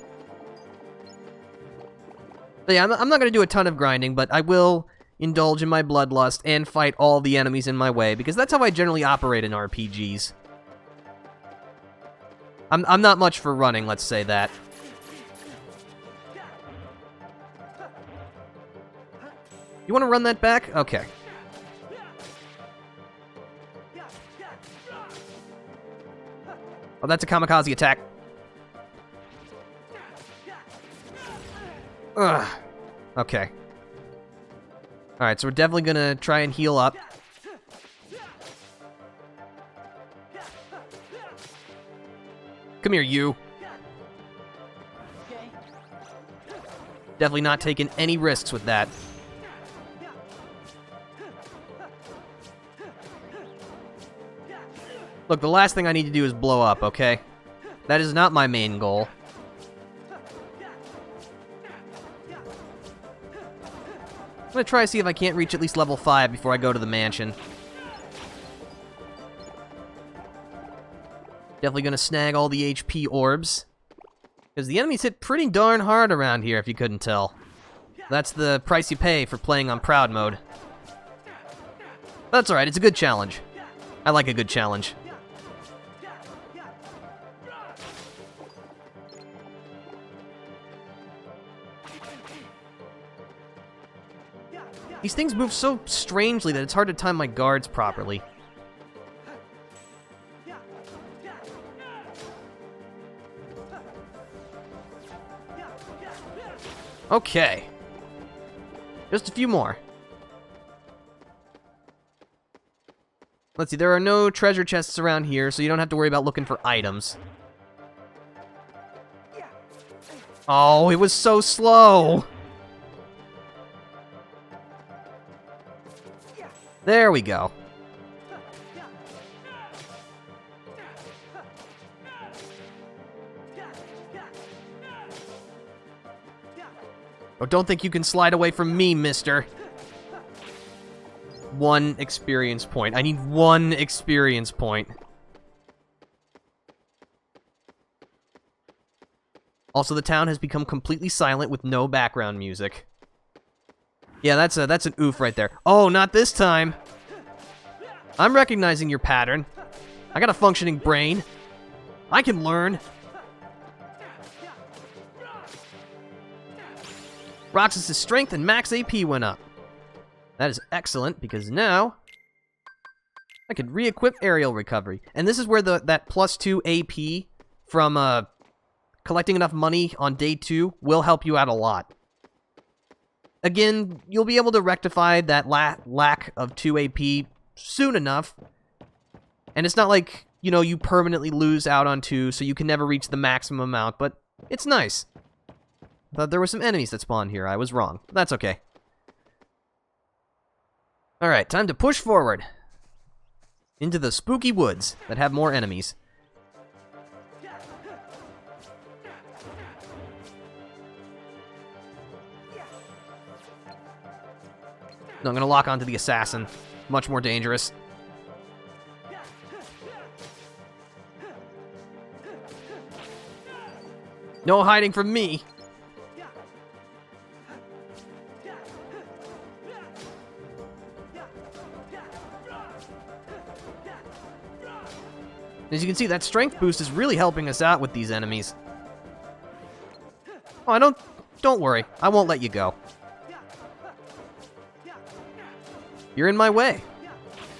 But yeah, I'm not going to do a ton of grinding, but I will indulge in my bloodlust and fight all the enemies in my way, because that's how I generally operate in RPGs. I'm not much for running, let's say that. You want to run that back? Okay. Oh, that's a kamikaze attack. Ugh. Okay. Alright, so we're definitely gonna try and heal up. Come here, you. Definitely not taking any risks with that. Look, the last thing I need to do is blow up, okay? That is not my main goal. I'm gonna try to see if I can't reach at least level 5 before I go to the mansion. Definitely gonna snag all the HP orbs. Because the enemies hit pretty darn hard around here, if you couldn't tell. That's the price you pay for playing on Proud Mode. That's alright, it's a good challenge. I like a good challenge. These things move so strangely that it's hard to time my guards properly. Okay. Just a few more. Let's see, there are no treasure chests around here, so you don't have to worry about looking for items. Oh, it was so slow! There we go. Oh, don't think you can slide away from me, mister. 1 experience point. I need 1 experience point. Also, the town has become completely silent with no background music. Yeah, that's an oof right there. Oh, not this time. I'm recognizing your pattern. I got a functioning brain. I can learn. Roxas' strength and max AP went up. That is excellent, because now I can re-equip aerial recovery. And this is where that +2 AP from collecting enough money on day 2 will help you out a lot. Again, you'll be able to rectify that lack of 2 AP soon enough. And it's not like, you know, you permanently lose out on 2, so you can never reach the maximum amount, but it's nice. Thought there were some enemies that spawned here. I was wrong. That's okay. Alright, time to push forward. Into the spooky woods that have more enemies. No, I'm gonna lock onto the assassin. Much more dangerous. No hiding from me. As you can see, that strength boost is really helping us out with these enemies. Oh, don't worry. I won't let you go. You're in my way.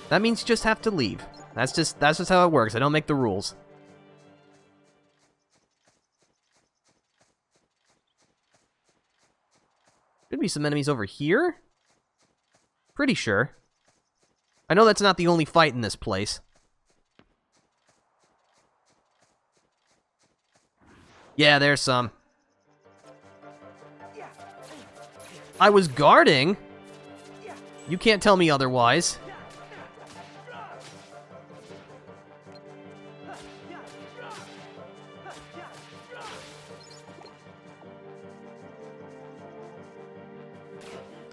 That means you just have to leave. That's just how it works. I don't make the rules. Could be some enemies over here? Pretty sure. I know that's not the only fight in this place. Yeah, there's some. I was guarding. You can't tell me otherwise.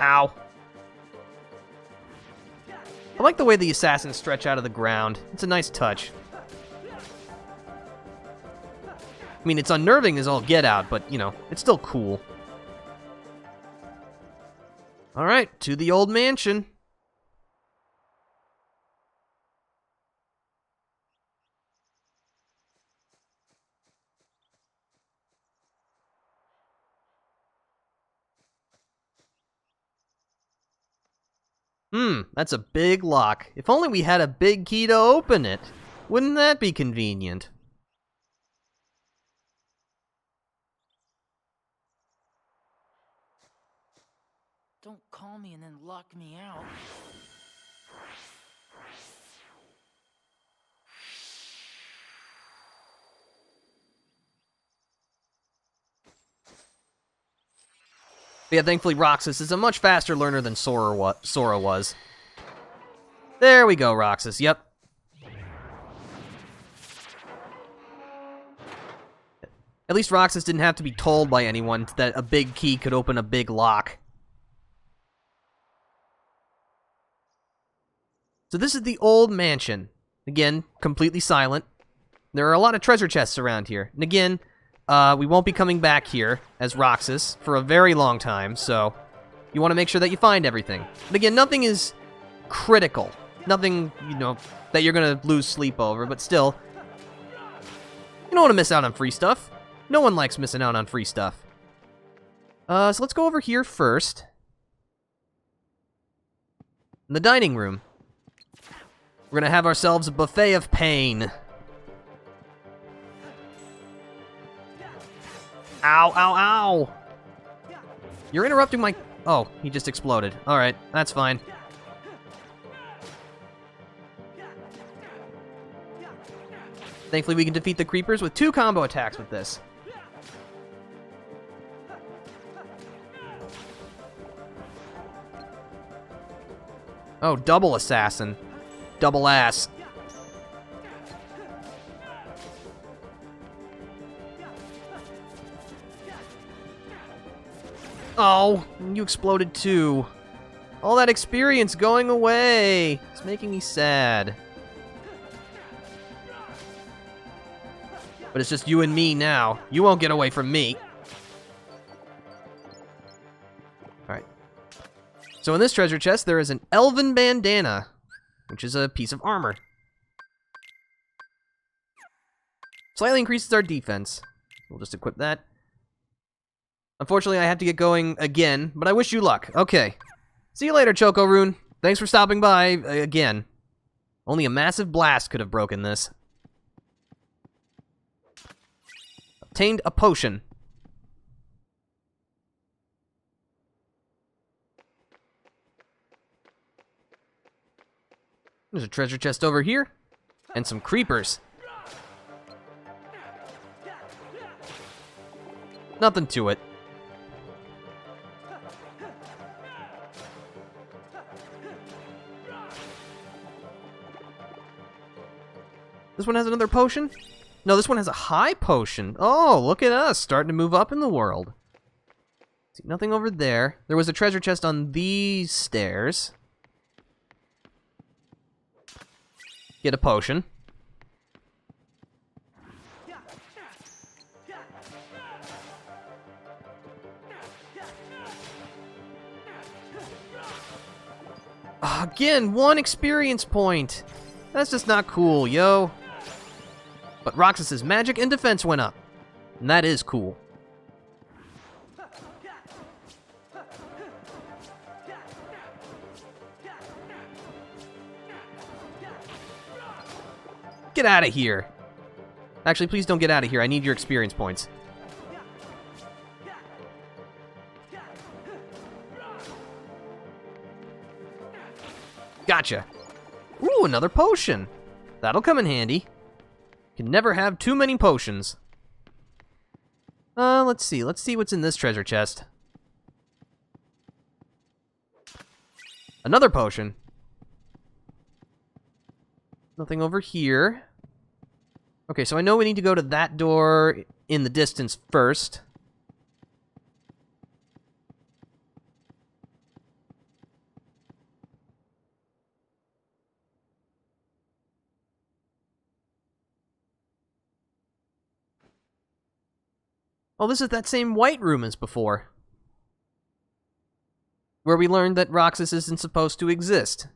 Ow. I like the way the assassins stretch out of the ground. It's a nice touch. I mean, it's unnerving as all get out, but, you know, it's still cool. Alright, to the old mansion. That's a big lock. If only we had a big key to open it. Wouldn't that be convenient? Don't call me and then lock me out. But yeah, thankfully Roxas is a much faster learner than Sora was. There we go, Roxas. Yep. At least Roxas didn't have to be told by anyone that a big key could open a big lock. So this is the old mansion. Again, completely silent. There are a lot of treasure chests around here. And again, we won't be coming back here as Roxas for a very long time, so you want to make sure that you find everything. And again, nothing is critical. Nothing, you know, that you're going to lose sleep over, but still, you don't want to miss out on free stuff. No one likes missing out on free stuff. So let's go over here first. In the dining room. We're going to have ourselves a buffet of pain. Ow, ow, ow! You're interrupting my... Oh, he just exploded. Alright, that's fine. Thankfully, we can defeat the creepers with 2 combo attacks with this. Oh, double assassin. Double ass. Oh, you exploded too. All that experience going away. It's making me sad. But it's just you and me now. You won't get away from me. Alright. So in this treasure chest, there is an elven bandana, which is a piece of armor. Slightly increases our defense. We'll just equip that. Unfortunately, I have to get going again, but I wish you luck. Okay. See you later, Choco Rune. Thanks for stopping by again. Only a massive blast could have broken this. Obtained a potion. There's a treasure chest over here. And some creepers. Nothing to it. This one has another potion? No, this one has a high potion. Oh, look at us, starting to move up in the world. See, nothing over there. There was a treasure chest on these stairs. Get a potion. Again, 1 experience point. That's just not cool, yo. But Roxas's magic and defense went up. And that is cool. Get out of here. Actually, please don't get out of here. I need your experience points. Gotcha. Ooh, another potion. That'll come in handy. Can never have too many potions. Let's see. Let's see what's in this treasure chest. Another potion. Nothing over here. Okay, so I know we need to go to that door in the distance first. Oh, this is that same white room as before. Where we learned that Roxas isn't supposed to exist.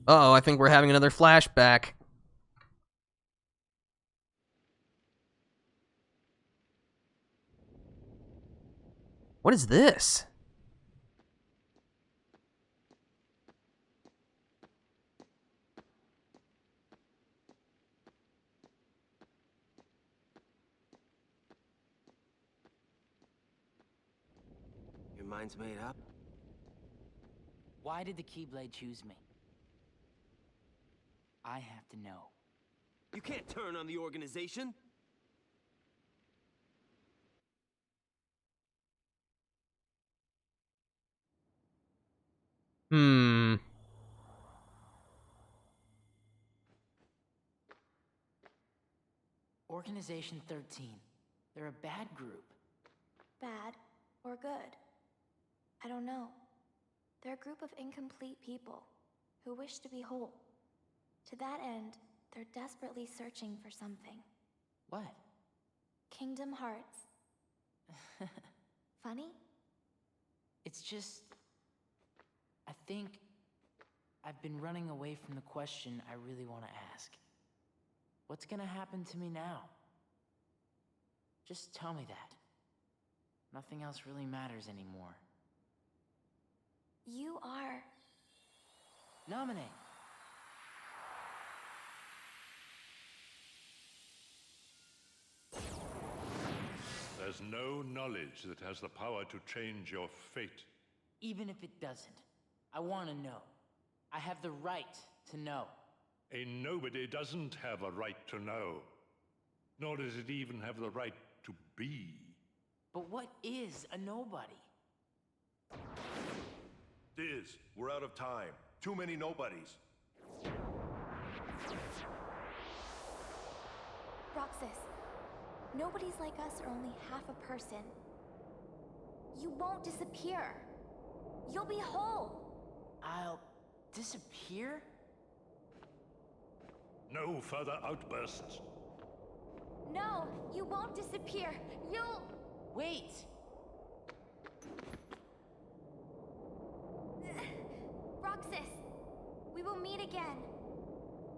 Uh-oh, I think we're having another flashback. What is this? Your mind's made up? Why did the Keyblade choose me? I have to know. You can't turn on the organization. Organization 13. They're a bad group. Bad or good? I don't know. They're a group of incomplete people who wish to be whole. To that end, they're desperately searching for something. What? Kingdom Hearts. Funny? It's just... I think I've been running away from the question I really want to ask. What's gonna happen to me now? Just tell me that. Nothing else really matters anymore. You are... Nominate. There's no knowledge that has the power to change your fate. Even if it doesn't, I want to know. I have the right to know. A nobody doesn't have a right to know. Nor does it even have the right to be. But what is a nobody? Diz, we're out of time. Too many nobodies. Roxas, nobodies like us are only half a person. You won't disappear. You'll be whole. I'll disappear? No further outbursts. No, you won't disappear. You'll... Wait! Roxas, we will meet again.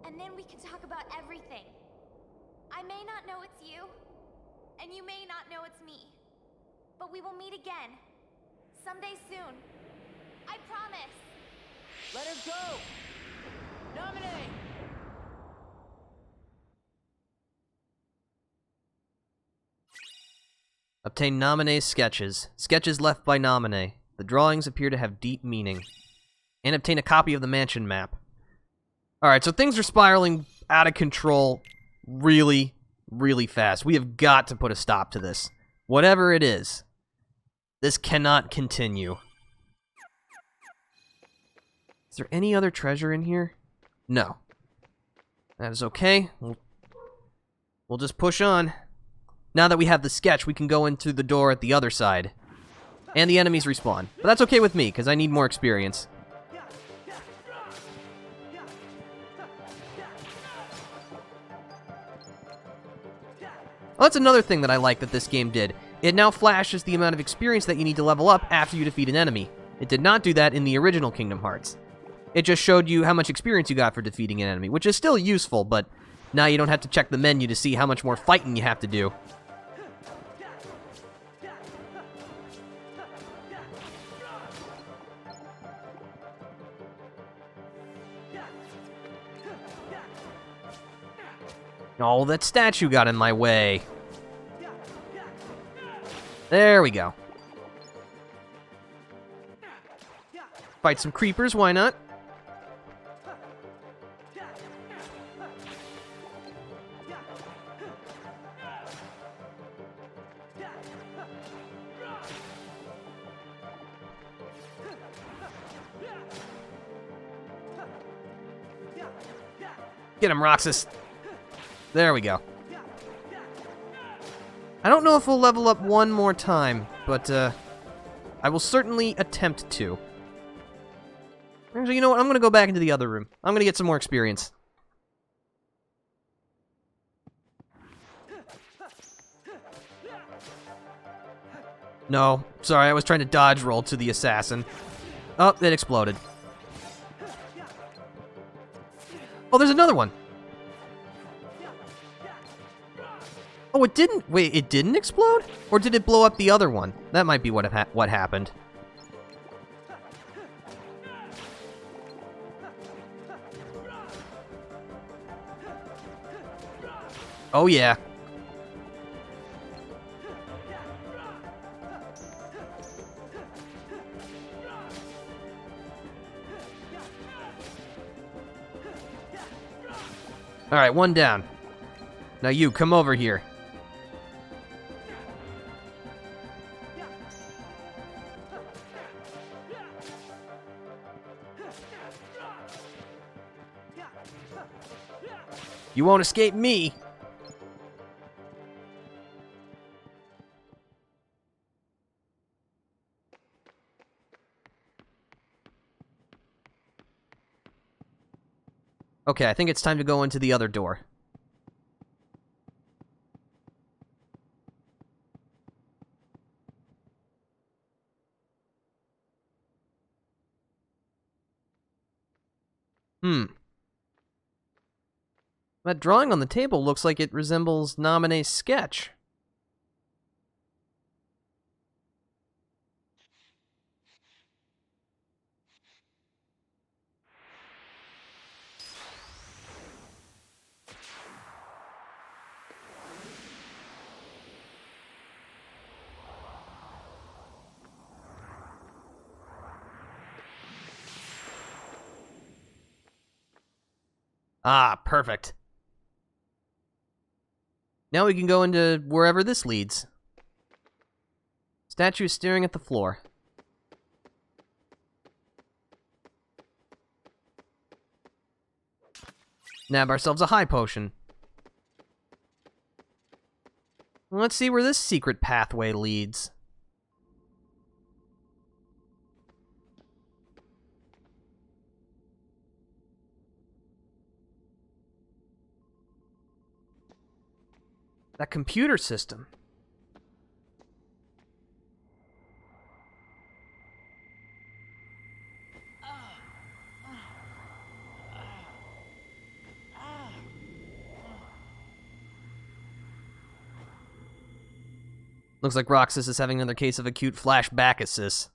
And then we can talk about everything. I may not know it's you, and you may not know it's me. But we will meet again. Someday soon. I promise. Let her go! Nominate! Obtain Naminé's sketches. Sketches left by Naminé. The drawings appear to have deep meaning. And obtain a copy of the mansion map. Alright, so things are spiraling out of control really, really fast. We have got to put a stop to this. Whatever it is. This cannot continue. Is there any other treasure in here? No. That is okay. We'll just push on. Now that we have the sketch, we can go in through the door at the other side. And the enemies respawn. But that's okay with me, because I need more experience. Well, that's another thing that I like that this game did. It now flashes the amount of experience that you need to level up after you defeat an enemy. It did not do that in the original Kingdom Hearts. It just showed you how much experience you got for defeating an enemy, which is still useful, but now you don't have to check the menu to see how much more fighting you have to do. Oh, that statue got in my way. There we go. Fight some creepers, why not? Get him, Roxas. There we go. I don't know if we'll level up one more time, but I will certainly attempt to. Actually, you know what? I'm going to go back into the other room. I'm going to get some more experience. No, sorry, I was trying to dodge roll to the assassin. Oh, it exploded. Oh, there's another one. Oh, it didn't. Wait, it didn't explode? Or did it blow up the other one? That might be what happened. Oh, yeah. Alright, one down. Now you, come over here. You won't escape me. Okay, I think it's time to go into the other door. That drawing on the table looks like it resembles Naminé's sketch. Ah, perfect. Now we can go into wherever this leads. Statue is staring at the floor. Nab ourselves a high potion. Let's see where this secret pathway leads. That computer system. Looks like Roxas is having another case of acute flashbackasis.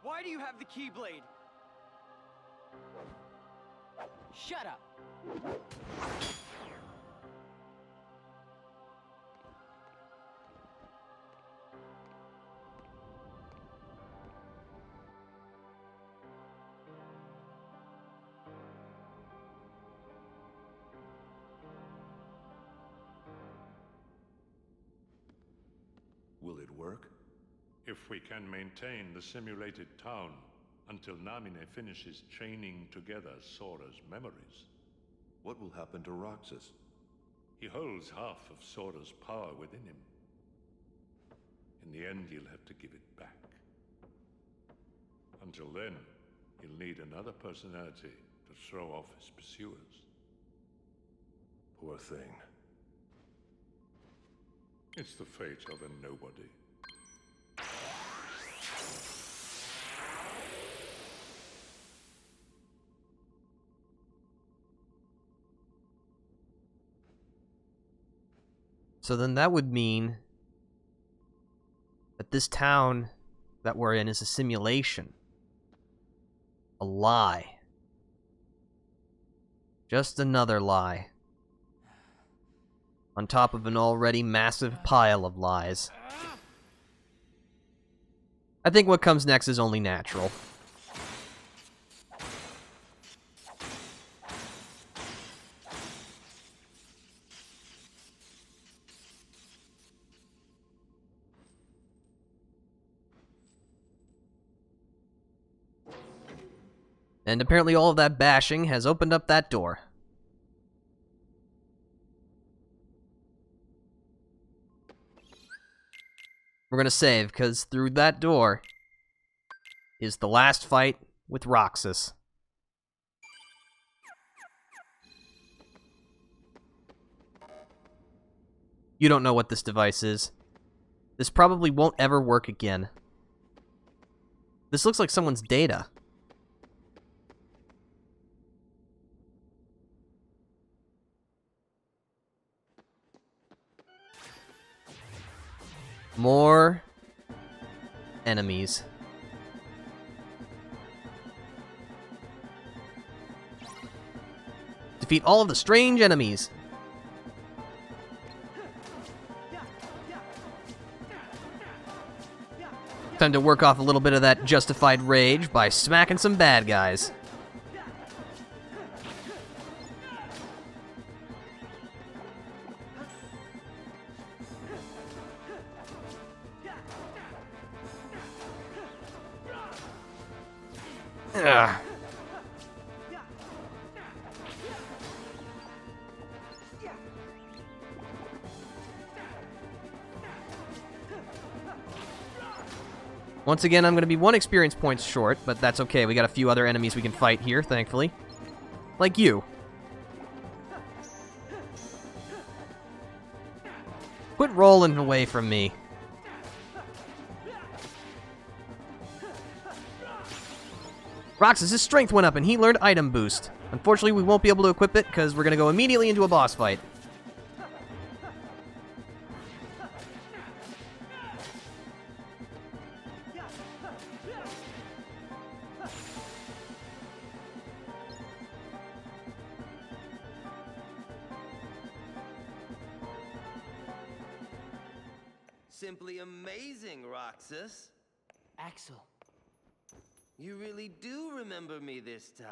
Why do you have the Keyblade? Shut up! Will it work? If we can maintain the simulated town until Namine finishes chaining together Sora's memories. What will happen to Roxas? He holds half of Sora's power within him. In the end, he'll have to give it back. Until then, he'll need another personality to throw off his pursuers. Poor thing. It's the fate of a nobody. So then that would mean that this town that we're in is a simulation. A lie. Just another lie. On top of an already massive pile of lies. I think what comes next is only natural. And apparently all of that bashing has opened up that door. We're gonna save, because through that door is the last fight with Roxas. You don't know what this device is. This probably won't ever work again. This looks like someone's data. More enemies. Defeat all of the strange enemies. Time to work off a little bit of that justified rage by smacking some bad guys. Ugh. Once again, I'm going to be 1 experience point short, but that's okay. We got a few other enemies we can fight here, thankfully. Like you. Quit rolling away from me. Roxas' strength went up and he learned item boost. Unfortunately, we won't be able to equip it because we're going to go immediately into a boss fight. Simply amazing, Roxas. Axel. You really do remember me this time.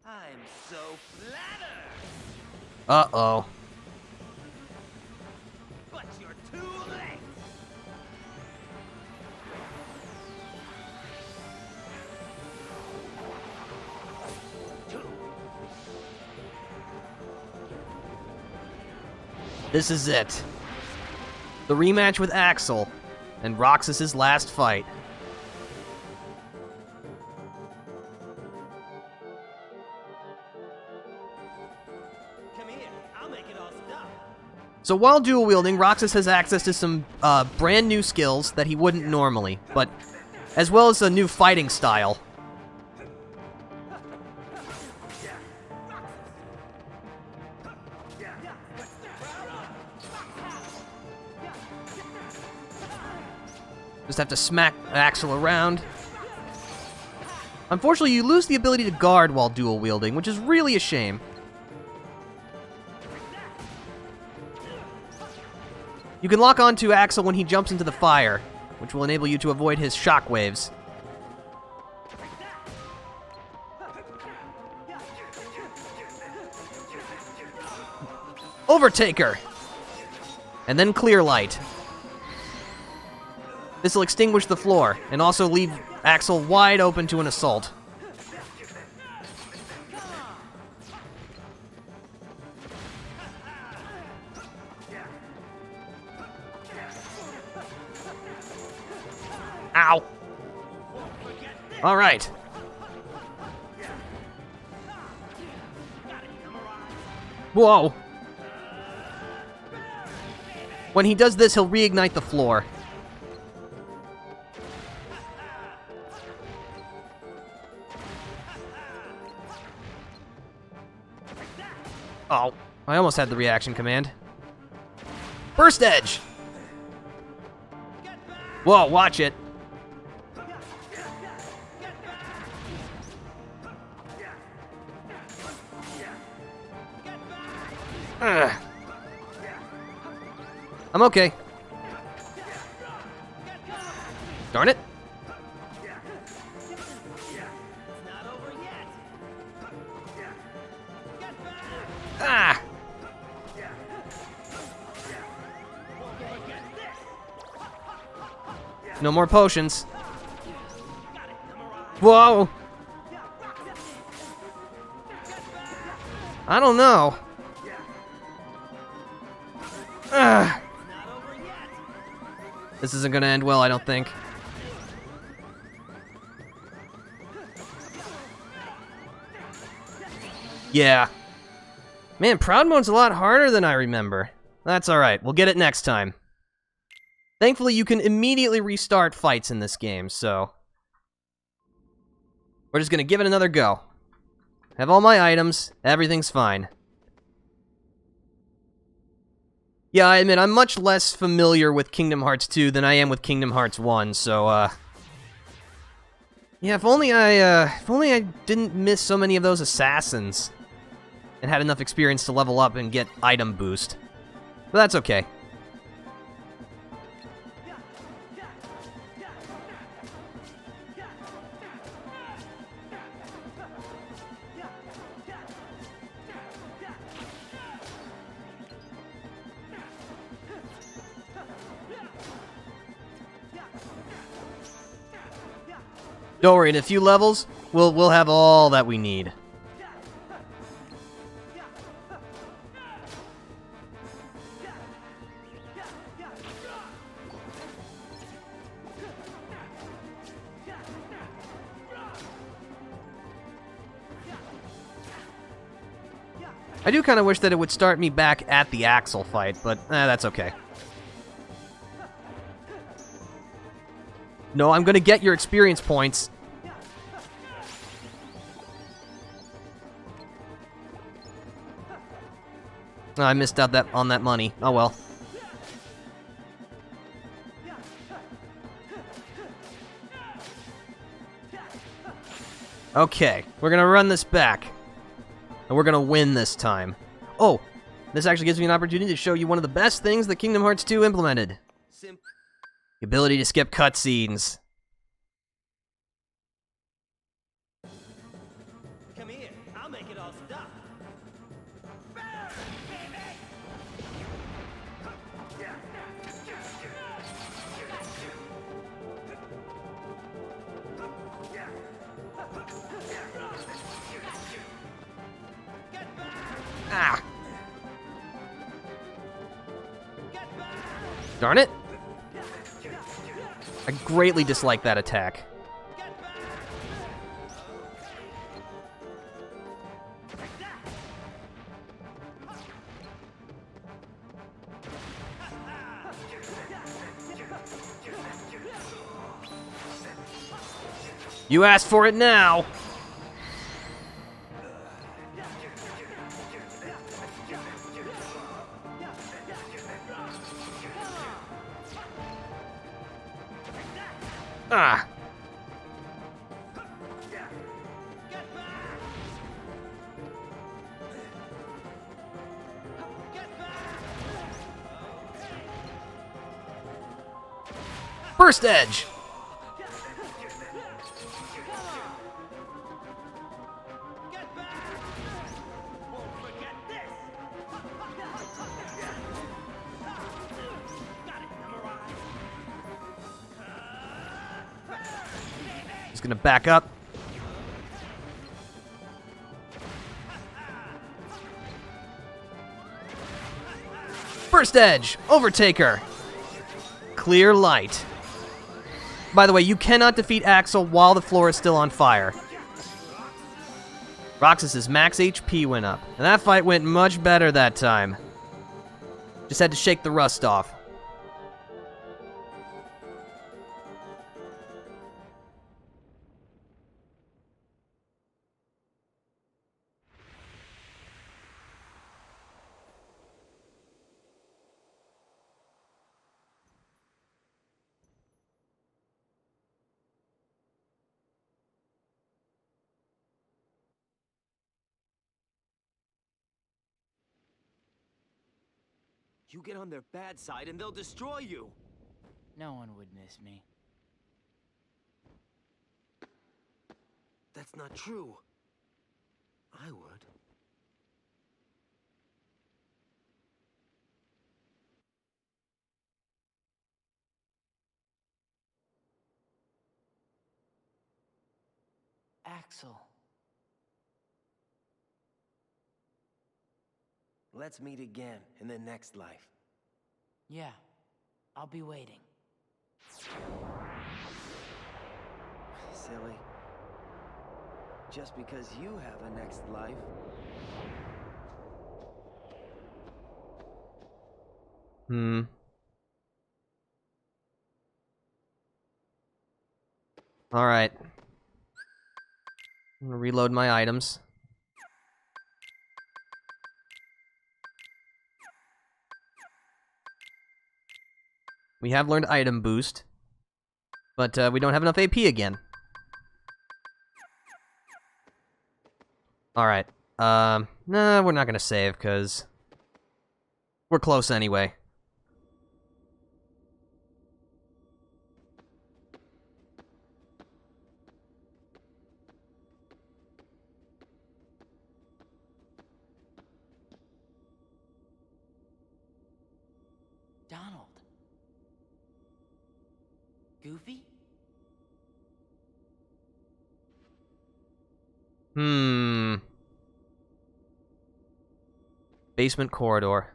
I'm so flattered. Uh-oh. But you're too late. This is it. The rematch with Axel and Roxas' last fight. So while dual wielding, Roxas has access to some brand new skills that he wouldn't normally, but as well as a new fighting style. Just have to smack Axel around. Unfortunately, you lose the ability to guard while dual wielding, which is really a shame. You can lock onto Axel when he jumps into the fire, which will enable you to avoid his shockwaves. Overtaker! And then Clear Light. This will extinguish the floor, and also leave Axel wide open to an assault. Ow! Alright. Whoa! When he does this, he'll reignite the floor. Oh, I almost had the reaction command. Burst Edge! Whoa, watch it. Ugh. I'm okay. Darn it. Ah! No more potions. Whoa! I don't know. Ugh. This isn't gonna end well, I don't think. Yeah. Man, Proud Mode's a lot harder than I remember. That's alright, we'll get it next time. Thankfully, you can immediately restart fights in this game, so... we're just gonna give it another go. Have all my items, everything's fine. Yeah, I admit, I'm much less familiar with Kingdom Hearts 2 than I am with Kingdom Hearts 1, so, yeah, if only I didn't miss so many of those assassins and had enough experience to level up and get item boost. But that's okay. Don't worry, in a few levels, we'll have all that we need. I do kind of wish that it would start me back at the Axel fight, but that's okay. No, I'm gonna get your experience points. Oh, I missed out on that money. Oh well. Okay, we're gonna run this back. And we're gonna win this time. Oh, this actually gives me an opportunity to show you one of the best things that Kingdom Hearts 2 implemented. The ability to skip cutscenes. Come here, I'll make it all stop. Ah! Darn it! I greatly dislike that attack. You asked for it now! Ah! Burst Edge! Just gonna back up. Burst Edge! Overtaker! Clear light. By the way, you cannot defeat Axel while the floor is still on fire. Roxas's max HP went up, and that fight went much better that time. Just had to shake the rust off. You get on their bad side and they'll destroy you. No one would miss me. That's not true. I would. Axel. Let's meet again in the next life. Yeah, I'll be waiting. Silly. Just because you have a next life. Alright. I'm gonna reload my items. We have learned item boost, but we don't have enough AP again. Alright. Nah, we're not gonna save, because we're close anyway. Donald. Goofy? Basement corridor.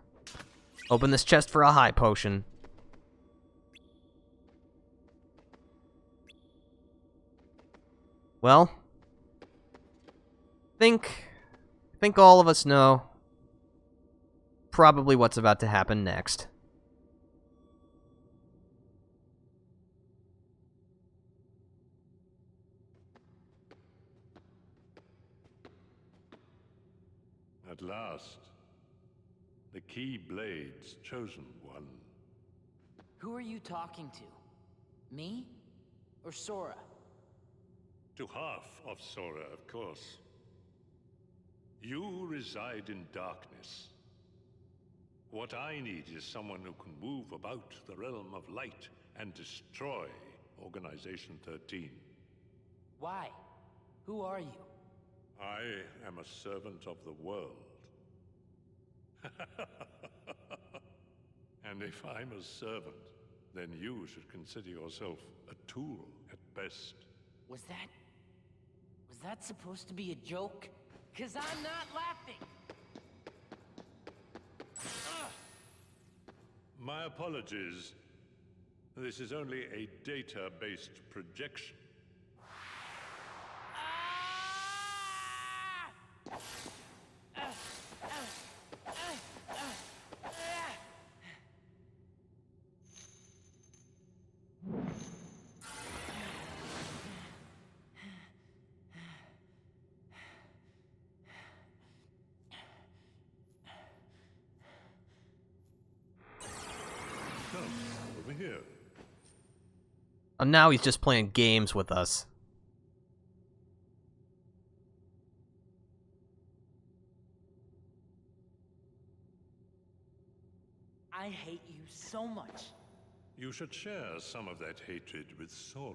Open this chest for a high potion. Well, think all of us know probably what's about to happen next. At last, the Keyblade's chosen one. Who are you talking to? Me? Or Sora? To half of Sora, of course. You reside in darkness. What I need is someone who can move about the realm of light and destroy Organization 13. Why? Who are you? I am a servant of the world. And if I'm a servant, then you should consider yourself a tool at best. Was that supposed to be a joke? 'Cause I'm not laughing! My apologies. This is only a data-based projection. Come, over here. And now he's just playing games with us. I hate you so much. You should share some of that hatred with Sora.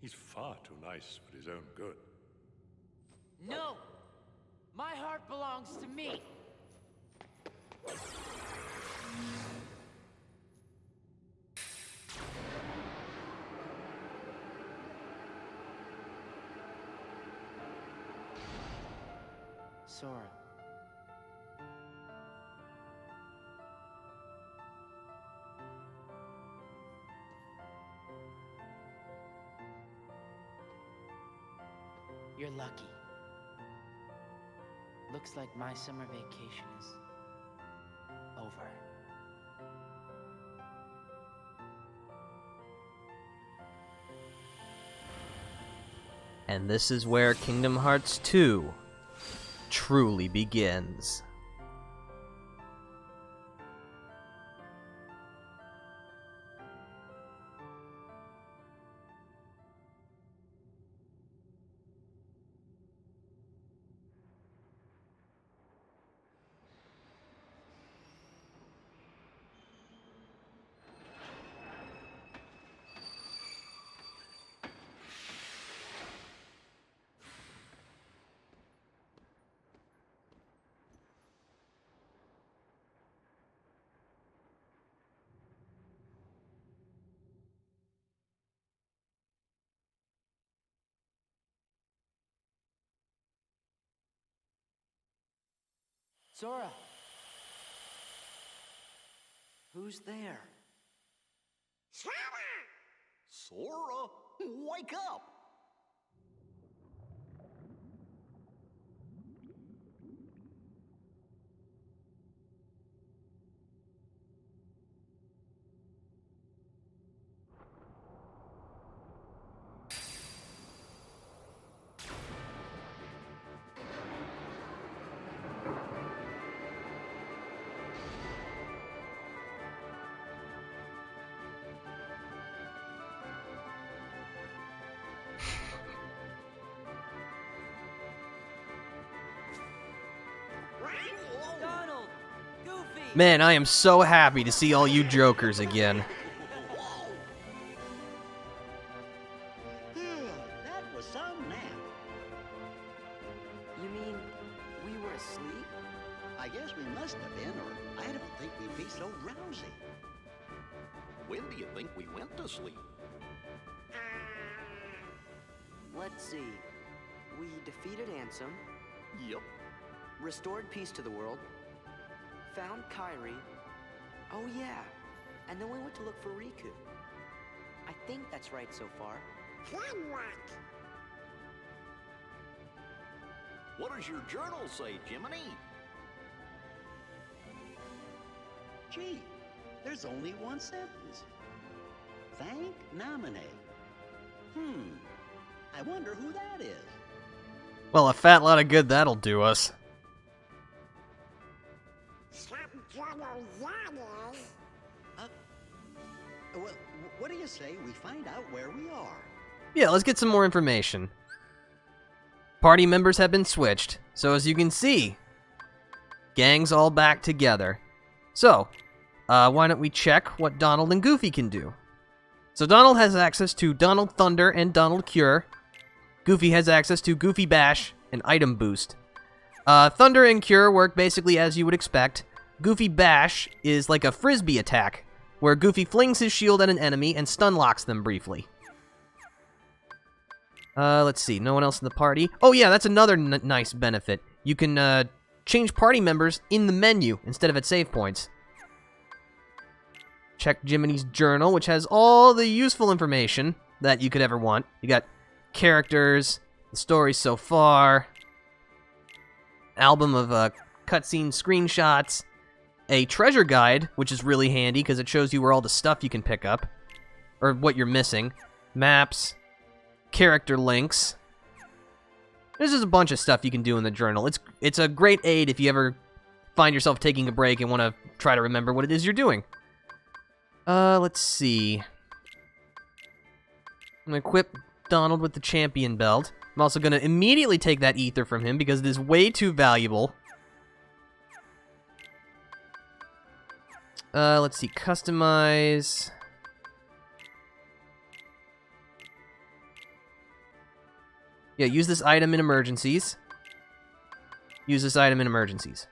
He's far too nice for his own good. No! My heart belongs to me! Sora. You're lucky. Looks like my summer vacation is over. And this is where Kingdom Hearts 2 truly begins. Sora! Who's there? Sora, wake up! Donald! Goofy! Man, I am so happy to see all you jokers again. That was some nap. You mean we were asleep? I guess we must have been, or I don't think we'd be so drowsy. When do you think we went to sleep? Let's see. We defeated Ansem, Yep. restored peace to the world, found Kairi. Oh yeah, and then we went to look for Riku. I think that's right so far. Then what? What does your journal say, Jiminy? Gee, there's only one sentence. Thank nominate. I wonder who that is. Well, a fat lot of good that'll do us. Well, what do you say we find out where we are? Yeah, let's get some more information. Party members have been switched, so as you can see, gang's all back together. So, why don't we check what Donald and Goofy can do? So Donald has access to Donald Thunder and Donald Cure. Goofy has access to Goofy Bash and Item Boost. Thunder and Cure work basically as you would expect. Goofy Bash is like a frisbee attack, where Goofy flings his shield at an enemy and stun locks them briefly. Let's see, no one else in the party. Oh yeah, that's another nice benefit. You can change party members in the menu instead of at save points. Check Jiminy's journal, which has all the useful information that you could ever want. You got characters, the story so far, album of cutscene screenshots, a treasure guide, which is really handy because it shows you where all the stuff you can pick up, or what you're missing, maps, character links. There's just a bunch of stuff you can do in the journal. It's a great aid if you ever find yourself taking a break and want to try to remember what it is you're doing. Let's see. I'm going to equip Donald with the champion belt. I'm also going to immediately take that ether from him because it is way too valuable. Let's see, customize. Yeah, use this item in emergencies. Use this item in emergencies.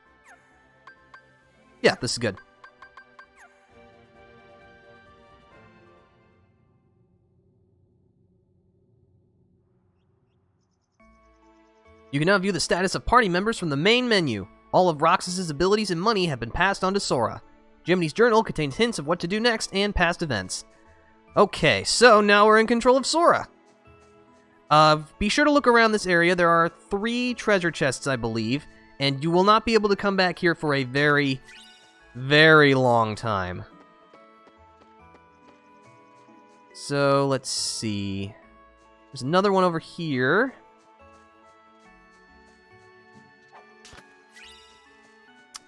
Yeah, this is good. You can now view the status of party members from the main menu. All of Roxas's abilities and money have been passed on to Sora. Jiminy's journal contains hints of what to do next and past events. Okay, so now we're in control of Sora. Be sure to look around this area. There are 3 treasure chests, I believe, and you will not be able to come back here for a very, very long time. So, let's see. There's another one over here.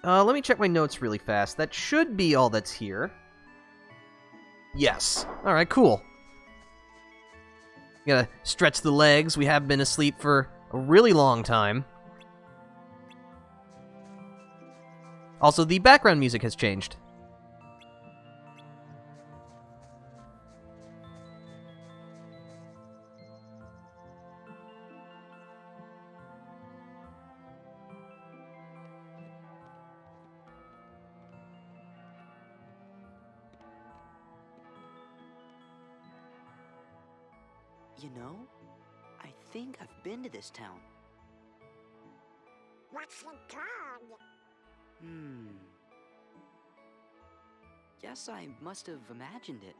Let me check my notes really fast. That should be all that's here. Yes. Alright, cool. Gotta stretch the legs. We have been asleep for a really long time. Also, the background music has changed. You know, I think I've been to this town. What's it called? Guess I must have imagined it.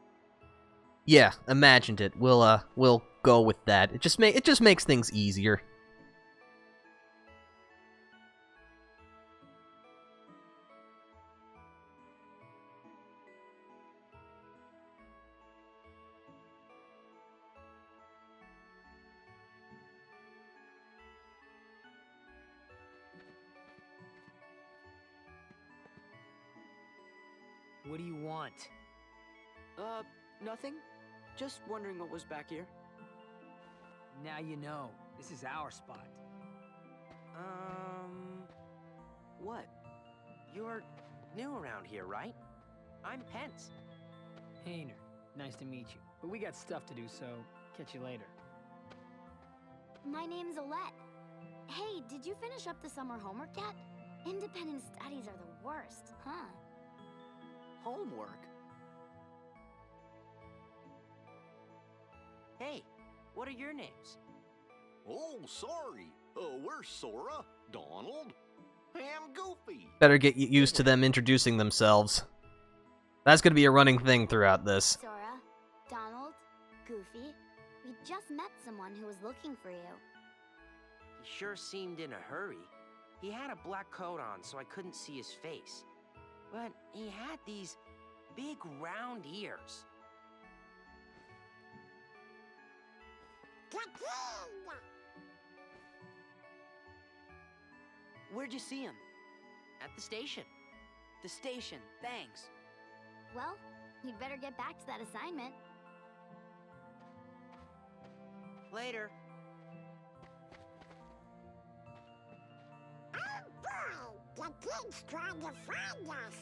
Yeah, imagined it. We'll go with that. It just makes things easier. What do you want? Nothing. Just wondering what was back here. Now you know. This is our spot. What? You're new around here, right? I'm Pence. Hayner, nice to meet you. But we got stuff to do, so catch you later. My name's Olette. Hey, did you finish up the summer homework yet? Independent studies are the worst, huh? Homework? Hey, what are your names? Oh, sorry. We're Sora, Donald, and Goofy. Better get used to them introducing themselves. That's gonna be a running thing throughout this. Sora, Donald, Goofy, we just met someone who was looking for you. He sure seemed in a hurry. He had a black coat on, so I couldn't see his face. But he had these big round ears. Where'd you see him? At the station. The station, thanks. Well, you'd better get back to that assignment. Later. The kid's trying to find us.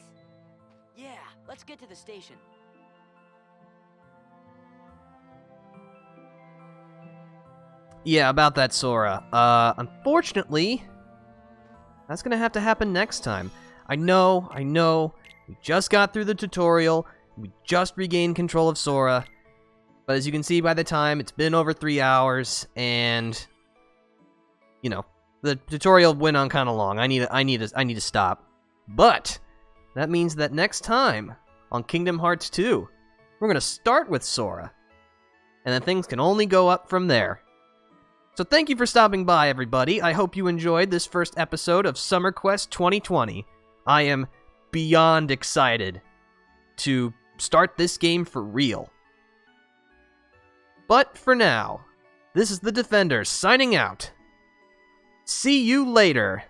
Yeah, let's get to the station. Yeah, about that Sora. Unfortunately, that's gonna have to happen next time. I know, we just got through the tutorial, we just regained control of Sora, but as you can see by the time, it's been over 3 hours, and, you know, the tutorial went on kind of long. I need to stop. But that means that next time on Kingdom Hearts 2, we're going to start with Sora. And then things can only go up from there. So thank you for stopping by, everybody. I hope you enjoyed this first episode of Summer Quest 2020. I am beyond excited to start this game for real. But for now, this is the Defender signing out. See you later.